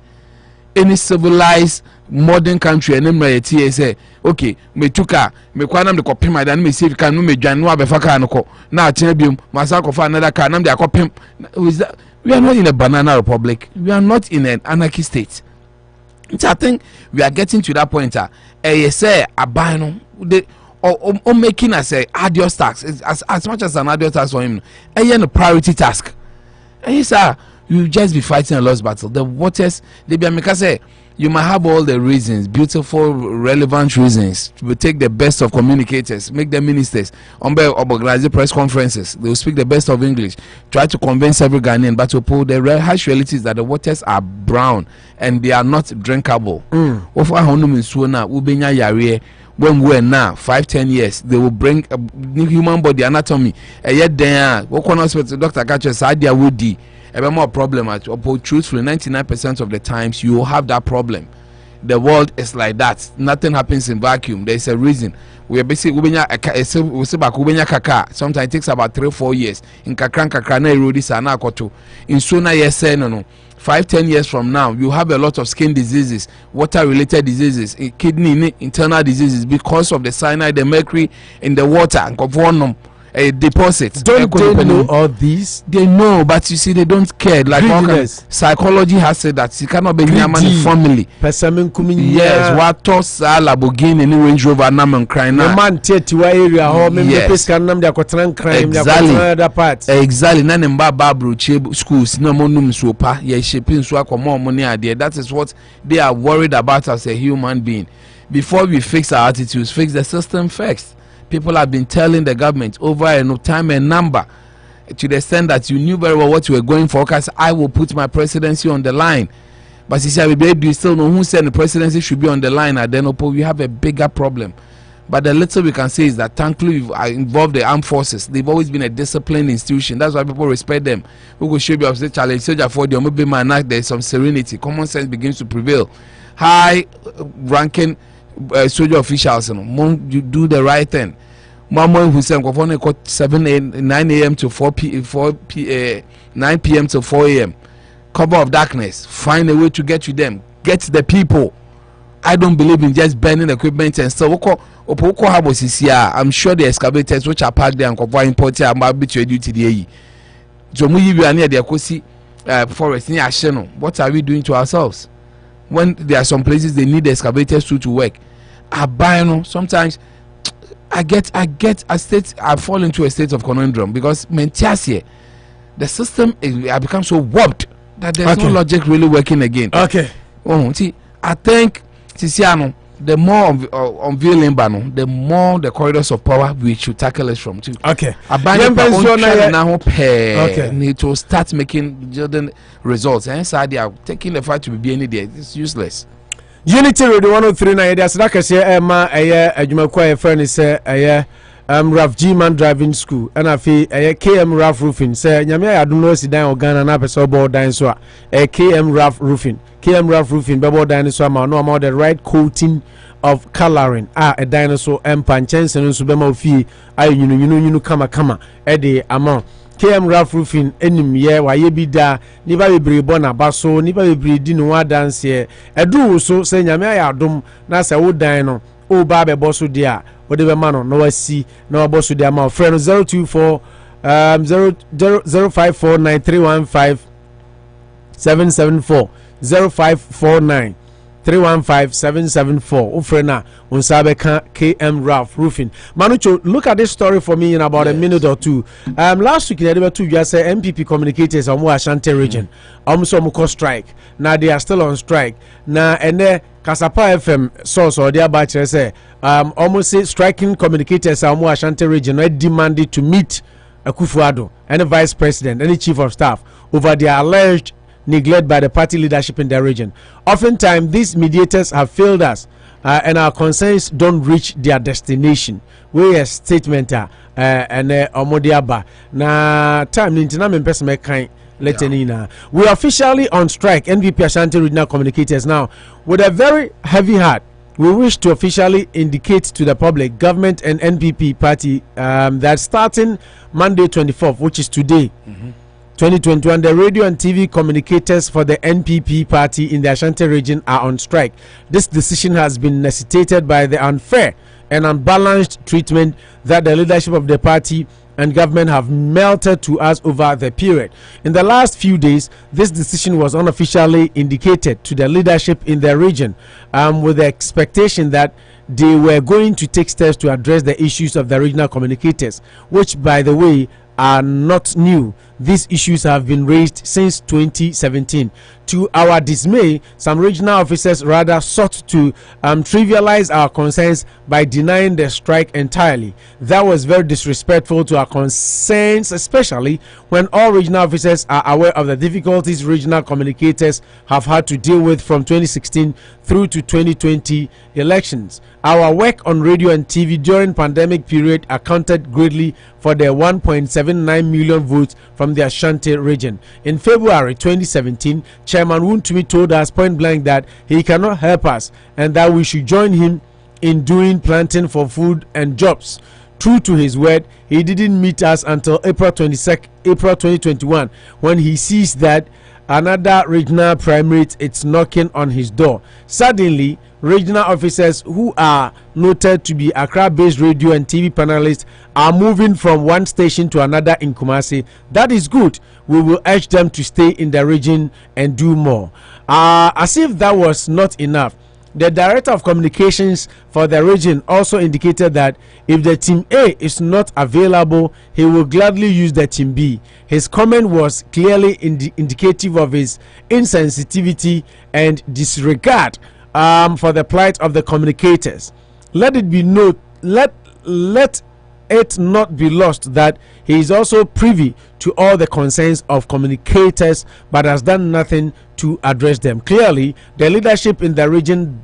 Any civilized modern country and then say, okay, me tuka, me kwanam de kopim my dan me see if can no me dwan no abefaka no ko na atenabium masako fa another car nam de akopim. We are not in a banana republic. We are not in an anarchy state. So I think we are getting to that point. You say abano or making us a arduous task as much as an arduous task for him. A priority task. And he said, you just be fighting a lost battle. The waters, they be say you might have all the reasons, beautiful, relevant reasons. We take the best of communicators, make them ministers, organize press conferences. They will speak the best of English, try to convince every Ghanaian. But to pull the harsh reality is that the waters are brown and they are not drinkable. When we're now 5-10 years, they will bring a new human body anatomy. Yet there, Dr. Kacha said there would be a more problem. Truthfully, 99% of the times you will have that problem. The world is like that. Nothing happens in vacuum. There is a reason. We are basically sometimes it takes about 3-4 years. In kakran na erodi sana akoto. In sooner yes no. 5-10 years from now, you have a lot of skin diseases, water-related diseases, kidney, internal diseases because of the cyanide, the mercury in the water, and deposits. Don't they know all these? They know, but you see, they don't care. Like psychology has said that you cannot be near my family. Yes, what toss a Lamborghini and Range Rover and crying now. Man, area home exactly. None in Babru schools, no monum sopa, ye shipping swap or more money idea. That is what they are worried about as a human being. Before we fix our attitudes, fix the system first. People have been telling the government over a time and number to the extent that you knew very well what you were going for. Because I will put my presidency on the line. But you say, baby, you still know who said the presidency should be on the line. And then we have a bigger problem. But the little we can say is that thankfully we've involved the armed forces. They've always been a disciplined institution. That's why people respect them. We will show you the challenge. Soldier for the maybe man, there's some serenity. Common sense begins to prevail. High ranking soldier officials, you do the right thing. Mama who said 9 a.m. to 9 p.m. to 4 a.m. Cover of darkness. Find a way to get to them. Get the people. I don't believe in just burning equipment and stuff. I'm sure the excavators which are parked there and import here might be to duty the so we are near the Akosi forest near Asheno. What are we doing to ourselves? When there are some places they need the excavators to work. Sometimes I fall into a state of conundrum because the system has become so warped that there's no logic really working again. Okay. See, I think the more unveiling the more the corridors of power we should tackle it from too. Okay. Need to start making results. And so they are taking the fight to be any day. It's useless. Unity Radio 103.9. There's like I say, Emma, Agyapong friend is Raf G-Man Driving School, and I feel KM Raf Roofing. Say, Nyame, I don't know if down Ghana na person board dinosaur. KM Raf Roofing, board dinosaur. No amount the right coating of coloring. A dinosaur and chance and so bema fee. You kama Eddie amount. KM Raf Roofing enim ye wa ye bi da ni ba bebre bona baso ni ba bebre di no dance ye edu so se nyame ayadom na se wo dan no o ba be boso dia wo de be ma no na wasi na wa boso dia ma friend 024 0549315774 0549 315-774. Ufrena unsabeka KM Raf Roofing. Manucho, look at this story for me in about a minute or two. Last week, there were two just MPP communicators on Ashanti region. Almost strike. Now they are still on strike. Now and there Kasapa FM source or their batch say almost say striking communicators on Ashanti region demanded to meet Akufo-Addo and the vice president and the chief of staff over their alleged neglect by the party leadership in their region. Oftentimes, these mediators have failed us, and our concerns don't reach their destination. We a statement and omodiaba na time nintina me person make kind letenina. We are officially on strike. NPP Ashanti Regional Communicators now with a very heavy heart. We wish to officially indicate to the public, government and NPP party that starting Monday 24th, which is today. 2021, the radio and TV communicators for the NPP party in the Ashanti region are on strike. This decision has been necessitated by the unfair and unbalanced treatment that the leadership of the party and government have melted to us over the period. In the last few days, this decision was unofficially indicated to the leadership in the region, with the expectation that they were going to take steps to address the issues of the regional communicators, which, by the way, are not new. These issues have been raised since 2017. To our dismay, some regional officers rather sought to trivialize our concerns by denying the strike entirely. That was very disrespectful to our concerns, especially when all regional officers are aware of the difficulties regional communicators have had to deal with from 2016 through to 2020 elections. Our work on radio and TV during pandemic period accounted greatly for the 1.79 million votes from the Ashanti region. In February 2017, Chairman Wontumi told us point blank that he cannot help us and that we should join him in doing planting for food and jobs. True to his word, he didn't meet us until April 2021, when he sees that another regional primate is knocking on his door. Suddenly, regional officers who are noted to be Accra-based radio and TV panelists are moving from one station to another in Kumasi. That is good. We will urge them to stay in the region and do more. As if that was not enough, the director of communications for the region also indicated that if the team A is not available, he will gladly use the team B. His comment was clearly indicative of his insensitivity and disregard for the plight of the communicators. Let it not be lost that he is also privy to all the concerns of communicators, but has done nothing to address them. Clearly, the leadership in the region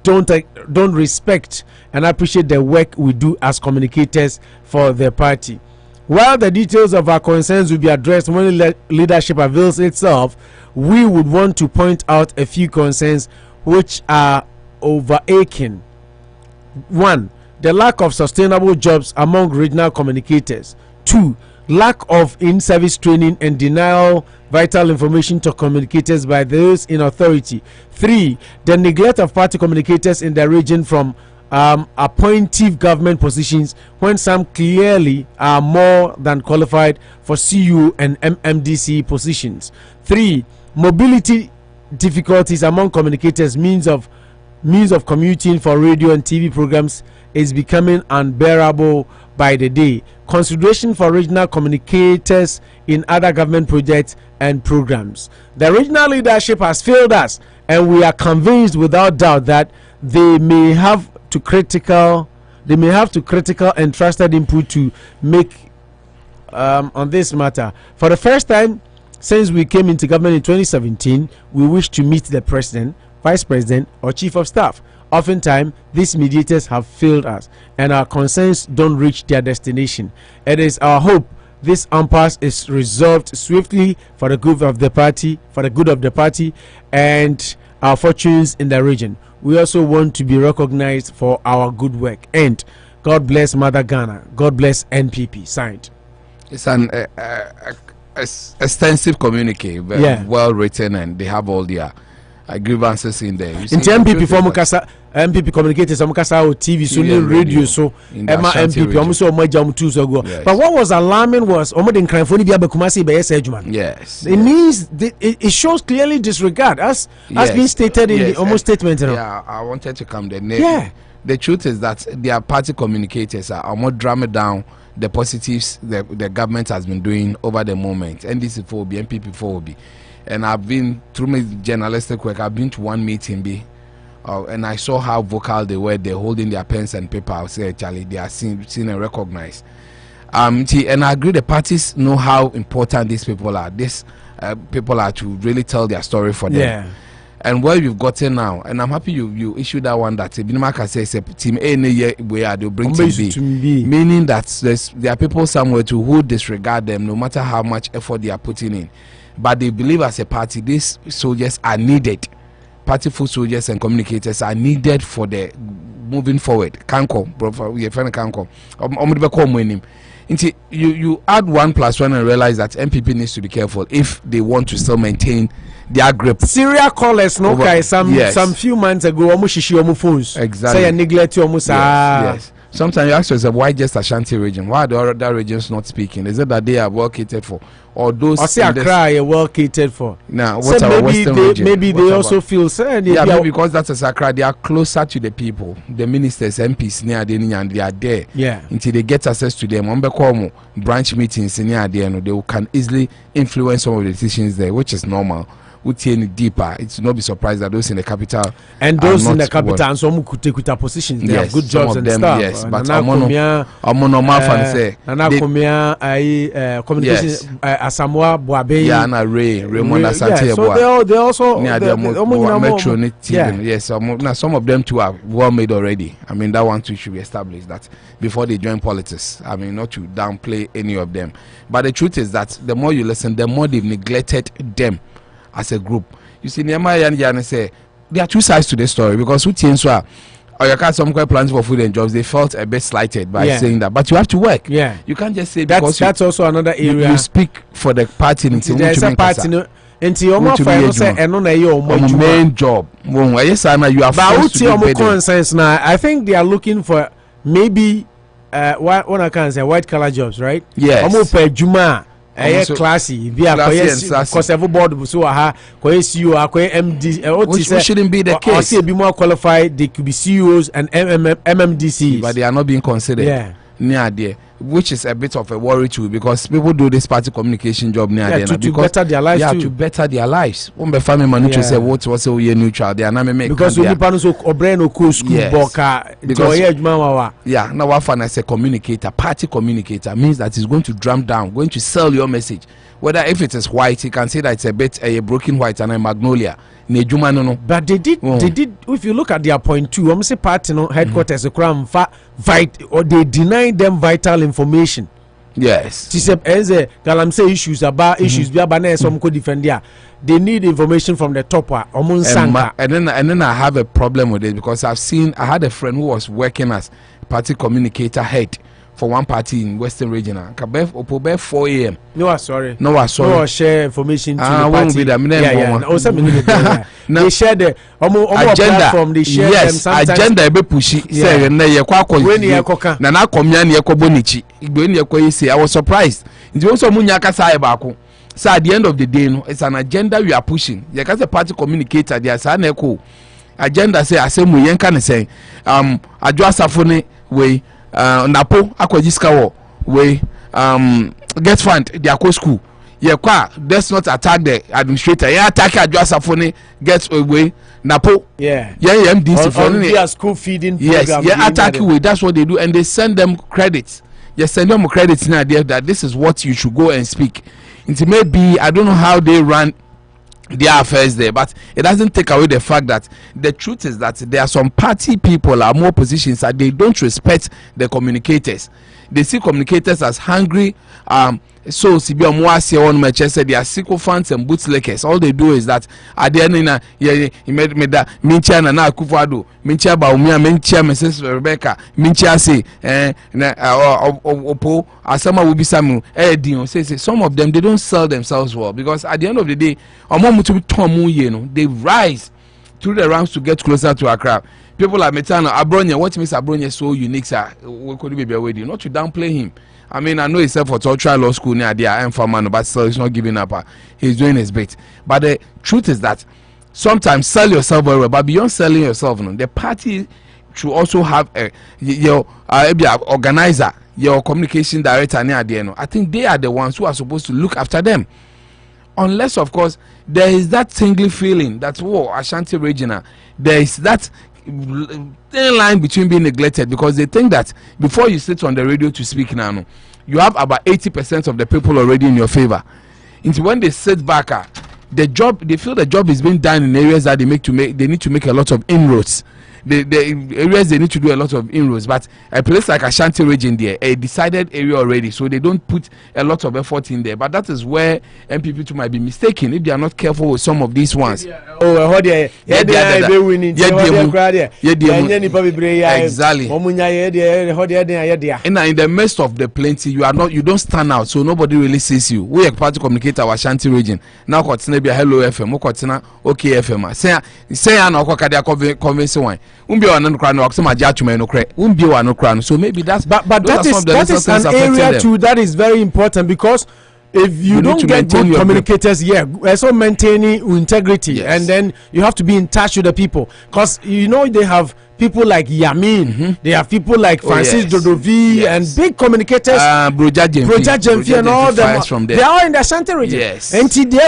don't respect and appreciate the work we do as communicators for the party. While the details of our concerns will be addressed when leadership avails itself, we would want to point out a few concerns which are overaching. 1. The lack of sustainable jobs among regional communicators. 2. Lack of in-service training and denial vital information to communicators by those in authority. 3. The neglect of party communicators in the region from appointive government positions, when some clearly are more than qualified for CU and MMDC positions. 3. Mobility difficulties among communicators, means of commuting for radio and TV programs is becoming unbearable by the day. Consideration for regional communicators in other government projects and programs. The regional leadership has failed us, and we are convinced without doubt that they may have to critical and trusted input to make on this matter. For the first time since we came into government in 2017, we wish to meet the president, vice president, or chief of staff. Oftentimes, these mediators have failed us, and our concerns don't reach their destination. It is our hope this impasse is resolved swiftly for the good of the party, and our fortunes in the region. We also want to be recognized for our good work. And God bless Mother Ghana. God bless NPP. Signed. It's an extensive communique, well written, and they have all their grievances in there. In MPP for Mukasa, MPP communicators, Mukasa TV, so radio, so Emma MPP, almost so much 2 years ago. But what was alarming was yes, it means it shows clearly disregard, as been stated in the almost statement. Yeah, I wanted to come there. Yeah, the truth is that their party communicators are more drama down the positives the government has been doing over the moment. NDC 4B, MPP 4B. And I've been, through my journalistic work, I've been to one meeting, and I saw how vocal they were. They're holding their pens and paper. I say, Charlie, they are seen and recognized. And I agree, the parties know how important these people are. These people are to really tell their story for them. Yeah. And where you've gotten now, and I'm happy you issued that one that Binimaka says team A where they'll bring team B, meaning that there are people somewhere who disregard them no matter how much effort they are putting in. But they believe as a party, these soldiers are needed. Party foot soldiers and communicators are needed for the moving forwad kanko yɛ fɛ no kanko ɔmo de bɛkɔ ɔmo anim nti you add 1 + 1 and realize that MPP needs to be careful if they want to still maintain their grip. Serial callers no kai some few months ago omo shishi omo phones. Exactly. Say neglect omo sa. Yes. Sometimes you ask yourself, why just Ashanti region? Why are the other regions not speaking? Is it that they are well catered for, or those? I say Accra are well catered for. Now, what about Western region? Maybe they also feel sad. Yeah, maybe because that's a Accra, they are closer to the people, the ministers, MPs near the and they are there. Yeah. Until they get access to them, on branch meetings near the end, they can easily influence some of the decisions there, which is normal. Deeper, it's not be surprised that those in the capital and those in the capital and some could take positions. They have good jobs and them, stuff. Yes, but I'm normal fan say. Communication Asamoah Boabe. Yeah, and Raymond Asante. So they also Metro. Yes, some of them too are well made already. I mean that one too should be established that before they join politics. I mean not to downplay any of them, but the truth is that the more you listen, the more they've neglected them as a group. You see, Nehemiah say there are two sides to this story because who or you got some quite plans for food and jobs, they felt a bit slighted by saying that. But you have to work. Yeah, you can't just say that's also another area. You speak for the party. There's a party. Until your main job. Yes, I know you are. But concerns now, I think they are looking for maybe what I can say white collar jobs, right? Yes. Juma. Classy, because every board so CEO, MD, which shouldn't be the case. Or be more qualified, they could be CEOs and MMDCs, but they are not being considered. Yeah, near there, which is a bit of a worry too, because people do this party communication job near there to better their lives. Yeah, to better their lives. When the family manager say what was so neutral, they are not make because we people so obrain o school boka because yeah, now what fun as a communicator, party communicator means that he's going to drum down, going to sell your message. Whether if it is white, he can say that it's a bit a broken white and a magnolia. But they did. If you look at their point too, I'm say party headquarters or they deny them vital information. Yes. She said, as a Galamsey issues about issues, some could defend there. They need information from the top. And then I have a problem with it because I had a friend who was working as party communicator head for one party in Western Region. Kabef 4 a.m. No, sorry. No, share information to the party. They share the agenda from the share. Yes, agenda be pushy. Say na na komyan ye kobonichi. Igbe ni ekwo say I was surprised. Nti won so munya kasa e baako. So at the end of the day, no, it's an agenda we are pushing. You can say party communicator. There are an agenda say asemu yenka ne say adwo asafo we napo akwajiska wo we get fund their co school let's not attack the administrator attack adwo asafo get away napo MDC for their school feeding program. Yes, attack way. That's what they do, and they send them credits. Send them credits now there that this is what you should go and speak. It may be, I don't know how they run their affairs there, but it doesn't take away the fact that the truth is that there are some party people are more positions that they don't respect the communicators. They see communicators as hungry so Sibia Mwasi on my chest said they are sycophants and bootlickers. All they do is that at the end he made me that Mincha and Akufo-Addo, Mincha Baumia, Mincha Mrs. Rebecca, Mincha say Opo Asama will be Samu Dion says some of them they don't sell themselves well because at the end of the day they rise through the ranks to get closer to Accra. People like Metano Abronya, what makes Abronya so unique, sir? We could be away, not to downplay him. I mean, I know he's for Torture Law School near there, I'm for man, but still he's not giving up. He's doing his bit. But the truth is that sometimes sell yourself very well, but beyond selling yourself, the party should also have your organizer, your communication director near there. I think they are the ones who are supposed to look after them. Unless, of course, there is that tingling feeling that, whoa, Ashanti Regional, there is that thin line between being neglected because they think that before you sit on the radio to speak now, you have about 80% of the people already in your favor. Into when they sit back, the job, they feel the job is being done in areas that they need to make a lot of inroads. the areas they need to do a lot of inroads. But a place like Ashanti region there, a decided area already, so they don't put a lot of effort in there. But that is where MPP too might be mistaken if they are not careful with some of these ones. Exactly. And in the midst of the plenty, you don't stand out, so nobody really sees you. We are party communicator our Ashanti region. Now kotina be Hello FM, kotina OK FM. Say I know kokadia convince one. Umbi wa no kra no akso majachuma no kra. Umbi wa no kra. So maybe that's but that is an area too that is very important, because if you don't get good communicators, so maintaining integrity, and then you have to be in touch with the people, because they have people like Yamin, they have people like Francis Dodovi, and big communicators, Broja Jemfi and all them. They are in the Ashanti region. And they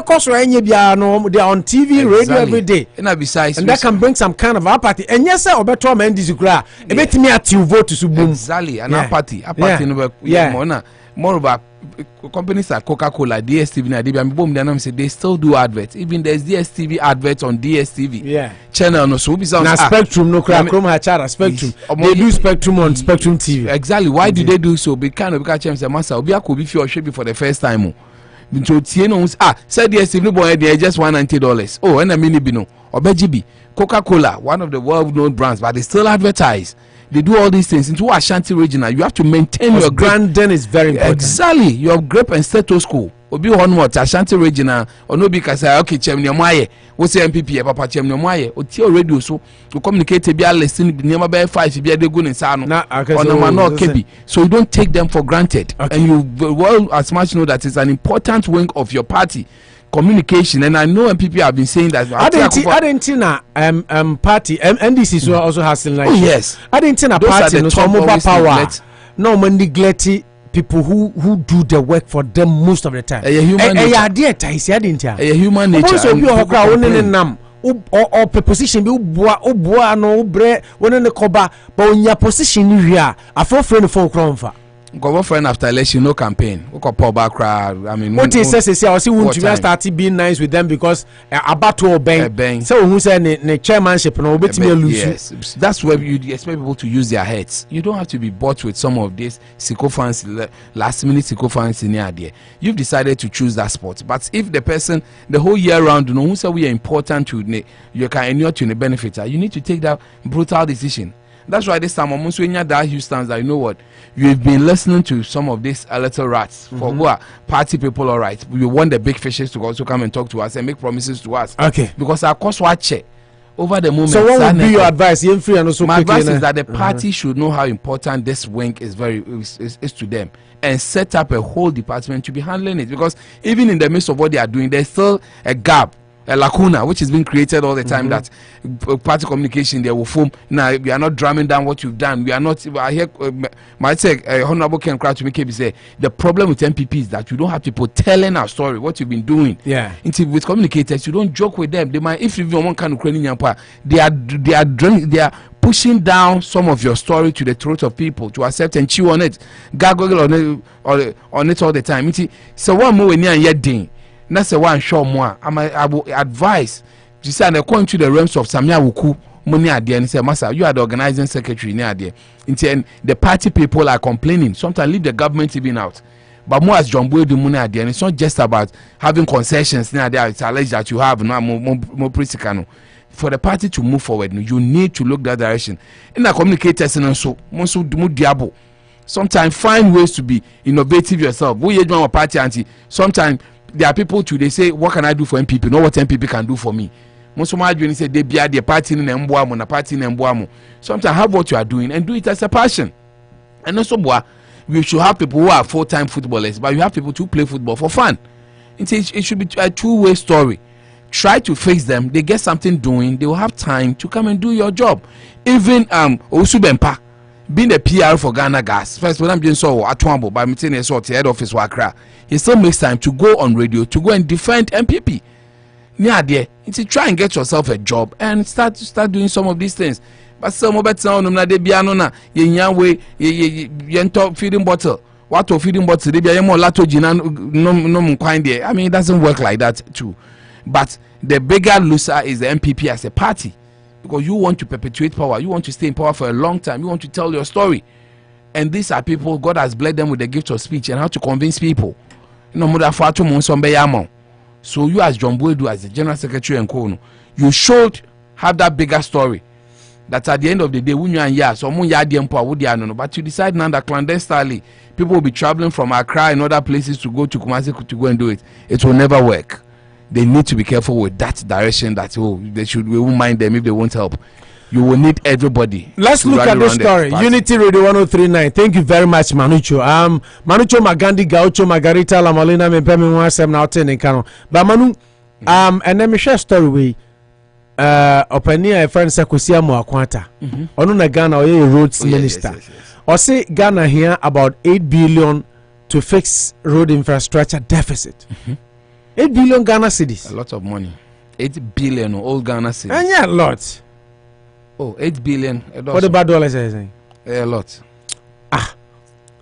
are on TV, radio every day. And that can bring some kind of apathy. And yes, sir, Obeto Mendizukra, me at you vote to Subum. Exactly, an apathy. Moreover, companies like Coca-Cola, DSTV, and boom, they still do adverts. Even there's DSTV adverts on DSTV channel. No, so now Spectrum, no Chrome Hachara Spectrum. They do Spectrum on Spectrum TV. Exactly. Why do they do so? Because the master Obia could be for the first time. So said DSTV boy, they just $190. Oh, and a mini bino or BGB. Coca-Cola, one of the well-known brands, but they still advertise. They do all these things into Ashanti region. You have to maintain your branding is very important. Exactly, your grip and status quo. Obi one more Ashanti region or no be kasa okay chemne moaye. We say MPP papa chemne moaye. O tie radio so to communicate be listen be near by 5 be dey go nsa no. So you don't take them for granted. And you well as much know that it's an important wing of your party. Communication, and I know MPP have been saying that. Argentina party NDC also has like. Oh yes, Argentina party no mobile power. No man neglect people who do the work for them most of the time. A human nature. A human nature. Also be or preposition be ubua no bre when the coba but when your position here a friend for cromfa. Go friend after election no campaign. I mean, what he says is I see want to start being nice with them because abato bang. So who say the chairmanship no bit me lose. Yes, that's where you expect people to use their heads. You don't have to be bought with some of these sycophants, last minute sycophants in the idea. You've decided to choose that spot. But if the person the whole year round, who say we are important to you can inure to the benefit, you need to take that brutal decision. That's why this time almost when you're that Houston, that you know what, you've been listening to some of these little rats for who are party people. All right, we want the big fishes to also come and talk to us and make promises to us. Okay, because our cost watch over the moment. So what would be your advice? My advice is that the party should know how important this wing is is to them, and set up a whole department to be handling it, because even in the midst of what they are doing, there's still a gap, a lacuna which is being created all the time, that party communication they will form. Now we are not drumming down what you've done. We are not. I hear might say Honorable Ken Crouch to make me say the problem with MPP is that you don't have people telling our story, what you've been doing. With communicators, you don't joke with them. They might, if even one kind of they are pushing down some of your story to the throat of people to accept and chew on it, gargle on it all the time. So one more near yet ding. That's the one show more. I will advise. You say, according to the realms of Sammy Awuku, money at the end, say, Master, you are the organizing secretary near there. The party people are complaining. Sometimes leave the government even out. But more as John Boadu money at the end, it's not just about having concessions near there. It's alleged that you have no more practical. For the party to move forward, you need to look that direction. In the communicators and so, diabo. Sometimes find ways to be innovative yourself. We are a party anti. Sometimes there are people too, they say, what can I do for MPP? Know what MPP can do for me. Most of my journey say they be at the party in Mbuamu, party in Mbuamu. Sometimes have what you are doing and do it as a passion. And also, we should have people who are full-time footballers, but you have people to play football for fun. It should be a two-way story. Try to face them. They get something doing. They will have time to come and do your job. Even Osubempa, being a PR for Ghana Gas, first when I'm doing so at Twambo by meeting a sort of head office Wakra, he still makes time to go on radio to go and defend MPP. Yeah, dear, try and get yourself a job and start doing some of these things. But some of it sound na de biano na yenyawe yento feeding bottle. What to feeding bottle? They be more lato jina no kind there. I mean, it doesn't work like that too. But the bigger loser is the MPP as a party. because you want to perpetuate power. You want to stay in power for a long time. You want to tell your story. And these are people, God has blessed them with the gift of speech and how to convince people. So you as John Boadu, as the General Secretary and Kono, you should have that bigger story. That at the end of the day, but you decide now that clandestinely, people will be traveling from Accra and other places to go to Kumasi to go and do it. It will never work. They need to be careful with that direction that we won't mind them if they won't help. You will need everybody. Let's look at this story. Unity Radio 1039. Thank you very much, Manucho. Manucho Magandi Gaucho Margarita Lamolina Mepemi Wasem now ten Kano. But Manu, and then me share story we Openia a friend Sakusi Amoako-Atta. Onuna Ghana or roads minister. Or say Ghana here about 8 billion to fix road infrastructure deficit. 8 billion Ghana cedis. A lot of money. 8 billion all Ghana cedis. And yeah, a lot. Oh, 8 billion. What about dollars? A lot.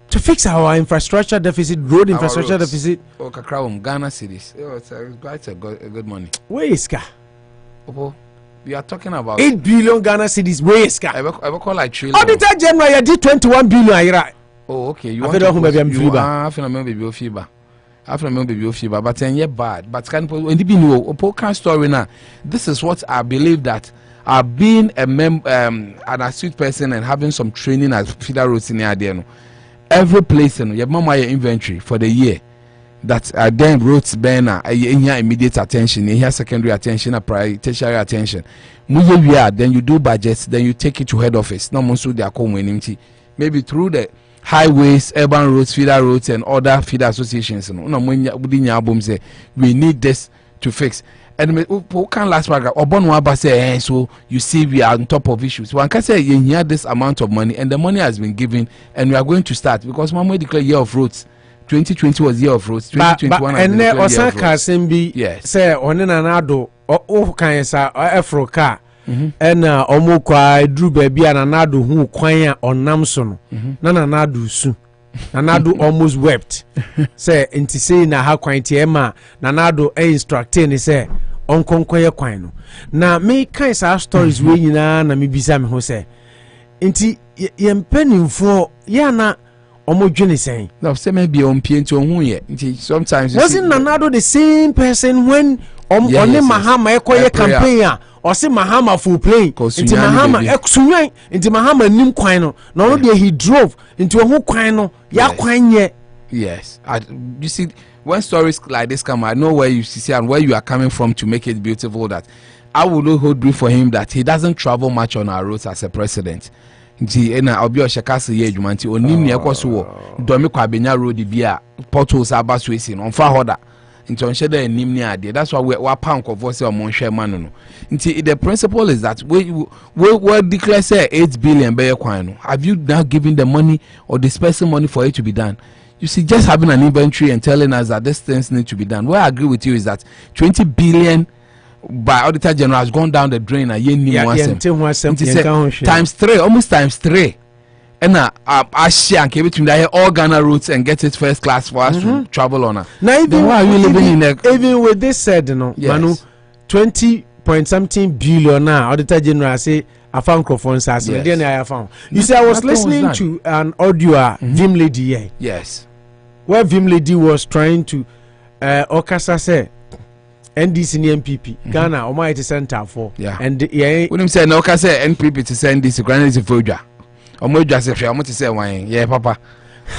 To fix our infrastructure deficit, road infrastructure deficit. Oh, Kakrawum, Ghana cities. It's quite a good money. Where is Ka? We are talking about 8 billion Ghana cities. Where is Ka? I will call like trillion. Auditor General, you did 21 billion. Oh, okay. You want to baby fever, but then bad. But when you story now, this is what I believe that. Being an astute person and having some training as feeder roads in the every place you have my inventory for the year that then roads banner immediate attention, you secondary attention, tertiary attention. Then you do budgets, then you take it to head office. No most they are community. Maybe through the highways, urban roads, feeder roads, and other feeder associations. No, we need this to fix. And we can last paragraph. Obon say, so you see, we are on top of issues. One can say you hear this amount of money, and the money has been given, and we are going to start because Mama declared year of roads. 2020 was year of roads. 2021 and then Osaka Simbi say on an anado or can say Africa and Amoako-Atta baby and anado who choir on Namson. Nananadu soon. Nanado almost wept. Say, and to say na how quite Emma Nanado instructing say. On konkoye kwano na me kan sa stories we nyina na me bisa me ho se enti ye mpanimfo ya na omodwene sen no say me be on pie nti ohun ye nti sometimes wasn't Nanado the same person when only Mahama ekoye campaign a or say Mahama full plane nti Mahama eksunwan nti Mahama nim kwan no no de he drove nti ohun kwan no ya kwan ye. Yes, you see, when stories like this come, I know where you see and where you are coming from to make it beautiful. That I will hold brief for him that he doesn't travel much on our roads as a president. I'll be a shakasi ye jumanti onimni ekoso domi kwa benya road bia portals abaswesi on fa hoda nti on shede enimni ade. That's why we pank of voice on share man no. Nti the principle is that we declare say 8 billion be kwan no. Have you now given the money or dispersing money for it to be done? You see, just having an inventory and telling us that these things need to be done. What I agree with you is that 20 billion by Auditor General has gone down the drain. Times 3, almost times 3. And I share between all Ghana routes and get it first class for us to travel on. Now, even with this said, Manu, 20-point-something billion now, Auditor General say, I found microphones as then I found. You see, I was listening to an audio Vim Lady here. Yes. Where Vim Lady was trying to Okasa say NDC and MPP Ghana Almighty Center for and when him say no Okasa NPP to send this Granite to Foja. Omoja say I want to say wine. Yeah, Papa.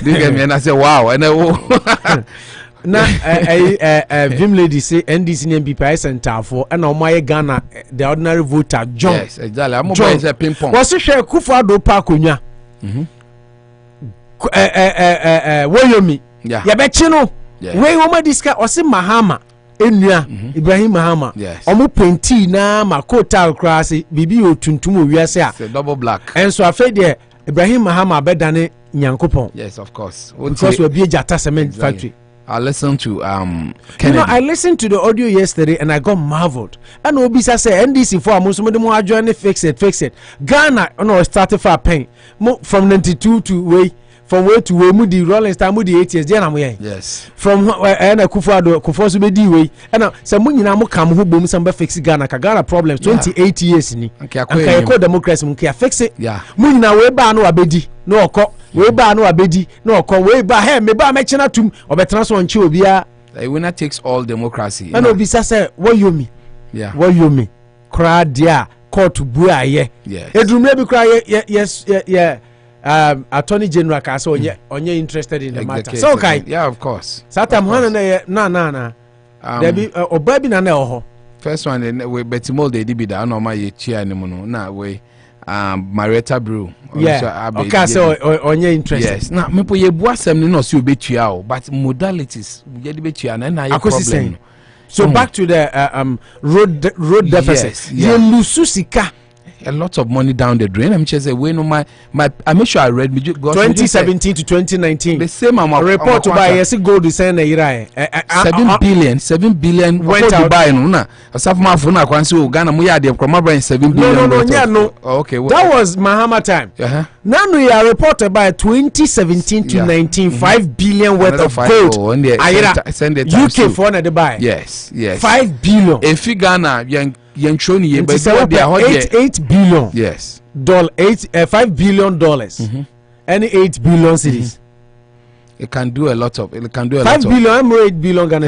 Did get me and I say wow and now Vim Lady say NDC and MPP Center for and Almighty Ghana the ordinary voter John. Yes, exactly. I'm going to ping pong. Was it share Akufo-Addo Pakunya? Woyomi. Yeah, Yabechino. Where Oma Diska or Sim Mahama, Enya, Ibrahim Mahama. Yes. Omu Penti na Makota Krasi, Bibi Otuntumu, we are say double black. And so I fed there, Ibrahim Mahama bedane Nyankopon. Yes, of course. Because we'll be a Jata Cement factory. I listened to I listened to the audio yesterday and I got marveled. And Obisa say NDC for Muslim join fix it. Ghana started for pain from 92 to way from way to way mudi Rolling Star mudi 8 years dey na mo yen. Yes. From na Akufo-Addo Akufo so be di way. Na say mo nyina mo kam ho bom say be fix Ghana ka Ghana problems 28 years ni. Anka ko democracy mo ka fix it. Yeah. Mo nyina we ba no abedi no okọ. We ba no abedi no okọ. We ba he me ba me chena tum obetena so nche obi a. The winner takes all democracy. And obi say what you me. Yeah. What you me. Kra dia court bu aye. Yes. Edrumle bi kra yes Attorney General ka say onye interested in the matter. So okay. Yeah, of course. Satam hana na there be oba bi na oho. First one we Betimol dey be that no ma ye chia ni no na we Marietta Brew. Yeah. Okay, so onye interested. Yes. Na me po ye bu asem ni no si obetua o, but modalities ye dey betua na ye problem. So back to the road deficit. Yes, yeah. You lose sika. A lot of money down the drain. I'm just say we no my I make sure I read 2017 to 2019. The same amount. Report to buy yes gold is saying na 7 billion went out buy no na. Asaf ma fo na kwan say o Ghana mo ya de kroma buy 7 billion. No. Okay. That was Mahama time. Now we are reported by 2017 to 19 5 billion worth of gold. Send it UK for na the buy. Yes. 5 billion. If Ghana ye but 8 billion. Yes. $5 billion. Any 8 billion cedis. It can do a lot of. 5 billion, 8 billion Ghana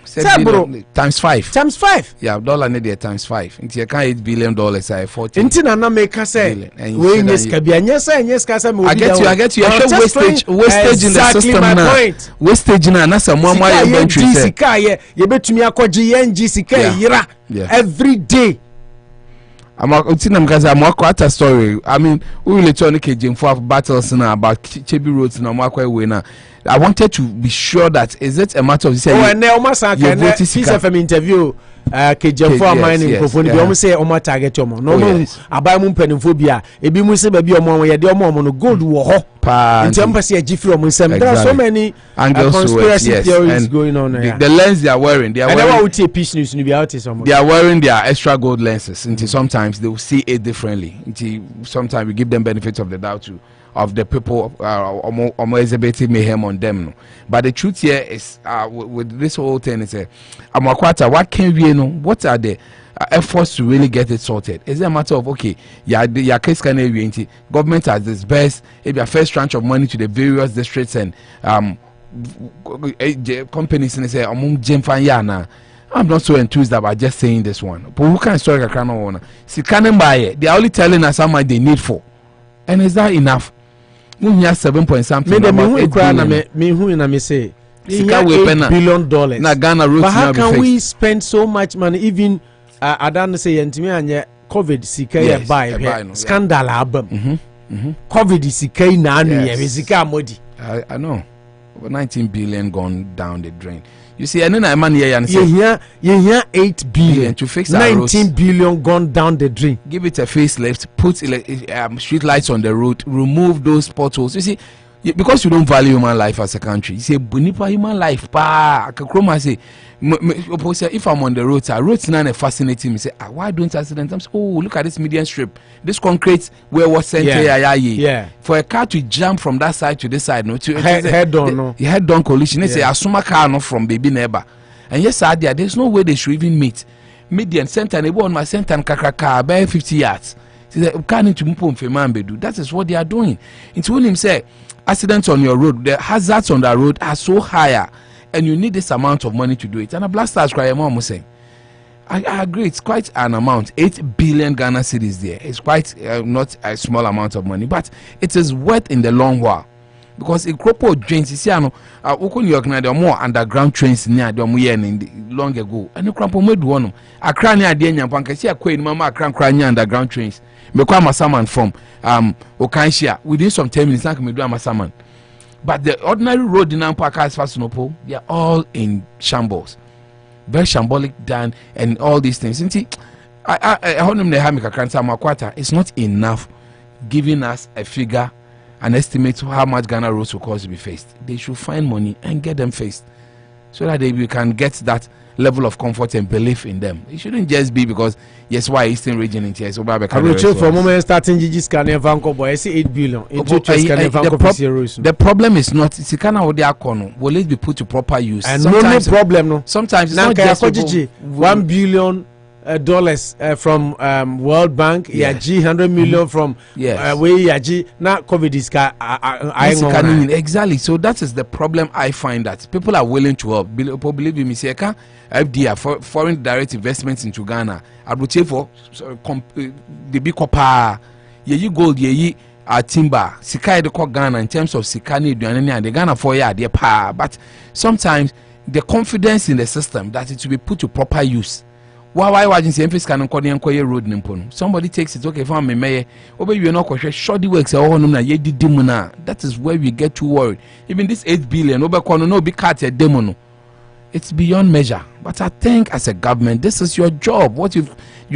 cedis. Times 5. Times 5. Yeah, dollar need there times 5. Into you can $8 billion say 40. Into na make say we neska bia nyesa say me I get you. I show wastage in the system now. Wastage na some more inventory say. Sika ye betumi akogye yenji sika yira every day. Amoako-Atta story. I mean, we will turn the for battles now about Chebi roads na Amoako now. I wanted to be sure that is it a matter of saying. Oh, and almost like a FM interview. Kejim for mining microphone. They almost say Oma target yomo. No, abai mu penifobia. Ebi mu se baby omo ye de omo no gold wo ho. In terms of Jeffrey Omunsem, there are so many conspiracy theories going on. The lens they are wearing, they are wearing their extra gold lenses. Until sometimes they will see it differently. Until sometimes we give them benefit of the doubt to of the people exhibiting mayhem on them. But the truth here is with this whole thing is Amoako-Atta, what can we know? What are the efforts to really get it sorted? Is it a matter of okay, your case can be government has disbursed maybe a first tranche of money to the various districts and companies and say I'm not so enthused about just saying this one. But who can story a crown owner? See, can buy it? They are only telling us how much they need for, and is that enough? We have 7 point something. Me who in me say $8 billion. Na Ghana but how can we spend so much money? Even I don't say anye COVID sika buy scandal album. COVID sika na anu sika modi. I know. Over 19 billion gone down the drain. You see, and then I man here and say, you hear 8 billion to fix 19 billion gone down the drain. Give it a facelift, put street lights on the road, remove those potholes. You see, because you don't value human life as a country, you say, "Bunipa human life." Pa, Kakroma say, if I'm on the road, roads now fascinating me. Say, why don't accidents? I'm saying, oh, look at this median strip, this concrete where was sent here. For a car to jump from that side to this side, no, head on collision. They say, assume car no from baby neighbor, and yes, there's no way they should even meet. Median center, they on my center and kakaka about 50 yards. That is what they are doing. It's when him say, accidents on your road, the hazards on the road are so higher, and you need this amount of money to do it. And a blasters cry, I'm saying, I agree, it's quite an amount. 8 billion Ghana cedis there. It's quite not a small amount of money, but it is worth in the long while. Because a crop of trains, you see, New York now, there are more underground trains near the long ago. And the crop of made one. A cranny idea, Panka, see a queen, Mama, cranny underground trains. Mekwama Saman from Okanshia within some 10 minutes. Like me do Amasaman, but the ordinary road in Ampaka as fast as they are all in shambles, very shambolic done, and all these things. I hold them the Hamika Kansa Amoako-Atta. It's not enough giving us a figure, an estimate of how much Ghana roads will cost to be faced. They should find money and get them faced, so that we can get that level of comfort and belief in them. It shouldn't just be because yes, why Eastern region in here. So I will chill for a moment starting Gigi's Canadian Vanco boy. I see 8 billion. The problem is not Sikana or the Akono. Will it be put to proper use? And no problem. No. Sometimes it's not just $1 billion from World Bank, Yaji 100 million from way Yaji. Now COVID is exactly. So that is the problem. I find that people are willing to help. Believe me, Mr. FDI for foreign direct investments into Ghana. I would say for the big copper, ye gold, ye timber, Sika de Ghana in terms of Sikani and the Ghana for their power. But sometimes the confidence in the system that it will be put to proper use. Why watching the emphasis can encourage road nimpono? Somebody takes it, okay, for me, may over you not shoddy works that is where we get too worried. Even this 8 billion over no be cut a demono. It's beyond measure. But I think as a government, this is your job. What you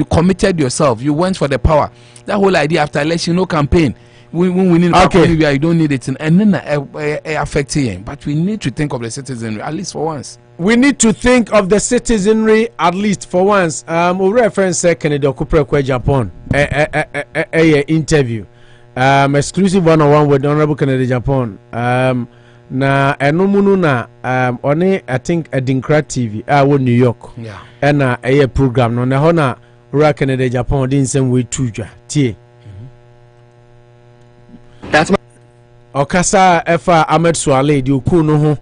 committed yourself, you went for the power. That whole idea after election, no campaign. We need okay. I don't need it, and then affecting. But we need to think of the citizenry at least for once. We need to think of the citizenry at least for once. We reference Kennedy Okupre Agyapong interview. Exclusive one-on-one with Honorable Kennedy Agyapong. Na enumunu na one I think Edinkra TV New York. Yeah. And a program no na hona Ura Kennedy Agyapong din same way tuja tie. That's my Okasa efa Ahmed Suale di oku no ho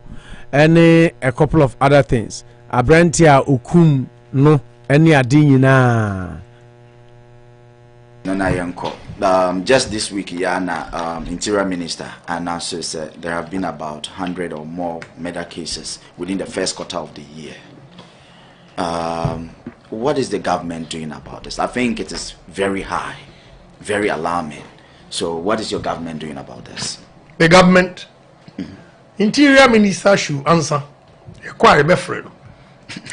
ene a couple of other things. Abrantia okum no ene ade nyina. Nana Yanko. Just this week, Yana, Interior Minister announces there have been about 100 or more murder cases within the first quarter of the year. What is the government doing about this? I think it is very high, very alarming. So what is your government doing about this? The government, Interior Minister should answer. Quite a friend.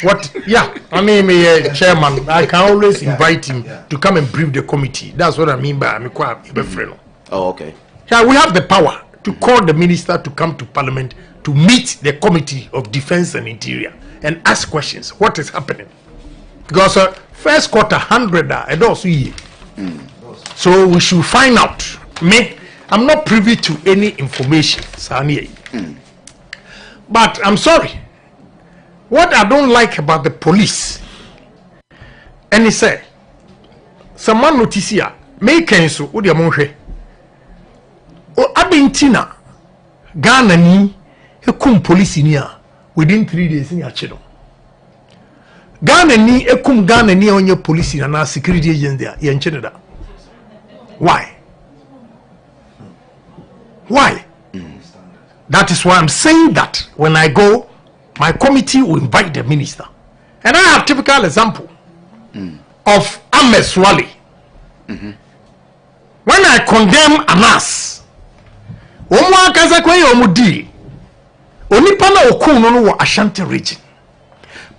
What? Yeah, I mean, chairman. I can always invite him to come and brief the committee. That's what I mean by I'm quite a friend. Oh, okay. Yeah, we have the power to call the minister to come to Parliament to meet the Committee of Defense and Interior and ask questions. What is happening? Because first quarter 100 and also year. So we should find out. Me, I'm not privy to any information, but I'm sorry. What I don't like about the police, and he said, someone notice here, make so odi amonhwe. O abentina Ghana ni ekum police ni a within 3 days ni achedo. Ghana ni ekum Ghana ni onye police na security agent there ye nchede da. Why? Why? That is why I'm saying that when I go, my committee will invite the minister. And I have typical example of Ahmed Suale. When I condemn Anas, Omwa kaza kwenye omudi, onipa na okuno no wo Ashanti region.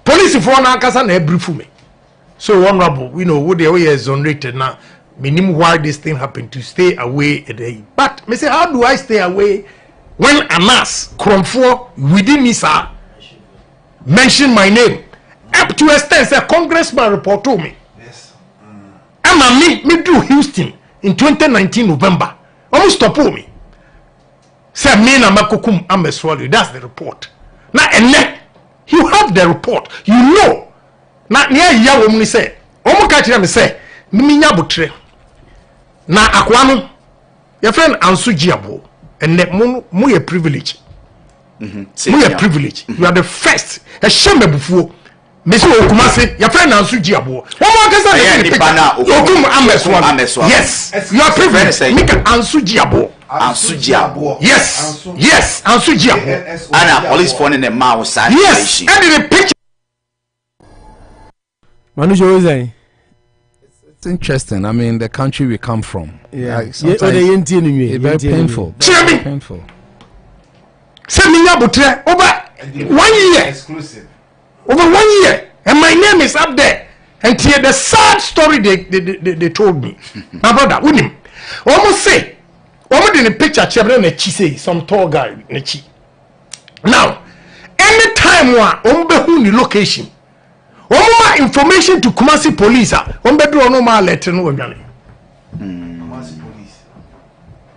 Police for na kasa na brief me. So honorable, you know, what the way exonerated now, meaning why this thing happened to stay away a day. But me say, how do I stay away when Anas Kromfo within me, sir? Mention my name up to extent a congressman report to me. Yes. And me do Houston in 2019 November. Almost stop me. Say me na makokum Ahmed Suale. That's the report. Now and then you have the report. You know. Now near ya woman say. Omo catch me say. Me nya botre. Na akwano. Your friend Ansu Jiabo. And mu a privilege. We are privileged. You are the first. A shame before. Monsieur Okumase, your friend Ansu Jiabo. Yes, you are privileged. Make Ansu Jiabo. Ansu Jiabo. Yes, yes, Ansu Jiabo. And a police phone in the mouth. Yes, and the picture. Manu, it's interesting. I mean, the country we come from. Yeah, it's very painful. Very painful. Over 1 year. Exclusive. Over 1 year. And my name is up there. And here the sad story they told me. My brother, with him. Almost say, almost in the picture, say some tall guy. Now, anytime one the location, Omuma information to Kumasi police. Ombedu no ma let no Kumasi police.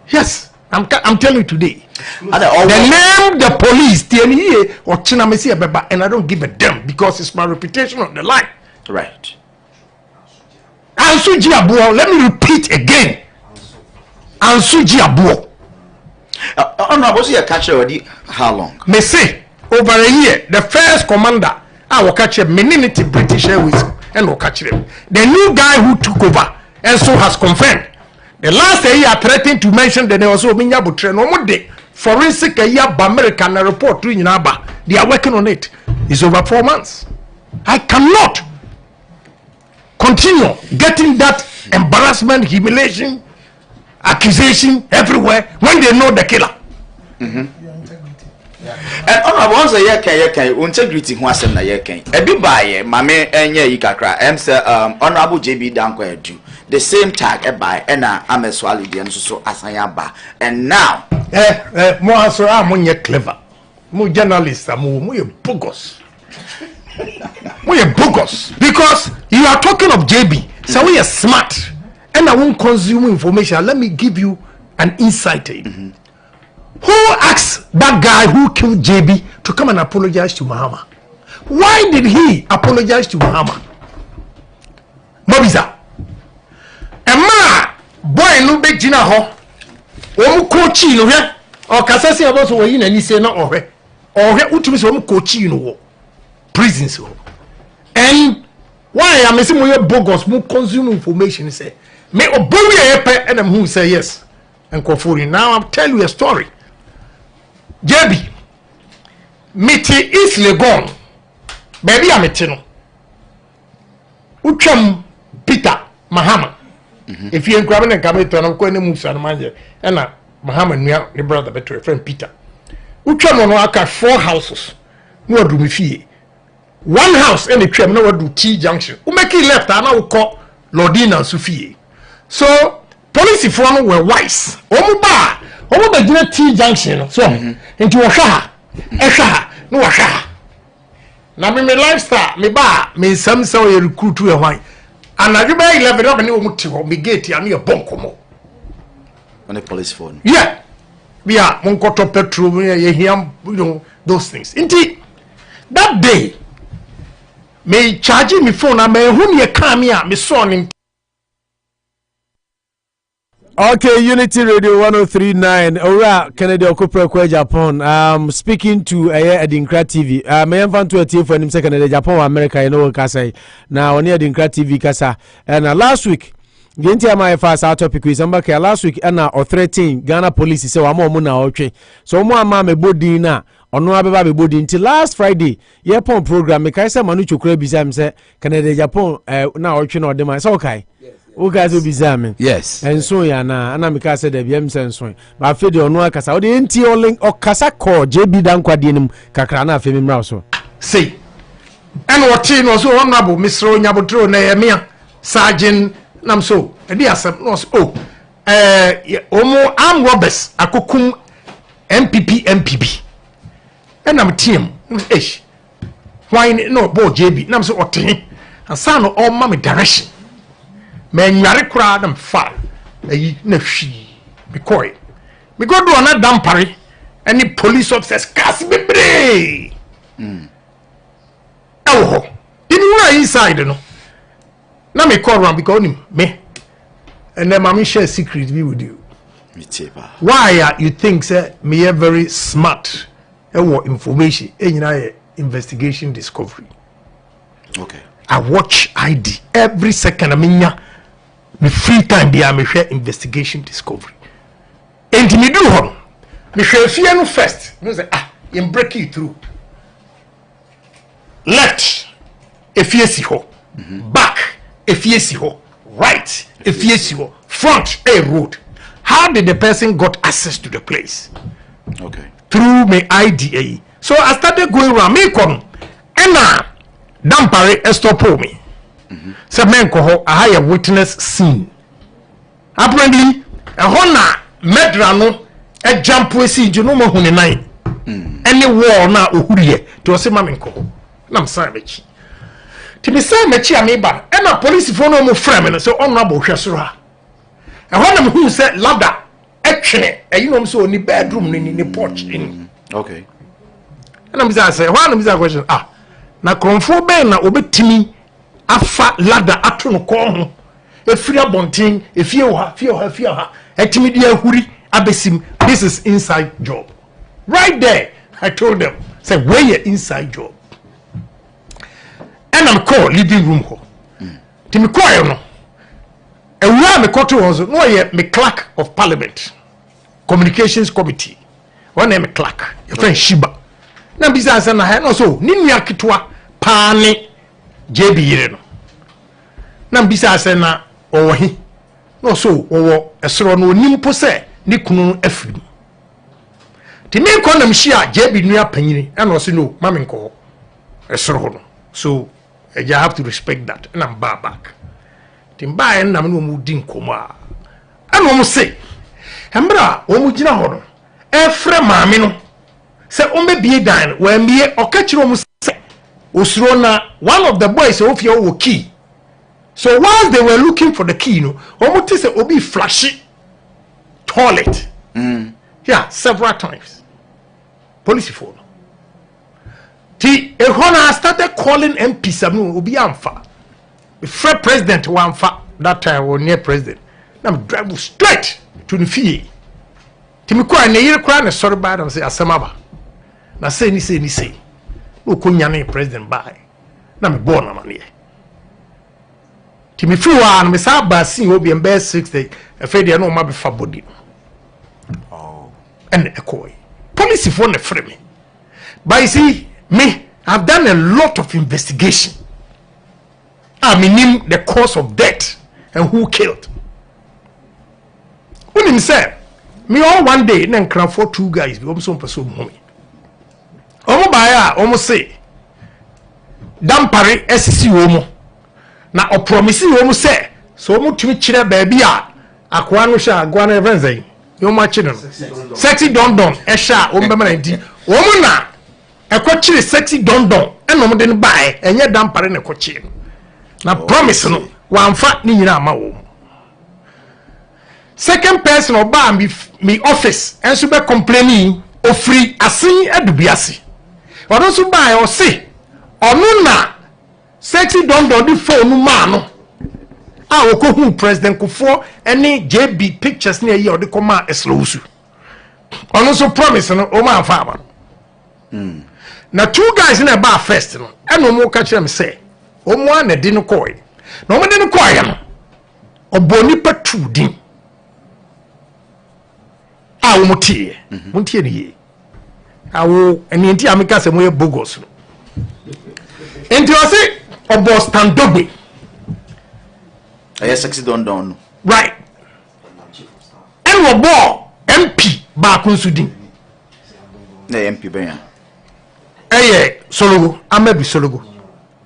Yes, I'm telling you today. The name the police TNE or Chinamesi Abeba, and I don't give a damn because it's my reputation on the line. Right. Ansuji Abuo, let me repeat again. Ansuji Abuo. Was he a catcher already? How long? Me say over a year. The first commander, I will catch a Meninity British Airways and will catch them. The new guy who took over and so has confirmed. The last year threatened to mention that there was no Minyabutre no more day. Forensic American report to Naba. They are working on it. It's over 4 months. I cannot continue getting that embarrassment, humiliation, accusation everywhere when they know the killer. And once a year integrity who has na year ebi buy mame enye yikakra say honorable JB Dankwa do the same tag e buy na Ahmed Suale de so asanya ba and now mo aso amonye clever mo journalist mo ye bogus mo ye bogus because you are talking of JB so we are smart and I won't consume information. Let me give you an insight. Who asked that guy who killed JB to come and apologize to Mahama? Why did he apologize to Mahama? Mobiza. Emma boy no be jina ho. Omu coach no hwe. O kasase about so yin ani say na ohwe. Ohwe utumi so omu coach no wo. Prisons ho. And why am I saying we bogus mo consume information say me obowi epe and who say yes. And Kofuri, now I'll tell you a story. JB, Miti is Legon, baby, I'm a tino. Ucham Peter Mahama. If you ain't grabbing a cabinet, I'm going to move and manager. And Mahama knew the brother better, friend Peter. Ucham on Waka 4 houses. No do me fee. 1 house and a tram, no do T junction. Who make it left, I now call Lordina and Sophie. So, police from were wise. Omuba Gina T junction. So, into a shaha. No a shaha. Now, me lifestyle, me bar, me some so you recruit to a wine. And I remember 11 up and you want me get here near Bonkomo. On the police phone. Yeah. We are Monkoto petrol, you hear, those things. Indeed, that day, me charging me phone, I may whom you come here, me son in. Okay, Unity Radio 1039. Ora Kennedy Okupre kwa Agyapong. Speaking to Edinkra TV. Me am fan to a TV for him second Agyapong America, you know Kasai. Now on Edinkra TV Kasa. And last week, the entire my first topic is last week and or threatening Ghana police say wa mo na otwe. So mo ama me bodi na ono abeba be bodi until last Friday. Yepon program me kai say manu chokura bizam say Kennedy Agyapong na otwe na odema. So okay. Who guys will be zamming? Yes. And so ya na anamika said the BM sense. But after the ono akasa, the NT or link or kasa call JB Dankwa denim kakrana femi mrauso. See. And what tin was honorable Mr. Nyabutro Nehemia Sergeant Namso. And the asem was omo arm robbers akokum MPP. And I'm team. Why no bo JB? Namso otin. And son all mommy direction. Men yare kura them fall. Na hwi. Because me go do another dampare. Any police officers cast me bre. Oh, in inside no. Na me call around because me. And then mommy share secret with you. Why you think say me are very smart? What information? Investigation discovery. Okay. I watch ID every second. I mean, the free time they are me share investigation discovery. And me do home. Me share fear no first. Me say you break it through. Left, if you see ho. Back, if you see ho. Right, if you see ho. Front, a road. How did the person got access to the place? Okay. Through my IDA. So I started going around. Me come and dampare stop me. So men ko I have witness scene. Apparently, a hona medra no a jump we see you no more huni nine. Any war na uhuriye to say mamen ko. Nam savage. ti me say mechi ameba e na police fo no mo frame no say honorable hwesoro ha e ho na me hu say ladder etwene e you know so ni bedroom ni porch in okay and I'm say ho na me say question na kronfo be na obetimi afa ladder ato no ko ho e free abonten e fie ha etimi dia huri abesim. This is inside job right there. I told them say where your inside job and I'm call living room ho timi call no e wura me koto was no ye me clerk of parliament communications committee one name clerk your friend Shiba na business na ha no so ni nua ketwa pa ne JB yire no na business na owo hi no so owo esoro no nimpo se ni kunu afiri timi ko na mhia JB nua panyini and also no mama nko esoro no so you have to respect that and I'm back timba en na me no mu di nkomo a and wo say embra wo mu gina ho no efre maame no say o mebie dan wo mbie o ka kire wo say osuro na one of the boys of your key. So while they were looking for the key, no, almost say obi flashy toilet. Yeah, several times. Police phone. Ti ehona started calling MP Samu obi amfa. The first president wamfa that time or near president. Now drive straight to the fee. Ti me kwa na yire kwa na sorry bad am say asemaba. Na say ni say. No kunya na president buy. Na me born na mane. Ti me free wa na me sa ba sin obi embe 60 afei de no ma be fa body. Oh. And ekoi. Police phone free me. But you see, me, I've done a lot of investigation. I mean the cause of death and who killed. When him said, me all one day, then cram for two guys, we almost pursue mommy. Almost say, Dampare SC Womo. Now, or promise you almost say, so much to chile baby. Aquanusha, Guana Venze. You much in sexy don, Esha, Umbermanti, Womana. A coaching sexy don, and no didn't buy, and yet dampare in a coaching. Now, promise no, one fat nina ma. Second person or bar me office, and so be complaining of free asin edubiasi. Or also buy or say, or no na sexy don the phone man. I will go home President Kufo any JB pictures near you or the command is loose. And also promise no man farmer. Now two guys in a bar first, and no more catch them say, oh one a dinner coin. No one didn't coin or bonipa two din. I will mutie, mutie. I will and the Amica some way bogos. And you say, or Boston Dogby. I sexy don. Right. And we ball MP Bakun Sudin. The MP Benya. Sologo. Ahmed Sologo.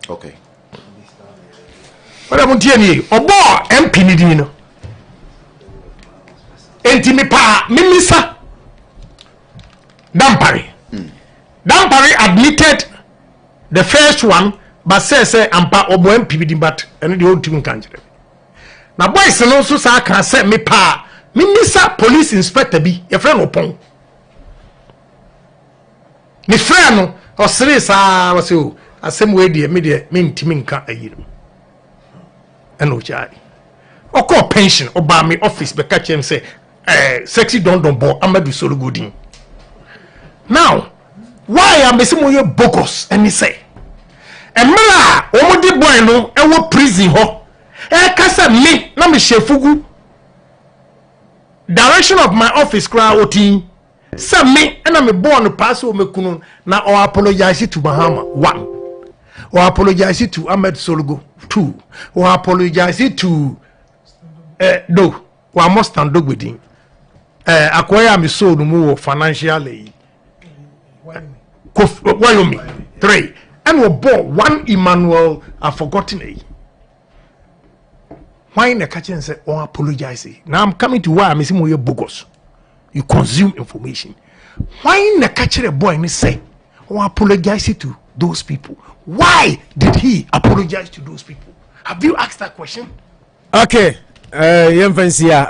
Okay. But I want to hear or ball MP Nidino. Enti pa Mimisa Dampare. Dampare admitted the first one, but say ampa obo MP but and the old team can't. Now boys and also say can say me pa Mimisa police inspector be your friend opon. Me friend no or serious was you asem way the media me ntimi nka ayiro. And no chai. Or call pension or by me office be catch him say sexy don bo Amadu Solo Gooding. Now, why am I bogus and he say? And Mala, Omodi boy no, and what prison ho? Kasa me, na me shefugu. Direction of my office crowd oti. Sa me, and I'm born pass o me kunu na or apologize to Bahama 1. Or apologize to Ahmed Suale 2. Or apologize to no, or must stand dog with him. Acquire me so no more financially. Wyoming 3 and we bought one Emmanuel I've forgotten a. Why in the kitchen say oh apologize? Now I'm coming to why I'm missing more bogus. You consume information. Why in the kitchen a boy me say oh apologize to those people? Why did he apologize to those people? Have you asked that question? Okay. Yemfansia,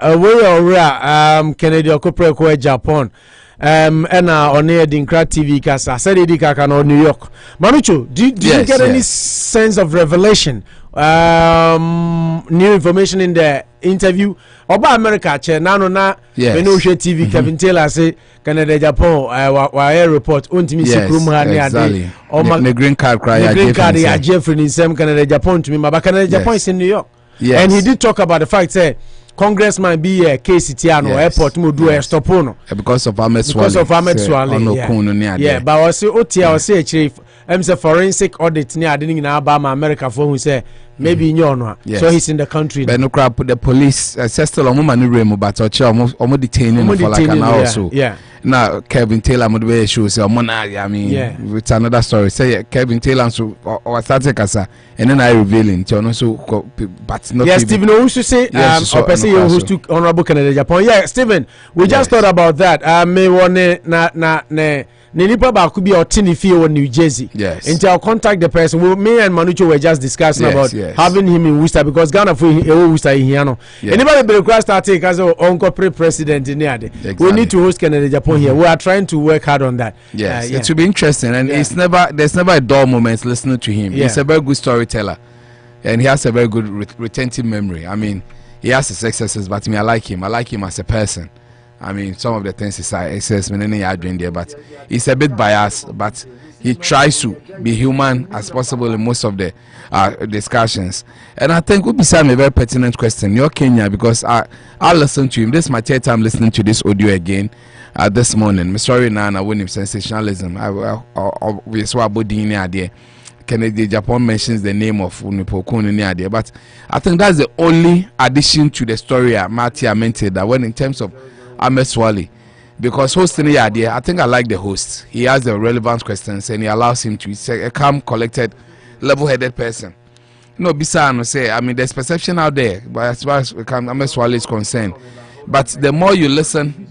we are Kennedy Okopre Japan. And on air Dinkra TV Casa, said Edika or New York. Manucho, do you get any sense of revelation? New information in the interview about America, Nano na Menushe TV, Kevin Taylor say Canada Japan, wire report, exactly. The green card cry, Jeffrey in some Canada Japan to me, but Canada Japan is in New York. And he did talk about the fact that Congressman be a KCTiano airport mo do a stop on because of Ahmed Suale. Because of Ahmed Suale. Yeah, but I say OTA I say chief say forensic audit near the in Alabama America for who say maybe in your so he's in the country. But no crap the police still omo remo but omo detaining for like an hour or so. Yeah. Now Kevin Taylor mo be show say omo na I mean it's another story. Say Kevin Taylor so or started kasa and then I revealing to so but not yes Stephen who should say person who's too honorable Canada Japan. Yeah, Stephen, we just thought about that. Me one na Nilipa ba could be or Tinifi or New Jersey. Yes. Until I'll contact the person. Well, me and Manucho were just discussing about having him in Worcester because Ghana for Worcester in here. Anybody be request to take as Uncle President in there. We need to host Canada Japan here. We are trying to work hard on that. Yes, it should be interesting, and there's never a dull moment listening to him. He's a very good storyteller, and he has a very good retentive memory. I mean, he has his successes, but I like him. I like him as a person. I mean, some of the things he says, there, but he's a bit biased, but he tries to be human as possible in most of the discussions. And I think would be a very pertinent question. You're Kenya because I listened to him. This is my third time listening to this audio again this morning. I'm sorry now, I win him sensationalism. We saw about the idea. Kennedy Japan mentions the name of Unipo, but I think that's the only addition to the story Martia mentioned that when in terms of Ahmed Suale, because hosting the idea, I think I like the host. He has the relevant questions and he allows him to say a calm, collected, level-headed person. No, Bisa say, I mean, there's perception out there, but as far as Ahmed Suale is concerned, but the more you listen,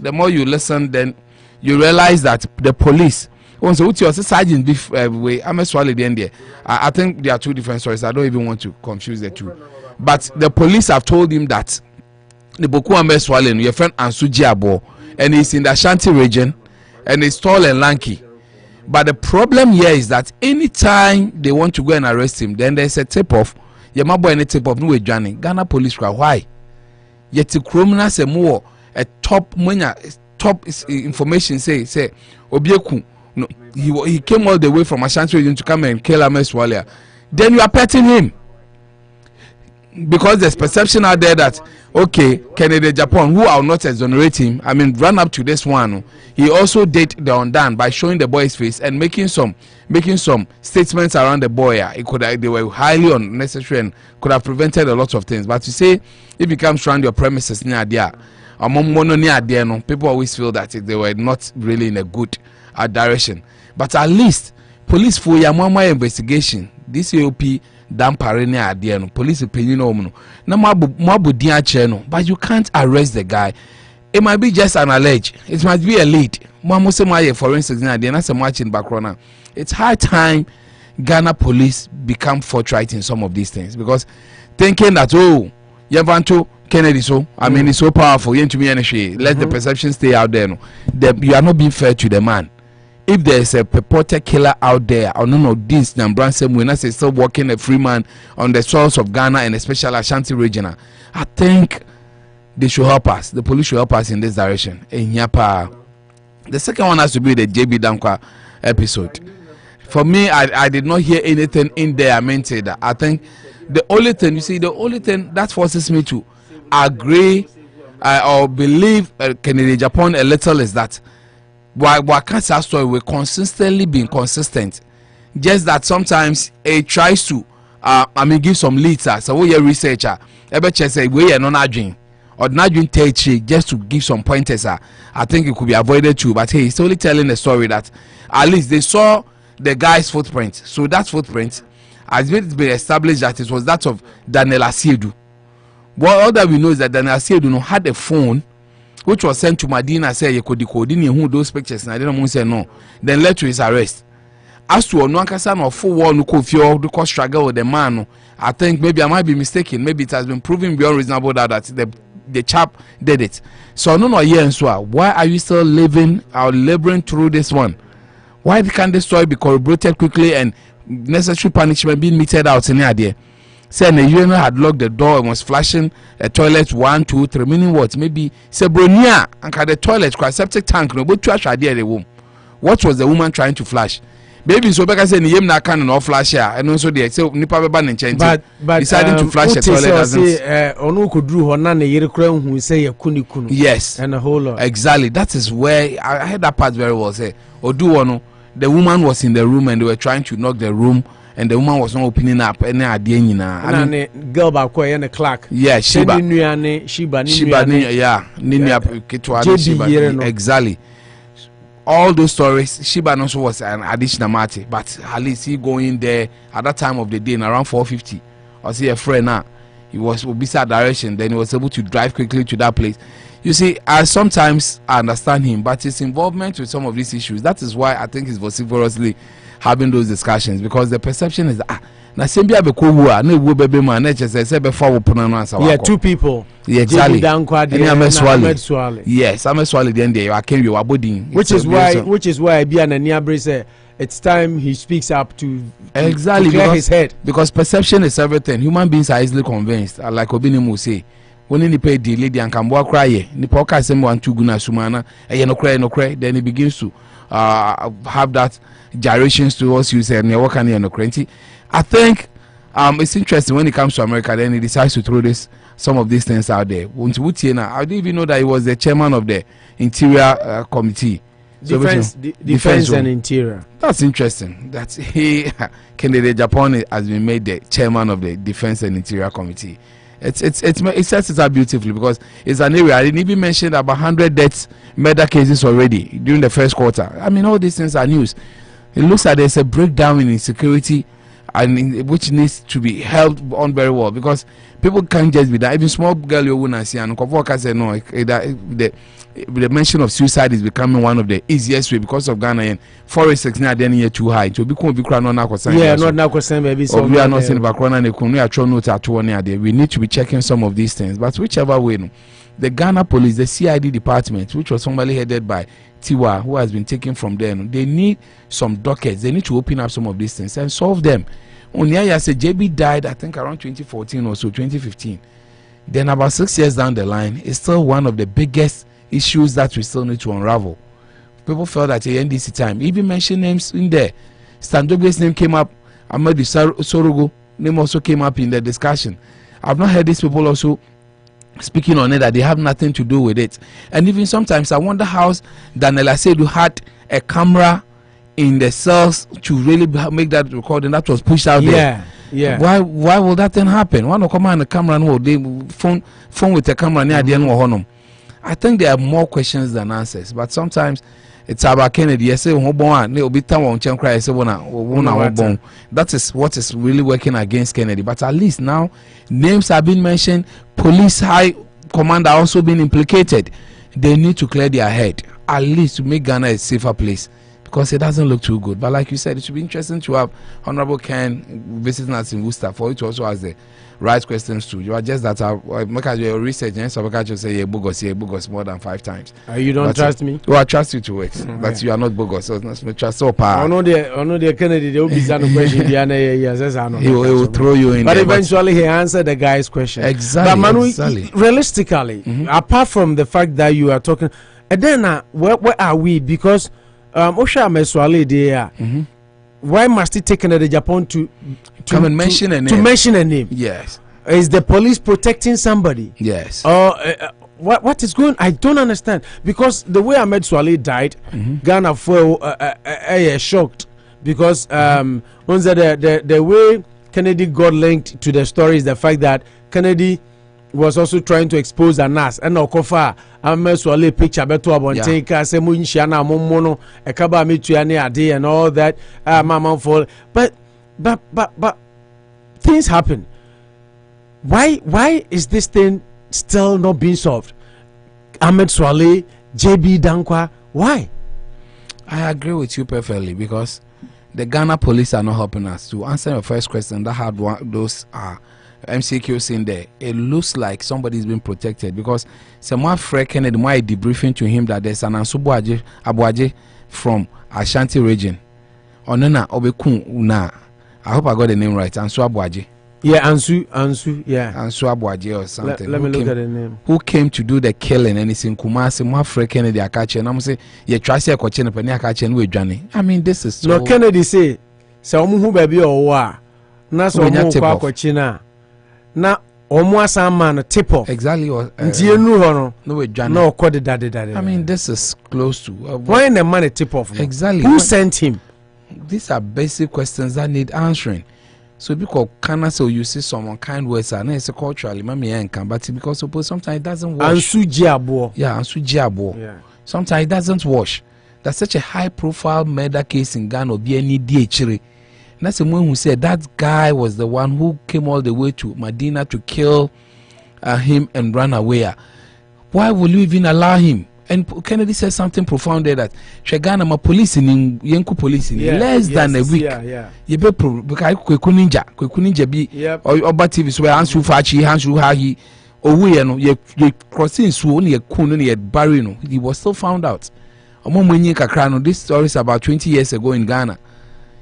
then you realize that the police. Once you sergeant way Ahmed Suale the end I think there are two different stories. I don't even want to confuse the two, but the police have told him that the Boku Ahmed Suale, your friend Ansuji Abo, and he's in the Ashanti region, and he's tall and lanky. But the problem here is that anytime they want to go and arrest him, then there's a tip-off. Yamabo any tip-off, no way, Johnny. Ghana police cry, why? Yet the criminals are more a top information say Obieku. No, he came all the way from Ashanti region to come and kill Ahmed Suale. Then you are petting him. Because there's perception out there that okay, Canada Japan, who are not exonerate him, I mean, run up to this one. He also did the undone by showing the boy's face and making some statements around the boy. They were highly unnecessary and could have prevented a lot of things. But to say if he comes around your premises near there, people always feel that they were not really in a good direction. But at least police for Yamama investigation, this AOP dampare ne ade no police opinion no na mabu dia che no, but you can't arrest the guy. It might be just an alleged, it might be a lead. Mo say my forensics na ade na say watching background. It's high time Ghana police become forthright in some of these things, because thinking that Yavanto Kennedy so I mean it's so powerful, you to me any let the perception stay out there no. You are not being fair to the man. If there is a purported killer out there, or none of this, Branson when I say still working a free man on the soils of Ghana and especially Ashanti region, I think they should help us. The police should help us in this direction. The second one has to be the JB Dankwa episode. For me, I did not hear anything in there. I meant that. I think the only thing that forces me to agree or believe Kennedy Japan a little is that why can't that story will consistently be inconsistent? Just that sometimes it tries to give some leads. So we are researcher. Ever say we are not arguing or not doing just to give some pointers. I think it could be avoided too. But hey, he's only telling the story that at least they saw the guy's footprint. So that footprint has been established that it was that of Daniel Asiedu. What all that we know is that Daniel Asiedu had a phone which was sent to Medina, say you could decode who those pictures, and I didn't say no. Then led to his arrest. as to no ankasa no full war no kofio the struggle with the man no, I think maybe I might be mistaken, maybe it has been proven beyond reasonable doubt that the chap did it. So no here so why are you still living or laboring through this one? Why can't this story be corroborated quickly and necessary punishment being meted out in the idea? Saying the UN had locked the door and was flashing a toilet 1, 2, 3, meaning what? Maybe Sebronia and had the toilet, septic tank, no, but trash idea the womb. What was the woman trying to flash? Baby, so because I say na can no flash here, and also the so nipa ban in change. But deciding to flash the toilet doesn't. Onu ko dru ho na ne yere kura hu say yakuni kunu. Yes, and a whole lot. Exactly. That is where I heard that part very well. Say Odu ono, the woman was in the room and they were trying to knock the room, and the woman was not opening up. Any idea nyina. I mean, girl ba ko ye ne clerk. Yeah, Shiba. Shiba yeah, Ninia Kitwa Shiba. Exactly. All those stories, Shiba also was an additional matter, but at least he going there at that time of the day in around 4:50. I see a friend now. He was beside direction, then he was able to drive quickly to that place. You see, I sometimes understand him, but his involvement with some of these issues, that is why I think he's vociferously having those discussions, because the perception is na sembia be ko wu a na ewu bebe ma na che se be fa wo pona no ansa wa. Yeah, two people. Yeah, exactly. Ahmed Suale. Yes, Ahmed Suale then there I came you abodin. Which is why Bia na Niabre say it's time he speaks up to exactly to clear his head, because perception is everything. Human beings are easily convinced, like Obinimu say. When ni pay the lady and can walk cry, ni poka say mo antu guna sumana e no cry, then he begins to have that gyrations towards you say ne work and no cranty. I think it's interesting when it comes to America, then he decides to throw some of these things out there. I didn't even know that he was the chairman of the Interior Committee. Defense and Interior. That's interesting. That candidate Agyapong has been made the chairman of the Defense and Interior Committee. It sets it up beautifully, because it's an area. I didn't even mention about 100 deaths, murder cases already during the first quarter. I mean, all these things are news. It looks like there's a breakdown in insecurity, and which needs to be held on very well, because people can't just be that. Even small girl you wouldn't see, and say no, the mention of suicide is becoming one of the easiest way because of Ghana and forest is not any too high. So we can't be crying on yeah, not now baby. So we are not saying about corona and we are trying not to we need to be checking some of these things. But whichever way, the Ghana police, the CID department, which was formerly headed by Tiwa, who has been taken from there, they need some dockets. They need to open up some of these things and solve them. Onyaya said JB died, I think, around 2014 or so, 2015. Then about 6 years down the line, it's still one of the biggest issues that we still need to unravel. People felt that at NDC time, even mentioned names in there. Standogbe's name came up, Ahmed Suale name also came up in the discussion. I've not heard these people also speaking on it, that they have nothing to do with it. And even sometimes I wonder how Daniel Asedu had a camera in the cells to really make that recording that was pushed out there. Yeah. Why will that thing happen? Why not come on the camera and they phone with the camera near the end. I think there are more questions than answers, but sometimes it's about Kennedy. That is what is really working against Kennedy. But at least now names have been mentioned. Police high command are also being implicated. They need to clear their head, at least to make Ghana a safer place, because it doesn't look too good. But like you said, it should be interesting to have Honorable Ken visiting us in Worcester for you to also ask the right questions too. You are just that because your research and so you say you're bogus more than 5 times. You don't trust me? Well, I trust you to work, but you are not bogus. So it's not trust so power. I know the Kennedy. They will be done question. He will throw you in. But eventually he answered the guy's question. Exactly. But Manu, realistically, apart from the fact that you are talking, and then where are we? Because Osha Ahmed Suale there. Why must he take another Agyapong to come and mention a name? To mention a name. Yes. Is the police protecting somebody? Yes. What is going? I don't understand, because the way Ahmed Suale died, Ghana were shocked, because the way Kennedy got linked to the story is the fact that Kennedy was also trying to expose an ass and Okofa Ahmed Suale picture beto abontenka say mo nhia na mommo no e ka ba metua ne ade and all that mama fall, but things happen. Why is this thing still not being solved? Ahmed Suale, JB Dankwa, why? I agree with you perfectly, because the Ghana police are not helping us. To answer your first question, that had those MCQs in there. It looks like somebody's been protected because someone freaking and why debriefing to him that there's an Ansu Abuaje from Ashanti region. Onena Obekun na. I hope I got the name right. Ansu Abuaje. Yeah, Ansu, yeah. Ansu Abuaje or something. Let me look at the name. Who came to do the killing and it's in Kumasi, more freaking the Akache. And I'm saying, yeah, try to catch a penny Akache and we Johnny. I mean, this is so. No, Kennedy say, so who baby or wa. Na so mo kwa kochina. Na omo man tip off. Exactly. No we Johnny. No, call the daddy. I mean, this is close to. Why the man tip off? Exactly. Who sent him? These are basic questions that need answering. So because can say you see someone kind words and it's culturally maybe can, but because suppose sometimes it doesn't wash. Ansu yeah. Sometimes it doesn't wash. That's such a high profile murder case in Ghana. Be any DHR. That's the one who said that guy was the one who came all the way to Medina to kill him and run away. Why will you even allow him? And Kennedy said something profound there that Shagana ma police in Yenku police in less than a week. You be because Kuninja be or operatives where Hansu Fachi, Hansu Hahi, or we no ye crossing so only a kun only a barino. He was still found out. This story is about 20 years ago in Ghana.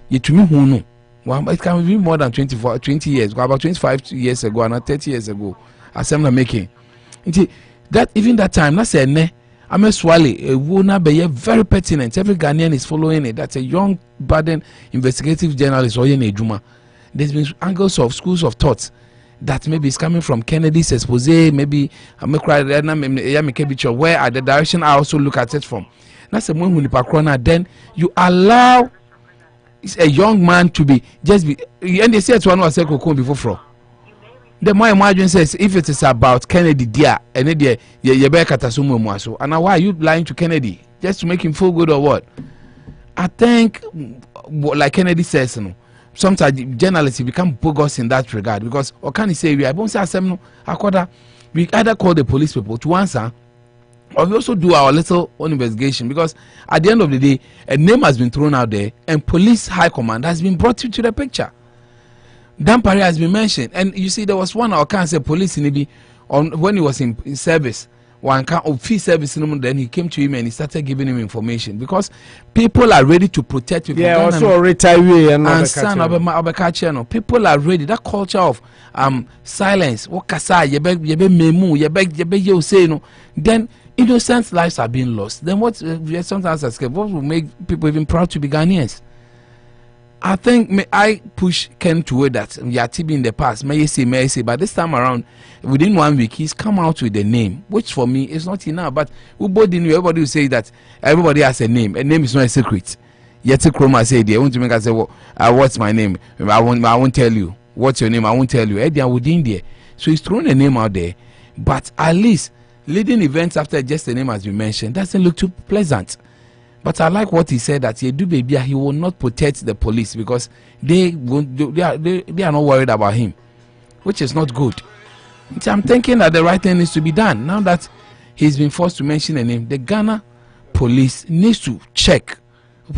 You to me who know. Well, it can be more than 20 years, about 25 years ago and 30 years ago. Assembly making. That even that time, that's a ne. Ahmed Suale, a woman be very pertinent. Every Ghanaian is following it. That's a young, budding investigative journalist or Juma. There's been angles of schools of thought that maybe it's coming from Kennedy's expose, maybe where at the direction I also look at it from. That's the one when then you allow a young man to be just be and they say to one was before from. The more imagine says if it is about Kennedy dear and then and why are you lying to Kennedy just to make him feel good or what? I think like Kennedy says, you know, sometimes journalists become bogus in that regard because or can he say we we either call the police people to answer or we also do our little own investigation because at the end of the day a name has been thrown out there and police high command has been brought into the picture. Dampari has been mentioned, and you see, there was one I can't say police in Ibi on when he was in service. One can of fee service, then he came to him and he started giving him information because people are ready to protect you. Yeah, also a retiree and son people are ready. That culture of silence, what kasa yebe memu yebe you say no. Then innocent lives are being lost. Then what? Sometimes ask what will make people even proud to be Ghanaians? I think may I push Ken to that we are TB in the past. May you say, but this time around, within 1 week, he's come out with a name, which for me is not enough. But we both knew everybody will say that everybody has a name. A name is not a secret. Yet Chroma said, "I want to make us say, what's my name? I won't tell you. What's your name? I won't tell you." Eddie within there, so he's thrown a name out there. But at least leading events after just a name has been mentioned doesn't look too pleasant. But I like what he said that he will not protect the police because they are not worried about him, which is not good. So I'm thinking that the right thing needs to be done. Now that he's been forced to mention a name, the Ghana police needs to check.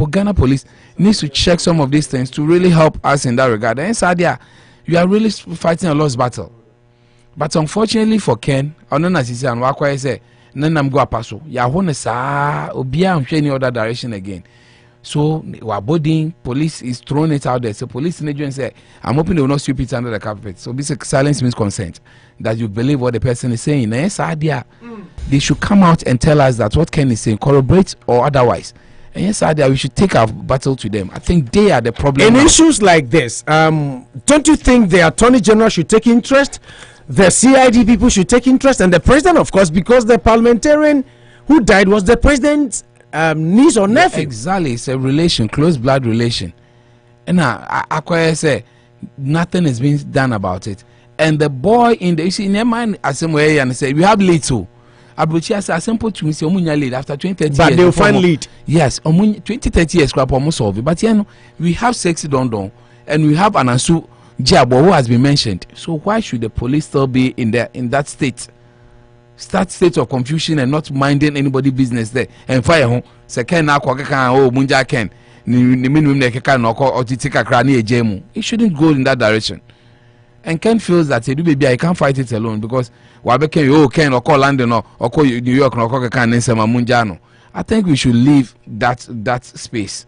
Ghana police needs to check some of these things to really help us in that regard. And Sadia, you are really fighting a lost battle. But unfortunately for Ken, I don't know as he said, and Wakwa say, Nanam go apaso. Ya hone sa obia any other direction again. So our body police is throwing it out there. So police agent say, I'm hoping they will not sweep it under the carpet. So this silence means consent. That you believe what the person is saying. Yes, idea. They should come out and tell us that what Ken is saying, corroborate or otherwise. And yes, idea we should take our battle to them. I think they are the problem. In issues like this, don't you think the Attorney General should take interest? The CID people should take interest, and the president, of course, because the parliamentarian who died was the president's niece or nephew. Exactly, it's a relation, close blood relation. And I say nothing is being done about it. And the boy in the in their mind, as some way, and say we have lead too. Abuchi as simple to me say omunya lead after 20-30 years. But they'll find lead. Yes, 20-30 years crap almost solve it. But you know, we have sexy don and we have Anasu Jabo who has been mentioned. So why should the police still be in that state of confusion and not minding anybody business there and fire home second now munja ken it shouldn't go in that direction. And Ken feels that baby, I can't fight it alone because Ken or call London or call New York or call Munjano. I think we should leave that space.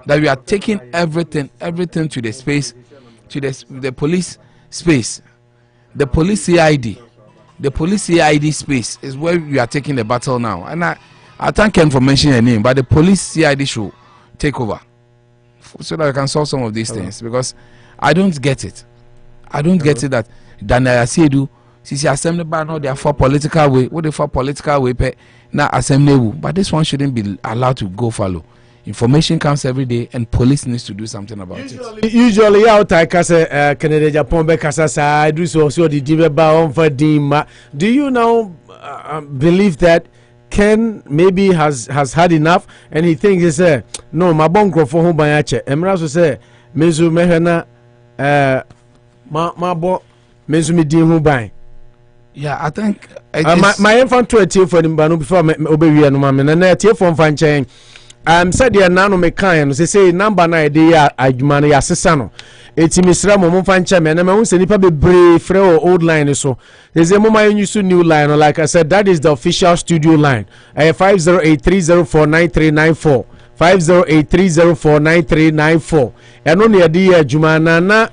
That we are taking everything to the space, to the police space, the police CID. The police CID space is where we are taking the battle now. And I thank Ken for mentioning her name, but the police CID should take over so that we can solve some of these things, because I don't get it. I don't get it that Daniel Asiedu, Sisi Assembly by now they are for political way. What they for political way? Now Assembly, but this one shouldn't be allowed to go follow. Information comes every day, and police needs to do something about it. Usually, out I say Canada, Japan, Bekasa, I do so the Diba on for Dima. Do you now believe that Ken maybe has had enough, and he thinks no, my bongo for home by Ache. Emraso say, Mezu Mehana, my bo, Mezu Midim by. Yeah, I think my infant to a tear for him, but before me obey no man, and a tear from Fanchang. Said the nano mekan say number na idea adwumane yasesano eti misra mo mfancha me na me hunse nipa be brave frɛ old line so there's a moment you use new line, like I said, that is the official studio line 50830493994 50830493994 eno ne yade adwumana na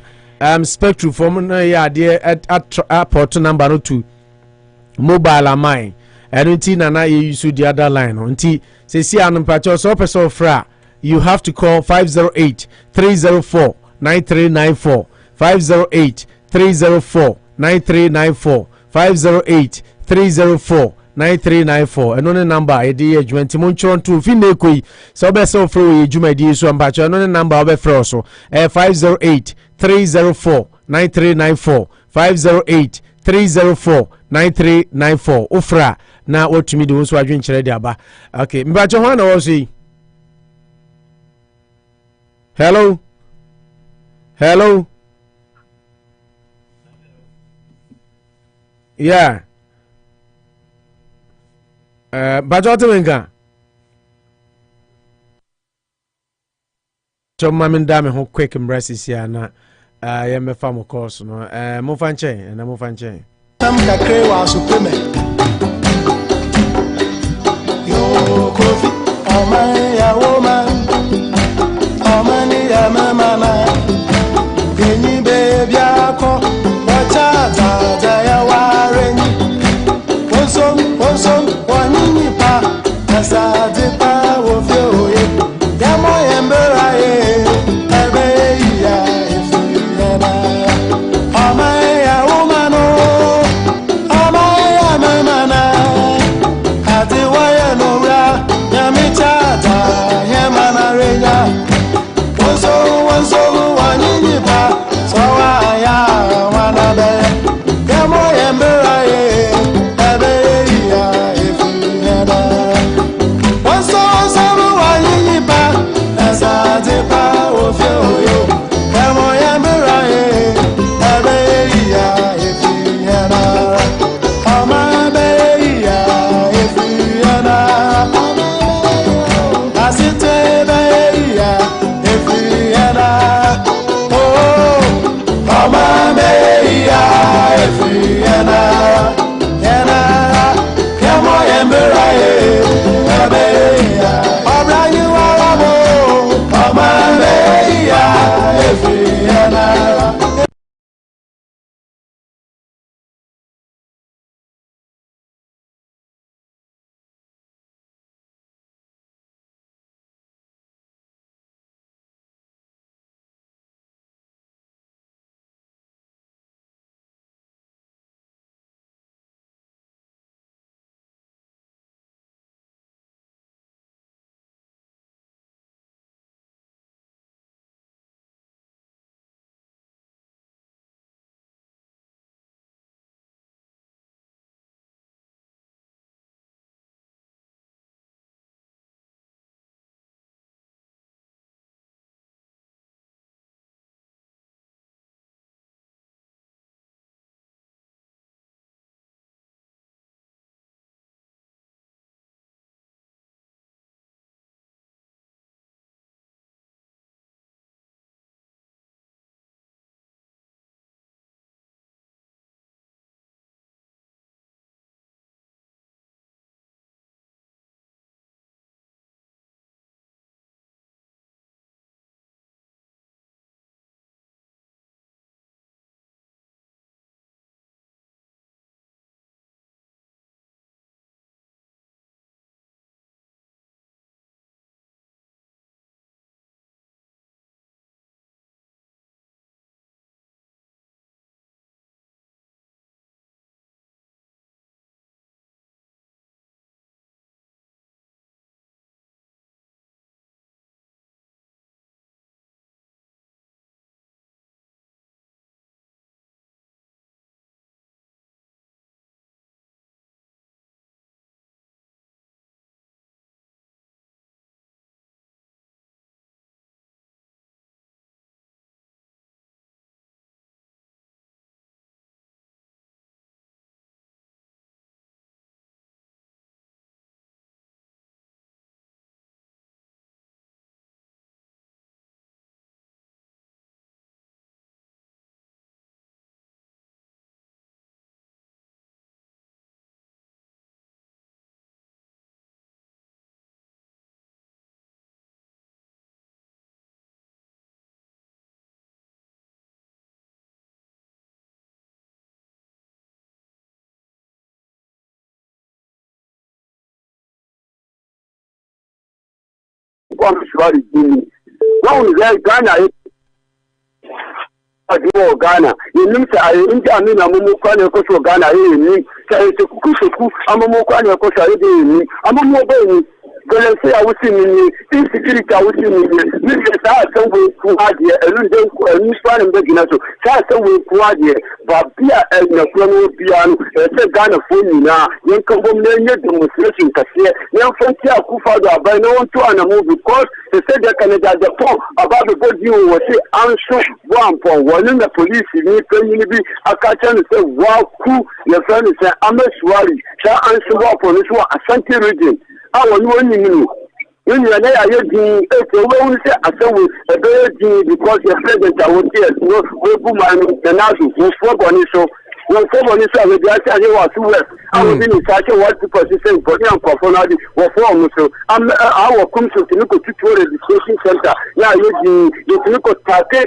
spectrum form na yade at port number no 2 mobile amine eno ti na you use the other line until say see an patcho so person fra you have to call 508-304-9394 508-304-9394 508-304-9394 and on number ID adjumenti monchron to finne koi so be so fro we adjumadi so patcho no number obe fro so 508-304-9394 508-304-9394 ofra na otumi de wonso adwen kire de aba. Okay, mbacho ho na wo so. Hello. Yeah. Bajo temenga. Choma minda me ho quick embraces ya na ya me fa mo course no. Mo fanche na mo fanche. Tam kakre wa supreme. Kofi, oh my, a woman, oh money, a mama, any baby, I call, watch out, I warren. One in the park, as I did power of you, Yamo Ember, so Ahmed Suale dini. Now Ghana Ghana, you know, I mean, I'm more Ghana, I'm more Galamsey awusi insecurity awusi ni sa sanwe ku adie elunde ku anifa ne begina so sa sanwe ku adie ba bia na kuno bia no se Ghana fo nyina yen kan bom na nye demonstration kase yen fanti Akufo-Addo abai no won to anamu because they said that Canada Agyapong about the body wo say ansho boampon woni na police ni kanyi bi akacha no say wa ku ye friend say Ahmed Suale sa ansho boampon so Asante region àwọn ni nínú nínú ya ye din we won say asawo e be because the president awon here no we bu man na nazo for boni so won for boni so we dey say wa to west àwọn bi ni sache what to position for the conformity wo for mu so our come to ko tutu registration center ya ye din ye ko take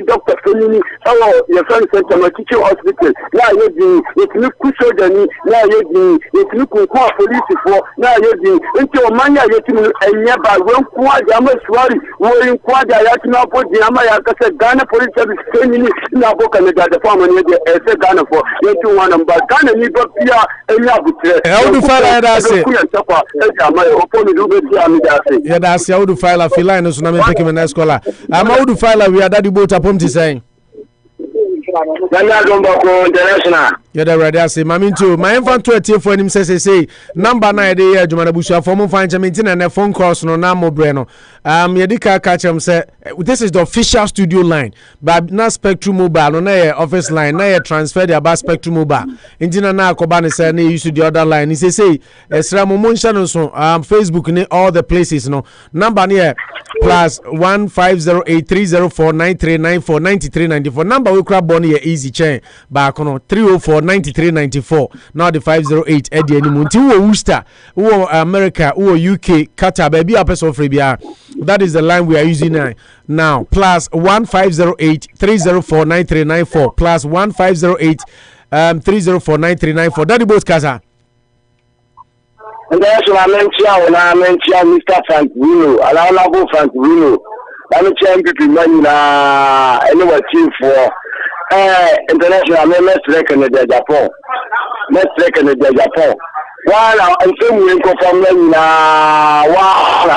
doctor family our ye friend center ma teaching hospital ya ye din ye ku sojani ya ye din ye ku police for na ye din nti o manya ye tinu enya ba wen ku aja Ahmed Suale wo yin ku aja ya tinu apo di ama ya kase Ghana police service family na bo kan da fa mo ne de ese Ghana for ye tinu wan ba Ghana ni ba pia enya butre how do file that say ku ya tafa e ama o po mi do be ti ami da say yeah that's how do file a line so na me pick me next caller how do file we are daddy boat upon to saying international. Yeah, the radio say, Mammy too. My infant 20 for him say, number 9 day, Jumana Busha, for find Chamintin and a phone calls no Namo Breno. Yadika catch him say, this is the official studio line, but not Spectrum Mobile, no office line, no transfer the about Spectrum Mobile. Intina na Kobani say, you use the other line. He say, Esramo Munchano, Facebook, all the places, no number near plus 1508304939949394. Number we grab on here easy chain back on 3049394. Now the 508 Eddie anymore. Worcester, America, UK, Qatar, baby, a person free. That is the line we are using now. Plus 150830493994. Plus 1508 Daddy Boat Casa. And that's what I mentioned, Mr. Frank Wino, Alabo Frank Wino. I'm a champion anyway, team for international. Let's reckon the Agyapong. While I'm saying from wow,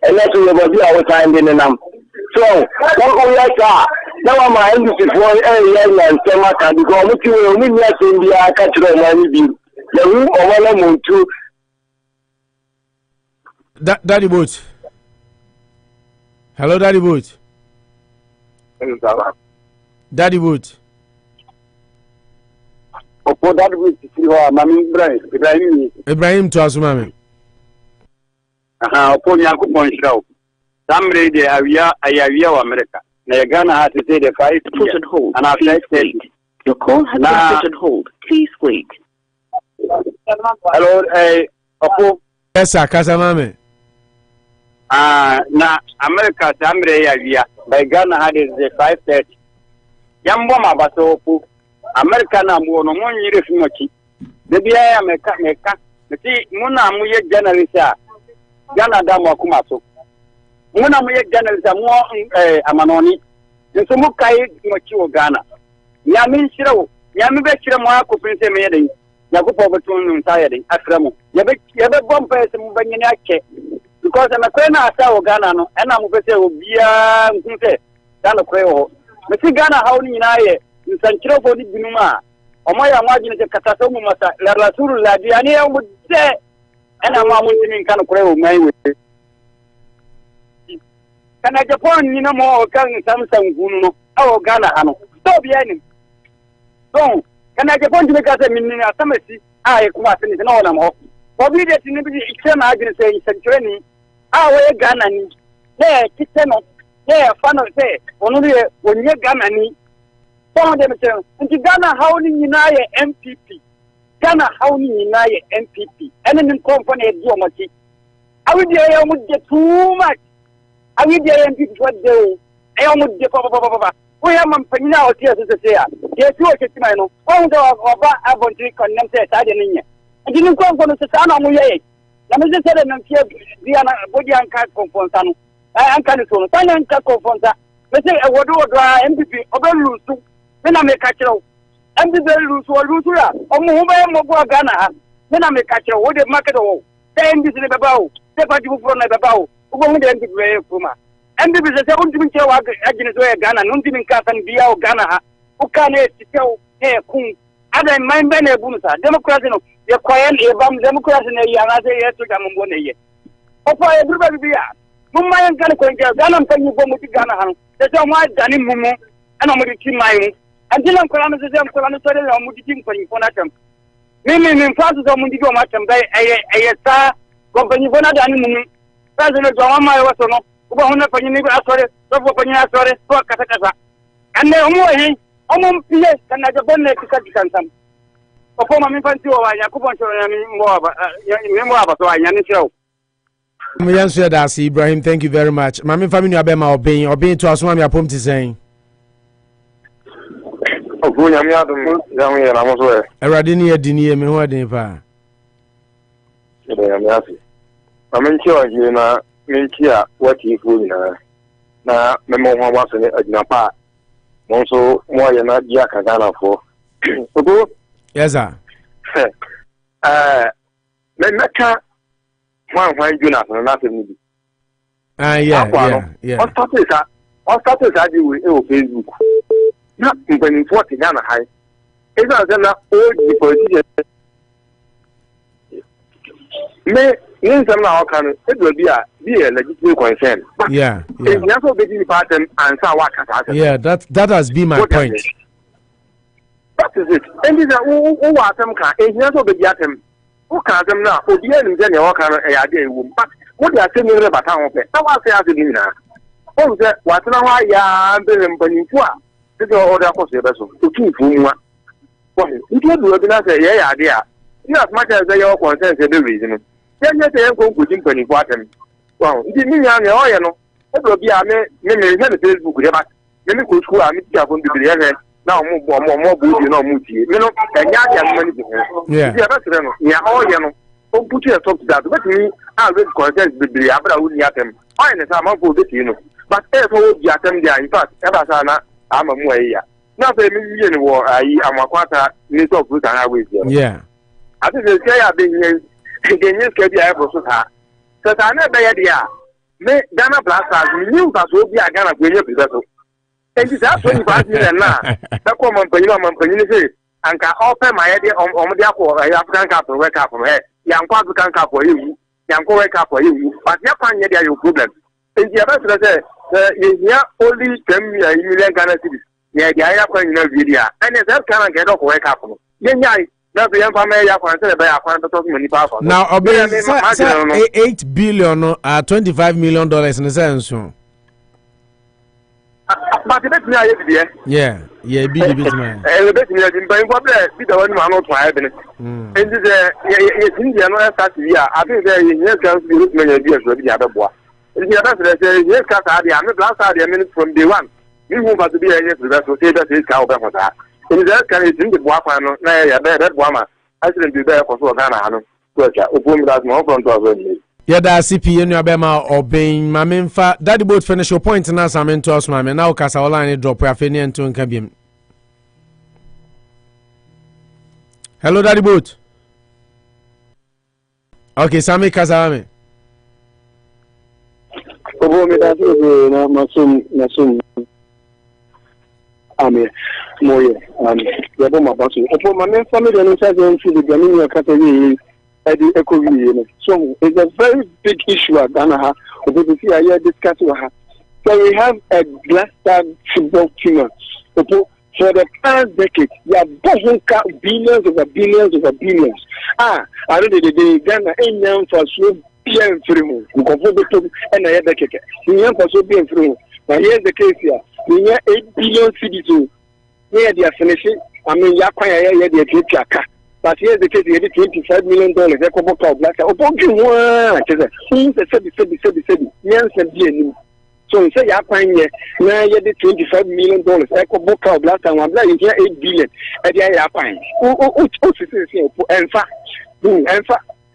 and that's what we'll be our time in them. So, what we like now I'm embassy for a young and Samaka because we will not in the cultural money. Daddy Boat. Hello, Daddy Boat. Daddy Boat. Opo Daddy Boat Mami Ibrahim to us, Mami. Opo Yakupon show. Somebody they are America. Now Ghana has to say the 5 years. And I've said your call has been put on hold. Please wait. Hello, Opo. Yes, sir, Casamame. Na America, Sambre, by Ghana had it 5:30. Yamboma Baso, American, no 1 year of Mochi. The Bia Meka, the see, Muna Muye Generalisa, Ghana Amoako-Atta. Muna Muye Generalisa, more Amanoni, and Sumukai Mochi Ghana. Yamin Shiro, Yamibekira Moako Prince Made. Yakupo tired, Akramo. Yabe bomb person Banyanake because I'm a Quena Sao Ghana, and I'm going to be a Dano Creo. Missy Ghana, how in I in Sancho for the Binuma, or my imagine the Catasomu Masa, La Rasur La Diania would say, and I'm in Cano Creo, my way. Can I Japan, you know, more coming Samsung Guno, our Ghana, stop behind. So, can I get to make us a minute? I come up in all of them. For me, that in the kitchen, I didn't say it's a training. I wear Ghana. There, kitchen, there, fun of say, only when you're Ghana. Some of them say, and Ghana, how do you know MPP? Ghana, how do you know MPP? And then company at Yomati. I would get too much. I would get MPP what they I would get Papa. We have Penina or tears to say, yes, you are Chimano. Oh, the Abonti condemned, I didn't. And didn't come from the Sana Muye. na me se na mfie dia na body anka konfonsa no anka ne so no tan anka konfonsa me se ewodo MPP obelusu me na me ka kire MPP lusu ya omo hu ba mo go Ghana ha me na me ka kire wo de market wo MPP ne beba wo se party fu na beba wo ugo hu de MPP we kuma MPP se untimi kire wa agine so ya Ghana no untimi nka san bia wo Ghana ha uka na etitew kun ada man be na ebunu sa democracy no ye koyen e bam democracy na yi ana se ye to ga mbo na ye opo e durba bibia mumma yan kan ko nja Ghana mpanyi bo mu ti Ghana ha no se so mo adani mumu ana mo di ti mai antila nkola no se nkola no sore na mo di ti mpanyi fo na tam mimi mfasu so mo di go ma tam dai eye sa ko mpanyi fo na dani mumu sa se no jo ma mai waso no ko ho na panyi ni asore so fo panyi asore so kata kata anne omo he omo mpie kana Agyapong na kikansam opo ma mfanti wa Yakubon so ya mmo aba so anya ni chew Myansu Dasi Ibrahim, thank you very much. Mami family abema obin to asoma mi apom ti sen. Ogo nyame adom yawo ye na mo so e. Erade ni adini me ho adin pa. Ede nyame afi. Mami nchi o hie na nchi a wati fu na memo ho wa so ne adina pa. Mo so mo ye na dia ka Ghana fo. Ogo? Yes sir. Me meka one Jonas na na temi bi. Yeah. On status di we o Facebook. Na mpani 40 Ghana high. Eza za na old politician. Me nsem na o kan e do bi a legitimate concern. Yeah. If you also be the pattern and say what kata. Yeah, that has been my point. That is it. And this who atem kan e also be the atem. Who can them now? Obi enu je ne o kan e ade ewu. But what they are saying in the bata ho pe. Na wa say as ni na. O say what na wa ya be mpanifu a. This is order for say beso. To tu fu mu a. What? It do be na say ye ya ade a. You as much as your concern say the reason. Then you say go go mpanifu atem. Wow. Ndi mi nya ne o ye no. E do bi a me na Facebook de ba. Me ko school a me ti afon bibiri he. Na mo bu di na mo tie me no enya dia no mani bi ho dia ba sire no ya o ye no o putu e top that but me I read content bibiri abra wo ni atem o ye ne sa man fo be ti no but e fo bi atem dia in fact e ba sa na ama mu ayi ya na fa me wie ni wo ayi Amoako-Atta ni top fruit and highways yeah ati se say ya be yen genye ska bi ayi so ta na be ye dia me Ghana Blasters ni uta so bi a Ghana ko enye bi so. And this is 25 million now. That come on, you say, and can open my idea on the African Cup or wake up from here. Young African Cup for you, young wake up for you, but you can't get your problem. And the other says, you only 10 million Ghana cities. Yeah, the Agyapong video, and that can't get off wake up. Yeah, that's the young family. Now, 8 billion, $25 million in the sense. But the best idea. Yeah, be the best man. The best idea in buying what be the one who are not trying. And this India no start here. I think there is yes can be many ideas with the other boy. The other says yes, I'm a blast idea minute from day one. You move to be a yes, so say that is how for that. In that can it in the Buafano, that woman. I shouldn't be there for so Ghana. Open that more from to yeah, that's CP in your bema or being my memfa. Daddy boat finish your point and as I'm into us, mammy. Now, Casa Online drop where Finian to Cabin. Hello, Daddy boat. Okay, Sammy Casame. Oh, me that Masum. Ame Moye and Yaboma Basu. Upon my main family and inside the Gamini category. So it's a very big issue at Ghana. We discuss. So we have a blaster football team. For the past decade, you have billions over billions. I know the Ghana ain't known for so bien free. We can put the and I had the kicker. We have for so bien free. Now here's the case here. We have 8 billion citizens. Here they are finishing. I mean, Yakwaya, they are Chaka. But here's the case, you had $25 million. They come back out black. Oh, so you say, now you had $25 million. I come back out black and I'm like, you $8 billion. And yeah,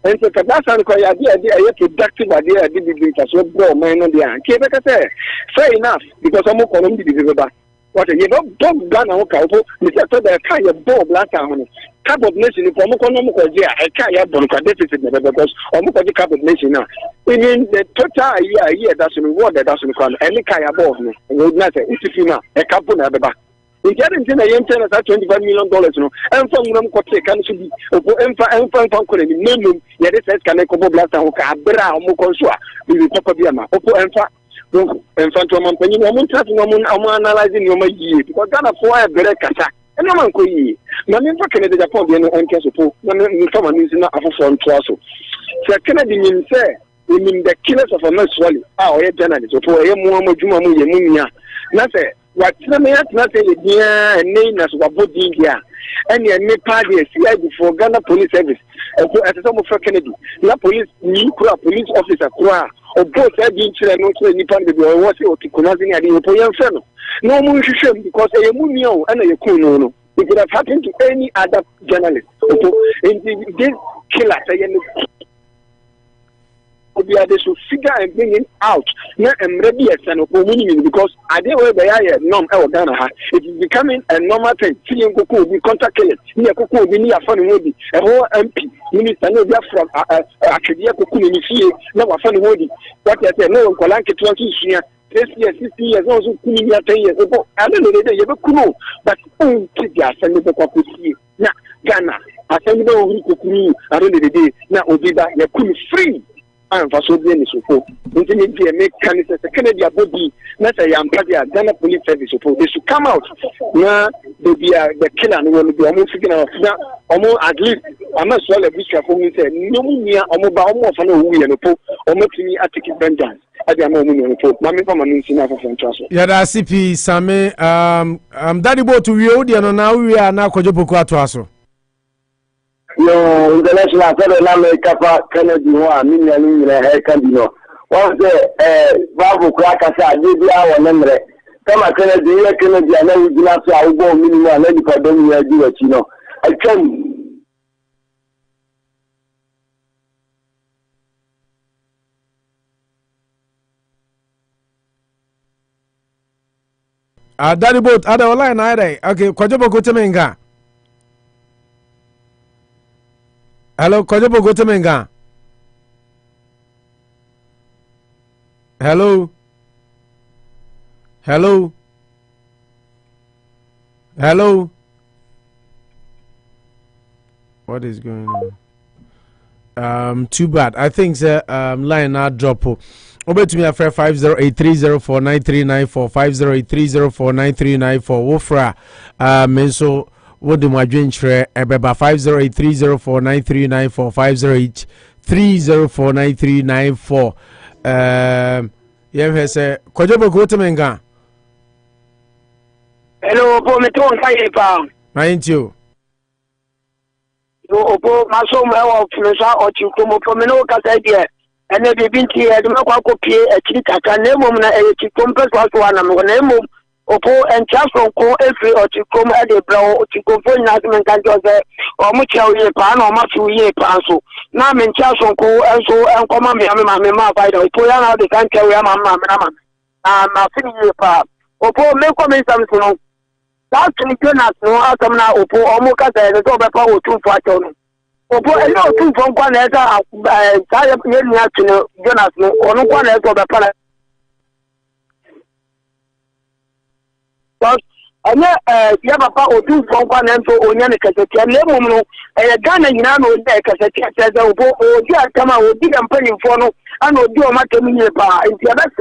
and and so that's an idea productive idea did be so broad man on the end. Fair enough, because I'm going to be what you don't gun our couple, Mr. the kind of ball black on carbon nation from economic idea, a kind of deficit because almost the carbon nation now. Within the total year doesn't reward that doesn't come any kind of ball, and would not say it's a couple of the in getting to $25 million, no, and from them could take can be and from minimum, yet it says can a couple blast and Cabra or Mokonsua, we will talk about Opo and Fa. And Phantom Company, I'm analyzing your year because Ghana for a better casa. And no one could ye. Mamma Canada Japan and Casopo, someone is not a phone trousseau. So Canadian say, we mean the killers of Ahmed Suale, our journalist, or a Muhammad Jumamu Yamunia. Nothing. What some not a dear name as Wabud India. And your party before Ghana Police Service. As some of Kennedy, the police, new police officer, or both have been children, no Nippon, or was it to Kunazin at the European Fellow. No more because a Munio and a Kuno. It could have happened to any other journalist. In this killer, they should figure and bring it out. Now I'm ready as an opinion because I didn't wear the norm Ghana. It is becoming a normal thing. Seeing Kuku be contacted. Near Kuku be near funny movie. A whole MP minister no from Atewa Forest. Now a funny movie. What I said, no Kolanke 20 years, 60 years, also 10 years ago. I don't know that you ever could, but oh, Tidia send the copy. Now Ghana, I send the Kuku. I don't know the day. Now Obiba, you could free. And for so many support. Intimate make candidates, a Canadian body, not a young party, Ghana Police Service support. They should come out. Yeah, they be the killer and will be almost figuring out almost at least. I'm not sure if we can say, no, near almost for no way and almost me at taking vengeance. I am no report. Mammy from a minister from Transfer. Yeah, that's CP, Sammy. Daddy Boat to Rio, and now we are now Agyapong. No, international federal Kappa Kennedy one million Candino. Once the Babu Krakasa, Libya or Nemre. Come a Kennedy, and then we do not say I will go minimum and then for them you do it, you know. I can. Daddy Boat, other online, okay, Agyapong Gotemenga. Hello, Agyapong Gotemenga. Hello. Hello. Hello. What is going on? Too bad. I think the line now drop. Over to me after 50830493945 50830493944. Wofra menso. What do my drink share? Ebeba 50830493945 50830493944. Yeah, say Agyapong Gotemenga. Hello, Opo Meton Kaipa. Mind you. Opo Maso Mewa Flusa or Chikumo Pomeno Casadia. And then Binti had Mako Pie, a Chitaka, Nemum, a Chicompes was one of Nemo. Opo and Chason call every or Chicom at the brow, Chicofo Nasman Canjose, or Mucho Yepan or Machu Yepanso. Now, in Chason call and so and come on, Mamma, by the Poyana, the country, Mamma, my Yepa. Opo, make comments something. That's the Jonas, no, Atom now, Opo, Amoaka-Atta, the power 2 for Opo, and no 2 from one as a Jonas, no, or no one as of the planet. And you have a power 2 from one and so on Yanaka, and Lemono, and a gun and Yano, says, oh, dear, come out, big and penny for no, and no do a matter in your bar, and the other.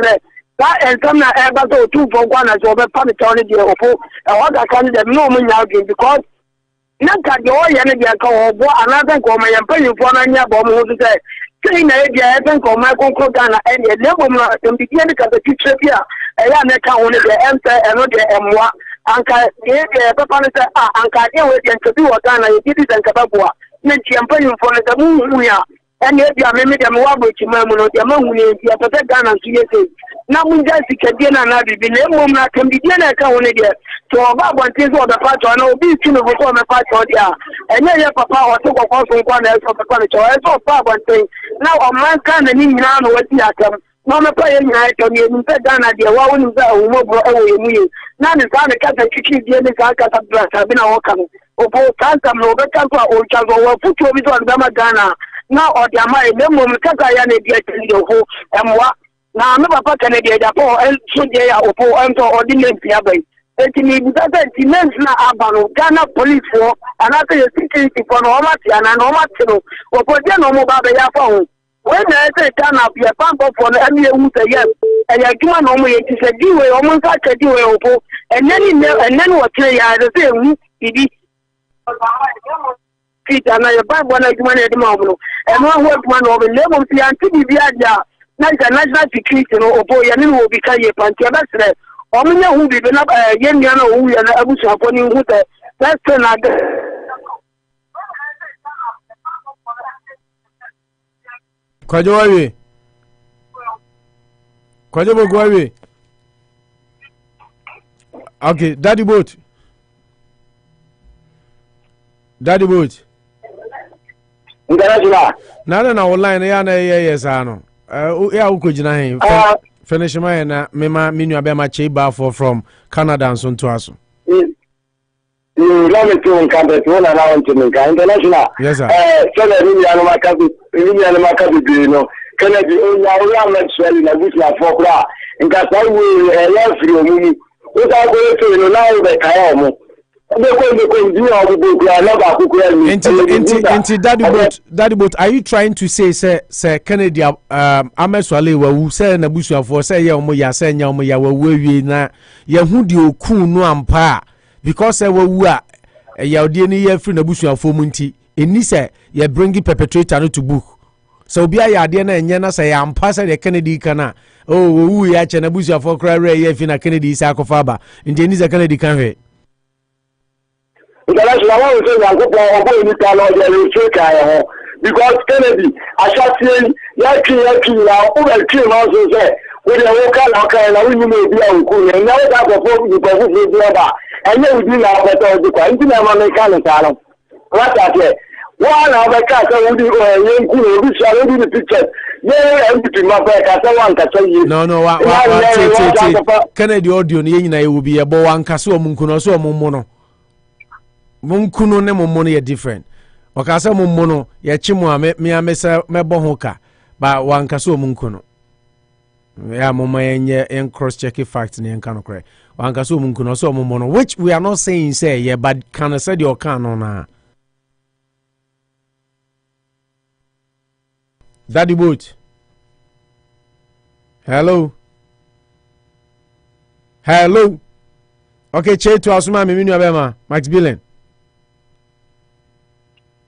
And some ever go 2 from one as over Pamitoni, the Opo, and what I can the moment now because not that the oil energy or another come and pay you for an bomb who say, saying I think of my concordana and a level can begin to the future here. I am a count the answer and not the M1. Anka, Papa said, Anka, you to do a Ghana, you did it and Kababua. Make you paying for the moon. and if you are maybe the Mwabo Chimamuno, the Mamuni, the Apatha Ghana, now we just can not be the name of can be dinner account there. So about one thing for the part on all these two of the part on there. And then your papa or took a person one else of the furniture. I saw one thing. Now a man can and in now what the atom. Mama playing night on the Ghana, the one who's away. Now the kind of cat that you keep the other brass have been all coming. Opo Tantam no better for old child or put you on Ghana. Now or the Amai, no moment, Katayana, the whole and what. Now, I'm not a Canadian, and so they are ordinance. It means that the men's Abano, Ghana police war, and after the security for Nomati and Anomatino, or for General Baba. When I say turn up your pump up for the Amoako-Atta, yes, and I give an only to say, do it almost like a duo, and then what say I the same, and I buy one like money at the moment, and one work one over level 3 until the national security no boy and will become a panty. That's right. Omnia who be up a young who and Abusa upon you with a that's another. Kwajowawe. Kwajowawe. Okay, Daddy Boat. Nana na online ya na yes ano. Yeah, uko jina hii. Finish my na mema minu abema cheba for from Canada and so to us. Let me to campus one around to international. Yes, sir. So that Amoako-Atta, you know, Kennedy, Ahmed Suale na Busia for Kra. In Kasai we left you muni. What are going to know now the Kayamo? Daddy boat, are you trying to say Kennedy Ahmed Suale wa say na Busia for say ya omo ya say nya omo ya wa wi na ya hu di oku no ampa because say wa wu a ya odi ni ya free na Busia for mu nti eni say ya bring perpetrator no to book so obi ya ade na enye na say ya ampa say Kennedy kana oh wu ya che na Busia for kra re ya fi na Kennedy say akofa ba nti eni say Kennedy kan he international because Kennedy, I shall say, Yaki now, over kill also say, with a local and we may be a and now that the and then we do now better the American. What I say, one of the cats will be young, which I will be the picture. Yeah, everything my back, I say one can say, no, Kennedy audio, you will be a bow and Casso Munkuno, so Momono. Munkuno ne momono ye different. Wakasa momono ye chimu me amesa mebo hoka ba wankaso munkuno. Ya mama yenye en cross check facts ne en kano kre. Wankaso munkuno so momono which we are not saying say yeah but can say the okano na. Daddy Boat. Hello. Okay, che to asuma me minu abema Max Billen.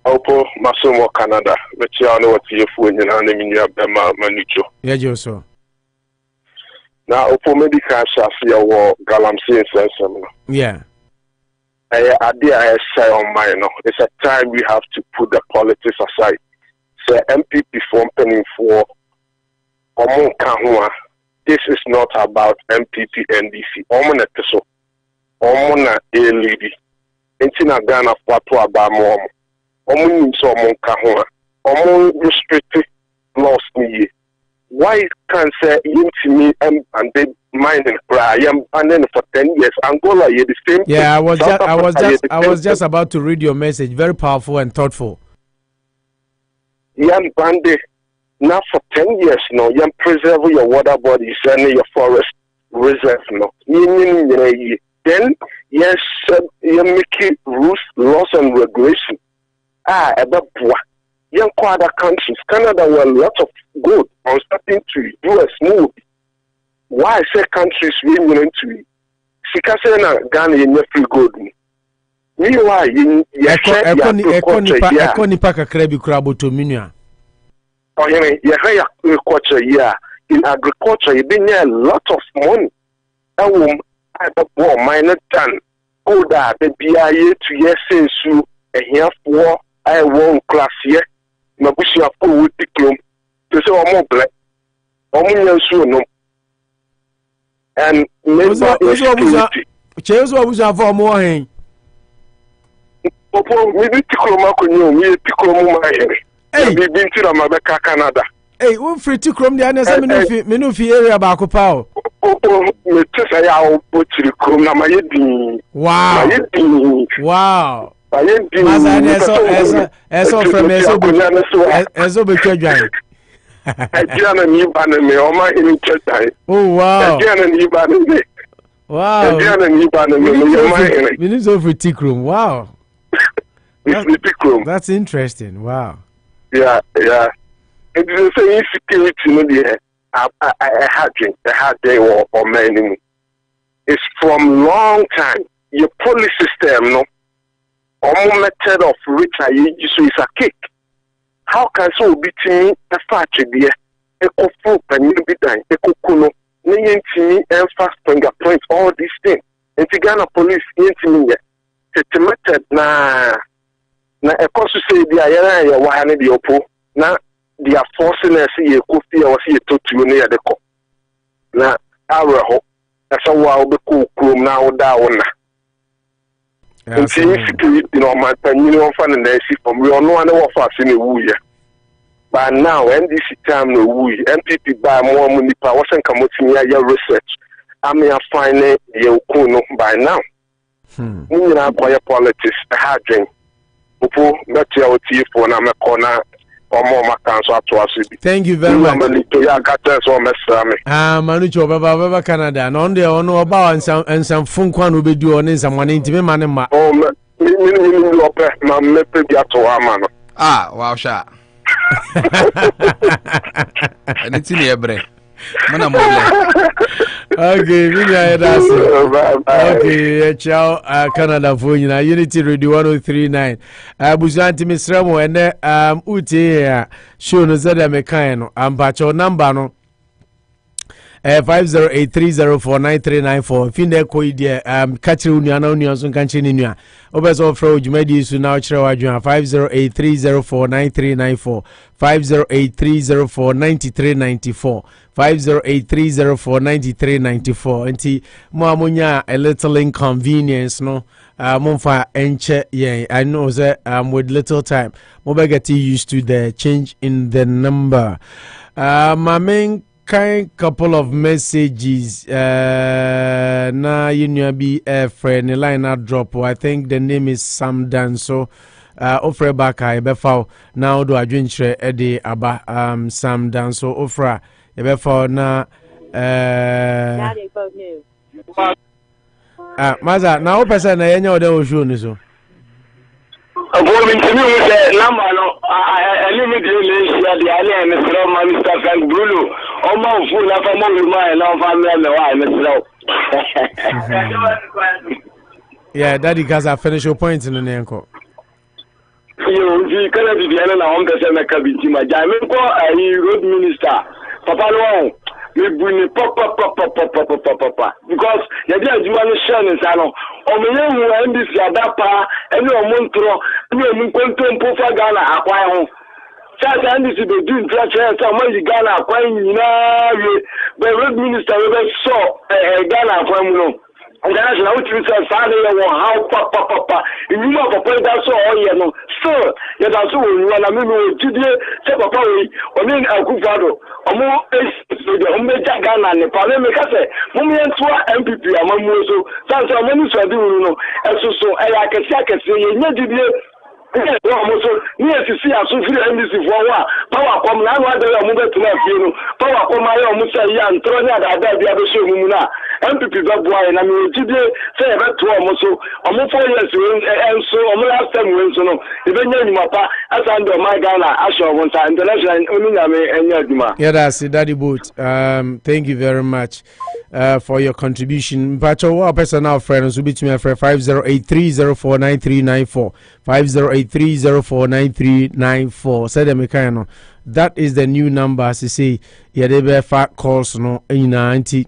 Opo Masomo Canada, Mechiano what you food in Anemia Bema Manucho. Yeah, you so. Now, Opo Medical Shafia war Galamsey and yeah. I say on mine. It's a time we have to put the politics aside. So MPP for penning for Omo Kahua. This is not about MPP NDC. Omona Teso. Omona A lady. Intina Ghana Fatwa Bamom. Omun so mon kahua. Omun restricted laws me. Why can't say me and they mining cry? I am banning for 10 years. Angola, you the same. Yeah, I was just about to read your message. Very powerful and thoughtful. Yam bande now for 10 years no. Yam preserve your water bodies and your forest reserve no. Then yes, you make rules, laws and regulation. About young other countries, Canada were a lot of good on starting to do a smooth. Why say countries we willing to Sikasena Ghana in free good. Meanwhile, in Ekoni Paka Krebi Krabo to Minia. Oh, yeah, agriculture, yeah. In agriculture, you've been a lot of money. A woman at the war, minor done. Go that the BIA to yes, so a here for I won't class here. mabusia ko wo tikrom to say omo ble omo nyansu no and member chezo abuja for omo hen opo mi tikrom akonyo mi tikrom ma here bi ntira ma be ka Canada wo free tikrom dia na say me fi area ba ko pa o me tsa ya o tikrom na ma yedin wow eso from eso be twadwan Ajana ni ba na me o ma in twadwan oh wow Ajana ni ba na me wow Ajana ni ba na me o ma in minutes of tikrom wow Tikrom that's interesting wow yeah it is a insecurity no there I had day or many it's from long time your policy system no method of which I use is a kick. How can so be to me a factory there? A coffee and you be done, a cocono, near to me and fast fingerprint, all these things. And to Ghana police into me, it's a method na a cost to say the Ayana, why the Opo, now they are forcing us a coffee or see a to near the cop. Now, our hope, that's a while the cool now down. And see security, my opinion and they see from we all know and what fast in a woo. But now, NDC time no woo, MPP buy more money power wasn't come to me your research. I may find it your kuno by now. You know, by politics, the hard drink. Upo, that's your tea for an corner or more council to us. Thank you very much. Manucho Baba Canada, and on the honor about and some phone quan will be doing someone intimate man. Oh, wow, sha. And it's in the break. Okay, okay, ciao, Canada for you. Unity Radio 1039. Buzanti Misramo and Uti show no Zada Mekano. Pacho number no 50830493994. Finde ko idea catch union so kan chini nua. Obeso fro jumadi su na chire wadwan 50830493994 50830499394 50830499394 nti mo amunya a little inconvenience no monfa enche yen I know that with little time mo be get used to the change in the number my main kind couple of messages na you be a friend line na drop I think the name is Sam Danso ofre baka ebefa now do adwenchre ede aba Sam Danso ofra ebefa na maza na o pesa na yenya ode o show ni so abo mi timi o se number no ali mi de le sia de ali en sro ma Mr. Frank Bruno o ma fu na fa mo mi ma na fa mi na wa en sro yeah daddy gaza finish your point in the enko you vi kala bi biana na on pesa na kabiti ma ja mi ko ai road minister papa lo me buni papa because ya dia juma no share ni sa no o me hu NDC adapa eni o montro ni o mun konto mpofa Ghana akwan ho sasa NDC be do introduction sa mo yi Ghana akwan nyina we be road minister we be so Ghana akwan mu no international which is father you how papa you know papa that so all you know so you that so you na me no jide say papa we oni Akufo-Addo omo the ombeja Ghana ne pa me ka say mo me ntoa MPP amamu so sanso mo ni so di wuru no eso so e ya kesi ye nya jide ni esisi asufiri NDC for wa power kom na wa da mo betu na fie no power kom ayo mo say ya ntro ni ada bia be so mu na MPP go boy na me jide say e betu mo so omo 4 years enso omo last time we so no e be nya nyuma pa asando my Ghana asho wonta international onunya me enya duma yeah that's Daddy Boat thank you very much for your contribution. Pacho wa personal friends will be to me for 50830493994 50830493994 said them kind that is the new number as you say yeah they be fat calls no in 90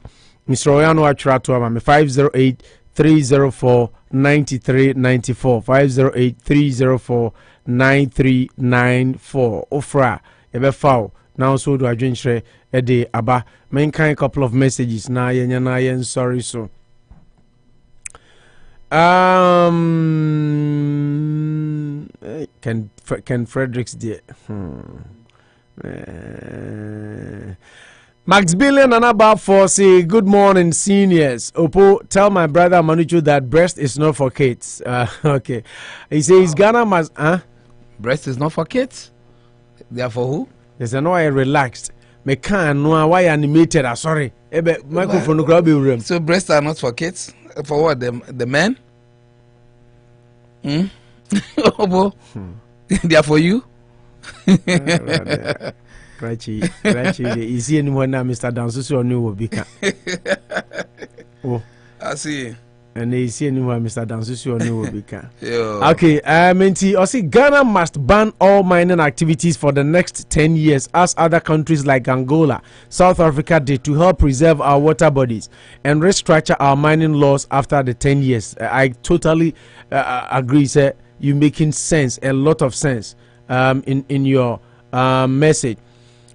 Mr. Oyano attract to am 508 508-304-9394. 508-304-9394. Ofra, Ebefow. Now so do I drink Ede Aba. Main kind a couple of messages. Na yen sorry so. Can Fredericks dear. Max Billion and about for say good morning seniors. Opo, tell my brother Manuchu that breast is not for kids. Okay. He says Ghana must breast is not for kids. They are for who? Yes, I know I relaxed. Me can't know why animated. Sorry. Microphone grab your room. So breasts are not for kids? For what? The men? Opo. They are for you? Cratchy. Is he anyone now, Mr. Dansusu or new Bika? Oh, I see. And they see anyone, Mr. Dansusu or new Bika. Okay, Menti, I see Ghana must ban all mining activities for the next 10 years, as other countries like Angola, South Africa did, to help preserve our water bodies and restructure our mining laws after the 10 years. I totally agree, sir. You're making sense, a lot of sense in your message.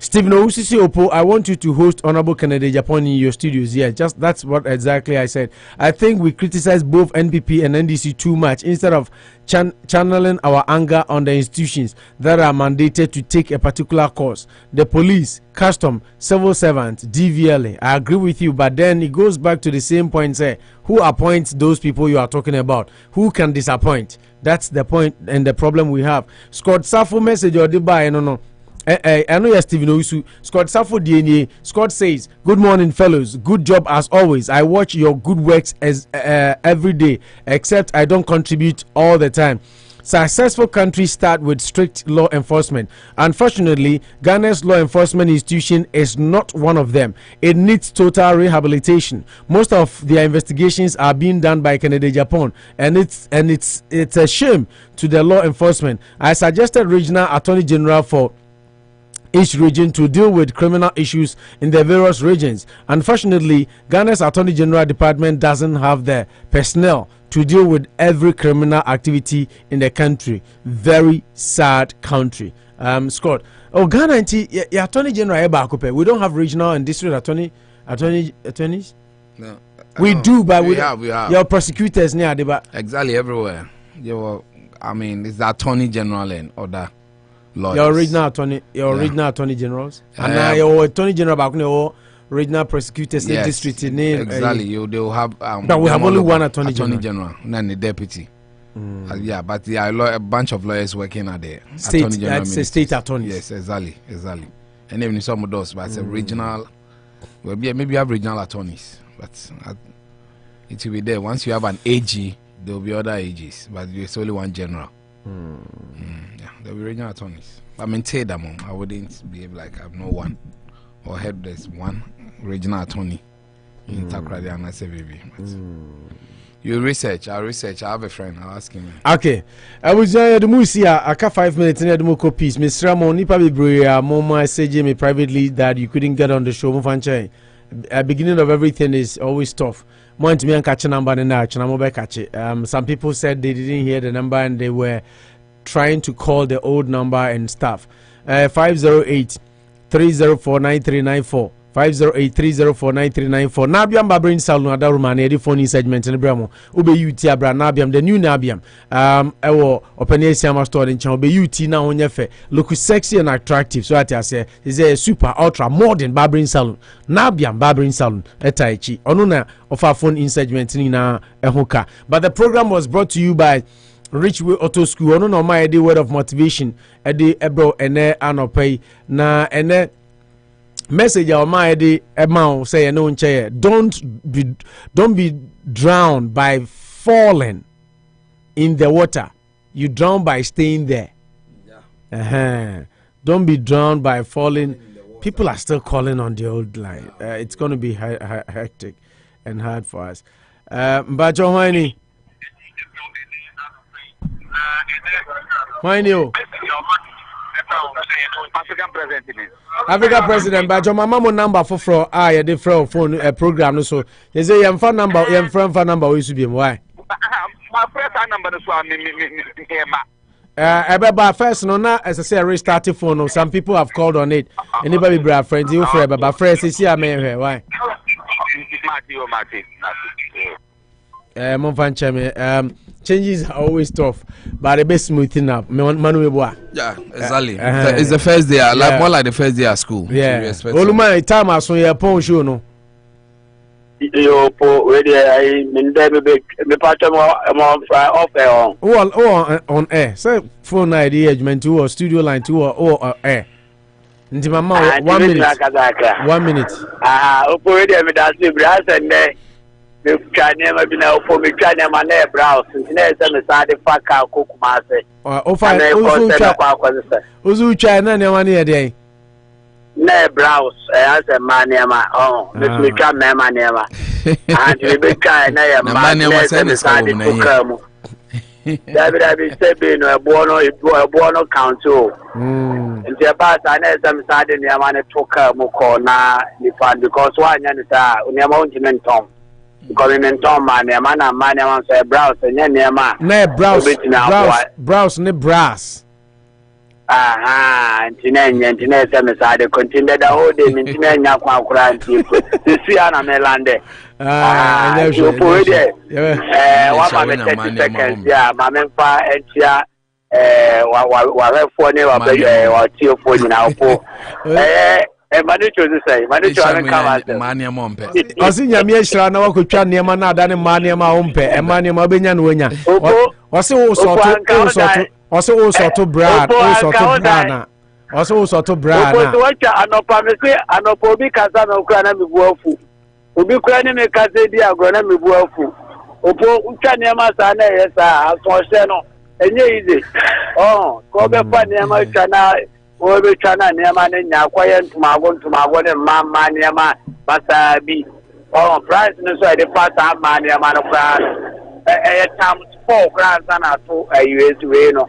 Stephen Owusisi Opo, I want you to host Honorable Kennedy Agyapong in your studios. Yeah, just that's what exactly I said. I think we criticize both NPP and NDC too much instead of channeling our anger on the institutions that are mandated to take a particular course. The police, custom, civil servants, DVLA. I agree with you, but then it goes back to the same point. Say, who appoints those people you are talking about? Who can disappoint? That's the point and the problem we have. Scott Safo message or Dubai, no. I know you're Stephen Owusu. Scott Safo DNA. Scott says, good morning, fellows. Good job as always. I watch your good works as every day, except I don't contribute all the time. Successful countries start with strict law enforcement. Unfortunately, Ghana's law enforcement institution is not one of them. It needs total rehabilitation. Most of their investigations are being done by Kennedy Agyapong, and it's a shame to the law enforcement. I suggested regional attorney general for each region to deal with criminal issues in the various regions. Unfortunately, Ghana's Attorney General Department doesn't have the personnel to deal with every criminal activity in the country. Very sad country. Scott, Ghana, Attorney General, we don't have regional and district attorneys. No, we do, but we have. Your prosecutors near the exactly everywhere. It's the Attorney General and other lawyers. Your original attorney generals, and your attorney general back or regional prosecutors in district name. Exactly, they will have. But we have only one attorney general and the deputy. But there are a bunch of lawyers working at the attorney general. State attorneys. Yes, exactly. And even some of those, but it's a regional. Well, maybe you have regional attorneys, but it will be there. Once you have an AG, there will be other AGs, but there's only one general. There will be regional attorneys. I maintain them. I wouldn't behave like I have no one or head. There's one regional attorney in Takrady and I say baby. You research. I have a friend. I'll ask him. Okay. I was the Musia. I got 5 minutes in the Moko piece. Miss Ramon, Nipa Bibria, Moma said me privately that you couldn't get on the show. Beginning of everything is always tough. Want me and catch a number and now catch it. Some people said they didn't hear the number and they were trying to call the old number and stuff. 508-304-9394. 508-304-9394. Nabiam Babrin Salon Adarumani edi phone segment in Bramo. Ube UT Abra Nabiam, the new Nabiam. Ewo Open Siama store in Chan. Ube UT na onyefe. Look sexy and attractive. So I say is a super ultra modern Babrin Salon. Nabiam Babrin Salon. Etaichi. Onuna of our phone in segment in Ehoka. But the program was brought to you by Richway Auto School. Ono no my word of motivation. Edi Ebro ene Anopa na ene message our mind amount say no chair. Don't be drowned by falling in the water. You drown by staying there. Don't be drowned by falling. People are still calling on the old line. It's going to be hectic and hard for us. Mbacho Whiny. African president. African president, but your mama number for a different phone program. So you say your phone number, your friend phone number. We should be why. My first number is one. First, no, not as I say, restarted phone. Some people have called on it. Anybody be a friend, you friend, but first, is here, man. Why? Changes are always tough, but the best smoothing up. Yeah, exactly. It's the first day, like more like the first day at school. Yeah. All my time I saw your phone show, no. You put I mean, me part of off air on air. Say phone idea, to or studio line to or air. Into my mouth 1 minute. 1 minute. Operated with us, brass and me try never been out for me try never near browse. And there's a side of fuck out cook master. Uzu China, no one here day. Ne browse as a man near my own. Me try my near my. And we be trying near my man decided to come. David, I be stepping a buono council. And the past, I know some side in the man took a mukona, because one is a mountain Tom. Because in Tom, man, wants a browse and then near my. Ne browse, ne brass. And Tinay, some side continued the whole day in Tinay, crying people. The Siana Melande. You put it. 1 seconds, yeah, Mamma and Chia, what for never or Tio for now. Manicho to say, Manicho come Mania Mompe. I see Yamisha now could try near Mana than Mania Mompe, and Mania Mabinian winner. Also to Brad, also to Brana. Also to Brad. Anopa Anopa Casano Cranami Wofu. Ubi Cranami Casadia Granami Wofu. Opo Uchaniama Sana, yes, I saw Seno, and easy. Oh, Kobe Paniama Chana, Obe Chana, Niaman, and Yaquayan to Magon, and Mamma Niama, Basabi. Oh, price no so the first time Maniaman of France. A time 4 grand to a US way, no.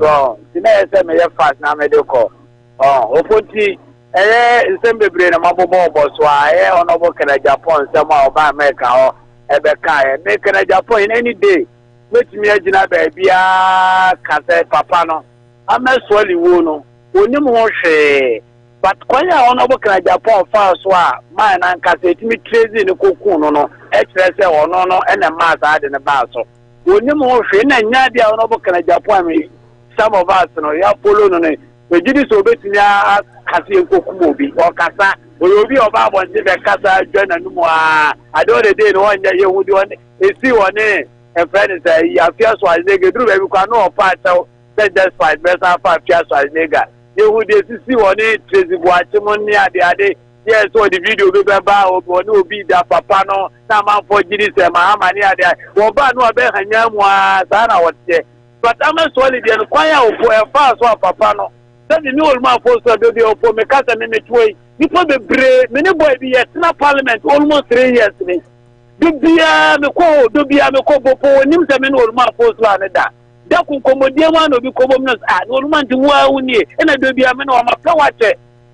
So, the next me fast now, medical. Oh, Opoti, Sembe brain, a mobile boss, why, Honorable Agyapong, somehow by America or Ebeka, make Agyapong in any day. Which me a Jina baby, Case Papano. Ahmed Suale Wono, Unimoshe. But when I Honorable Agyapong first, mine and Case me trace in the cocoon, no, HSL or no, and a mass ad in the basso. When you more and Nadia Honorable Agyapong, some of us, no, you have followed on it. We did this obey to ya Kasi Kokumobi or Casa, will be about one day Casa, John and Noa. I don't know the day one day you would want to see one name. And friend is a fierce was nigga, do every can know part out, then just 5 best 5 fierce was nigga. You would see one day, Tracy Watchmon near the other. Yes, so the video will be about no be that papa no, some man for Gidis and Mahamani there. Well, but no, I was Sana was there. But I'm a solid and quiet for a fast one, papa no. Then the new old man post a baby for me, cast a minute way. Before the brave, many boy be at Parliament almost 3 years. Do be a Meko, for him, the old man post one at that. That could come with the one of the common and old man to wow near, and I do be a man or my power.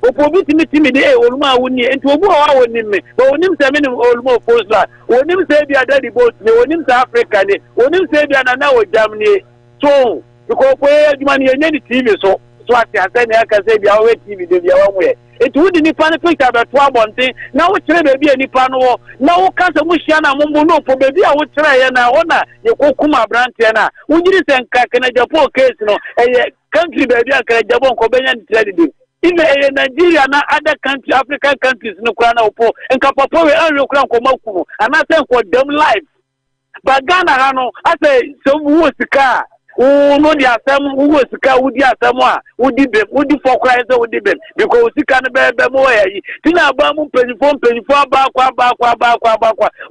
Opobi timi de oluma woni enti obu wa woni me but onim se me oluma opposla onim se bia daddy boat ne onim se Africa ne onim se bia na na wo Germany so because boy aduma ne yenye TV so ati ase ne aka se bia wo TV de bia wo we enti wodi nipa ne picture be to abonte na wo kire be bia nipa no wo na wo ka se mu hia na mombo no po be bia wo kire ye na wo na ye kokuma branche na wo jiri se nka Agyapong case no country be bia Agyapong ko benya trade. In Nigeria and other countries, African countries, no crown opo, and Kapapo, and no crown Komaku, and I think for them life. But Ghana, I say, so who was the car? Who know the assembly, who was the car, who the assembly, who did them, who did for Christ, who did them, because he can't bear them away. Tina Bamu, penny for back,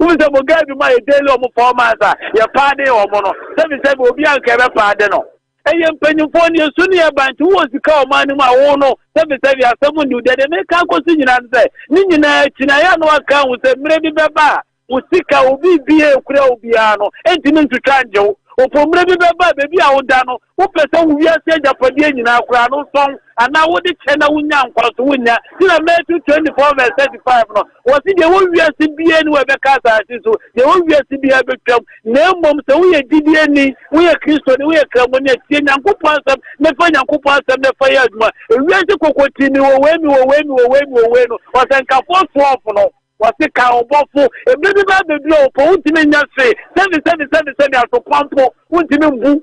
who is the Mogami, my daily for master, your party or mono, 77 will be a carry pardon. I am penny for your senior band who was the car man in my own. 77 are someone do that. They make a question and say, Nina, Chinayano account with a maybe Baba, Usika will be a Creobiano, and to Tranjo, opomre bi beba bebi a woda no wo pese wo wiase Agyapong nyina kura no son ana wo de chena wunya nkwaso wunya tina Matthew 24:35 no wo si de wo wiase bie ni we beka sa so de wo wiase bie betwam na mmom se wo ye didie ni wo ye Kristo ni wo ye kramo ni tie Nyankopɔn asɛm ne fa Nyankopɔn asɛm ne fa ye adwuma wiase kokoti ni wo we no wo senkafo 12 no wasi ka obofo ebi ba bebi opo untimi nya se seven atopampo untimi mbu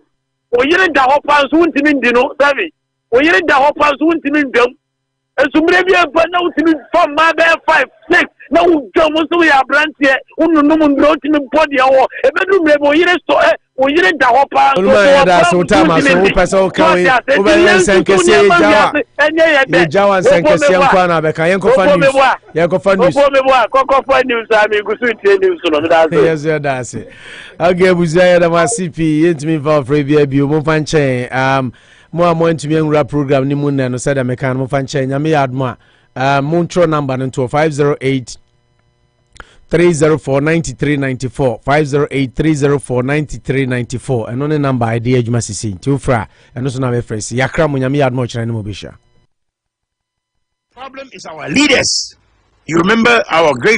oyire da hopa so untimi ndino seven oyire da hopa so untimi ndam esumre bi eba na untimi form ma be 5 6 na udwom so ya brantie ununum ndro untimi body awo ebedu mrebe oyire so oyire da hopa so so tama so pesa o kan o be senkese jawa senkese yankwa na be kan yankofa news kokofa news ami gusu tie news no me da say yes ya da say aga buzaya da masipi yentimi fa frabia bi o mo fa nchen mo ntimi nwura program ni mu na no say da me kan mo fa nchen nyame ya admo mo ntro number no 508 304-9394 508-304-9394 and on the number idea you must see to fra and also na me fresh yakra mo nyame admo chira ni mo besha. Problem is our leaders. You remember our great